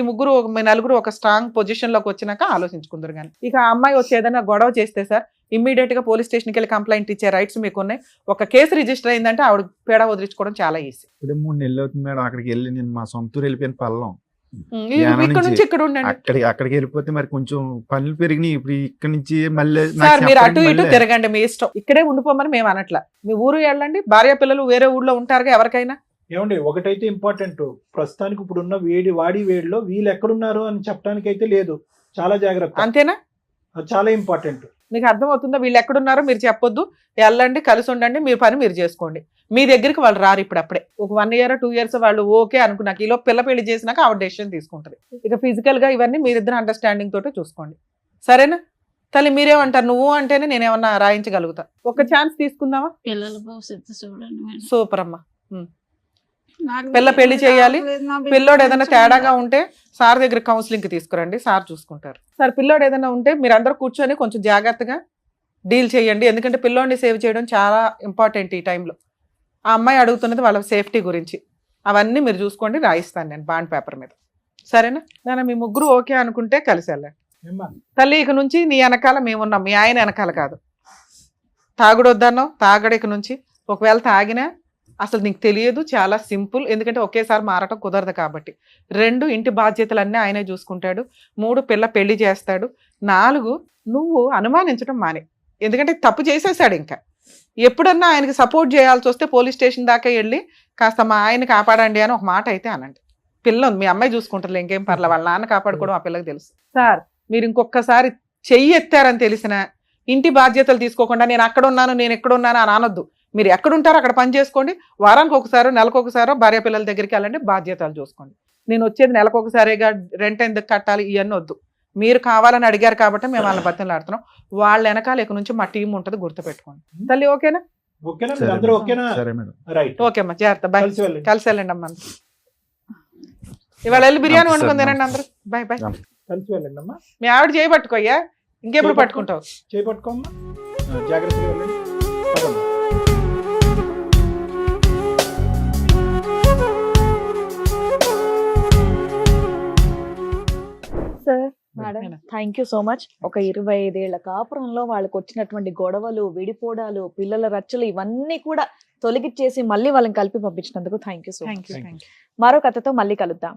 నలుగురు ఒక స్ట్రాంగ్ పొజిషన్ లోకి వచ్చినాక ఆలోచించుకుందరు. కానీ ఇక ఆ అమ్మాయి వచ్చి ఏదైనా గొడవ చేస్తే సార్ ఇమ్మీడియట్ గా పోలీస్ స్టేషన్కి వెళ్ళి కంప్లైంట్ ఇచ్చే రైట్స్ మీకు ఉన్నాయి. ఒక కేసు రిజిస్టర్ అయిందంటే ఆవిడ పేడ వదిలించుకోవడం చాలా ఈజీ. ఇప్పుడు 3 నెలలు అవుతుంది మేడం అక్కడికి వెళ్ళి. నేను మా సొంతూరు వెళ్ళిపోయిన పల్లం. ఇక్కడ నుంచి ఇక్కడ ఉండండి. అక్కడికి వెళ్ళిపోతే మరి కొంచెం పనులు పెరిగినాయి. ఇప్పుడు ఇక్కడ నుంచి మళ్ళీ సార్ మీరు అటు ఇటు తిరగండి, మీ ఇష్టం. ఇక్కడే ఉండిపోమని మేము అనట్లా. మీ ఊరు వెళ్ళండి, భార్య పిల్లలు వేరే ఊళ్ళో ఉంటారుగా ఎవరికైనా. ఏమండి ఒకటైతే ఇంపార్టెంట్, ప్రస్తుతానికి ఇప్పుడున్న వేడిలో వీళ్ళు ఎక్కడున్నారు అని చెప్పడానికి అయితే లేదు. చాలా జాగ్రత్త. అంతేనా? అది చాలా ఇంపార్టెంట్. మీకు అర్థమవుతుందా? వీళ్ళు ఎక్కడున్నారో మీరు చెప్పొద్దు, వెళ్ళండి, కలిసి ఉండండి, మీ పని మీరు చేసుకోండి. మీ దగ్గరికి వాళ్ళు రారు. ఇప్పుడు అప్పుడే ఒక 1 year 2 years వాళ్ళు ఓకే అనుకున్నాక ఈలో పిల్ల పెళ్లి చేసినాక ఆవిడ డెసిషన్ తీసుకుంటది. ఇక ఫిజికల్ గా ఇవన్నీ మీరిద్దరు అండర్స్టాండింగ్ తోటి చూసుకోండి. సరేనా తల్లి? మీరేమంటారు? నువ్వు అంటేనే నేనేమన్నా రాయించగలుగుతా. ఒక ఛాన్స్ తీసుకుందామా? పిల్లల భవిష్యత్తు చూడండి మేడం. సూపర్ అమ్మా. పిల్ల పెళ్లి చేయాలి. పిల్లోడు ఏదైనా తేడాగా ఉంటే సార్ దగ్గర కౌన్సిలింగ్ కి తీసుకురండి, సార్ చూసుకుంటారు. సార్ పిల్లోడు ఏదైనా ఉంటే మీరు అందరూ కూర్చొని కొంచెం జాగ్రత్తగా డీల్ చేయండి. ఎందుకంటే పిల్లోడిని సేవ్ చేయడం చాలా ఇంపార్టెంట్ ఈ టైంలో. ఆ అమ్మాయి అడుగుతున్నది వాళ్ళ సేఫ్టీ గురించి. అవన్నీ మీరు చూసుకోండి, రాయిస్తాను నేను బాండ్ పేపర్ మీద. సరేనా నాన్న? మీ ముగ్గురు ఓకే అనుకుంటే కలిసి వెళ్ళండి. తల్లి ఇక నుంచి నీ వెనకాల మేమున్నాం, మీ ఆయన వెనకాల కాదు. తాగుడు వద్దన్నావు, తాగడు ఇక నుంచి. ఒకవేళ తాగినా అసలు నీకు తెలియదు, చాలా సింపుల్. ఎందుకంటే ఒకేసారి మారటం కుదరదు కాబట్టి. 2 ఇంటి బాధ్యతలన్నీ ఆయనే చూసుకుంటాడు. 3 పిల్ల పెళ్లి చేస్తాడు. 4 నువ్వు అనుమానించడం మానే. ఎందుకంటే తప్పు చేసేసాడు. ఇంకా ఎప్పుడన్నా ఆయనకి సపోర్ట్ చేయాల్సి వస్తే పోలీస్ స్టేషన్ దాకా వెళ్ళి కాస్త మా ఆయన కాపాడండి అని ఒక మాట అయితే అనండి. పిల్ల ఉంది, మీ అమ్మాయి చూసుకుంటారు, ఇంకేం పర్లేదు. వాళ్ళ నాన్న కాపాడుకోవడం ఆ పిల్లకి తెలుసు. సార్ మీరు ఇంకొకసారి చెయ్యి ఎత్తారని తెలిసినా ఇంటి బాధ్యతలు తీసుకోకుండా నేను అక్కడ ఉన్నాను నేను ఎక్కడ ఉన్నాను అని అనొద్దు. మీరు ఎక్కడ ఉంటారో అక్కడ పని చేసుకోండి. వారానికి ఒకసారో నెలకు ఒకసారో భార్య పిల్లల దగ్గరికి వెళ్ళండి, బాధ్యతలు చూసుకోండి. నేను వచ్చేది నెలకు ఒకసారిగా రెంట్ ఎందుకు కట్టాలి ఇవన్నీ వద్దు. మీరు కావాలని అడిగారు కాబట్టి మేము వాళ్ళని బతిలాడుతున్నాం. వాళ్ళ వెనకాల ఇక నుంచి మా టీం ఉంటుంది, గుర్తుపెట్టుకోండి. తల్లి ఓకేనా? ఓకేనా సరే అందరూ మేడం. ఓకేనా? సరే మేడం. రైట్ ఓకే అమ్మా, జాగ్రత్త. బాయ్. కలిసి వెళ్ళండి. కలిసి వెళ్ళండి అమ్మా. ఇవాళ వెళ్ళి బిర్యానీ సరే, వండుకొని సరే. తినండి అందరూ. Bye bye. కలిసి వెళ్ళండి అమ్మా. మీ ఆవిడ చేయబట్టుకోయ్యా, ఇంకెప్పుడు పట్టుకుంటావు? చేపట్టుకోమ్మా, జాగ్రత్తగా వెళ్ళండి. పదమ్మా. Sir madam, thank you so much. ఒక 25 ఏళ్ల కాపురంలో వాళ్ళకి వచ్చినటువంటి గొడవలు, విడిపోవడాలు, పిల్లల రచ్చలు ఇవన్నీ కూడా తొలగిచ్చేసి మళ్ళీ వాళ్ళని కలిపి పంపించినందుకు thank you so much. Thank you. మరో కథతో మళ్ళీ కలుద్దాం.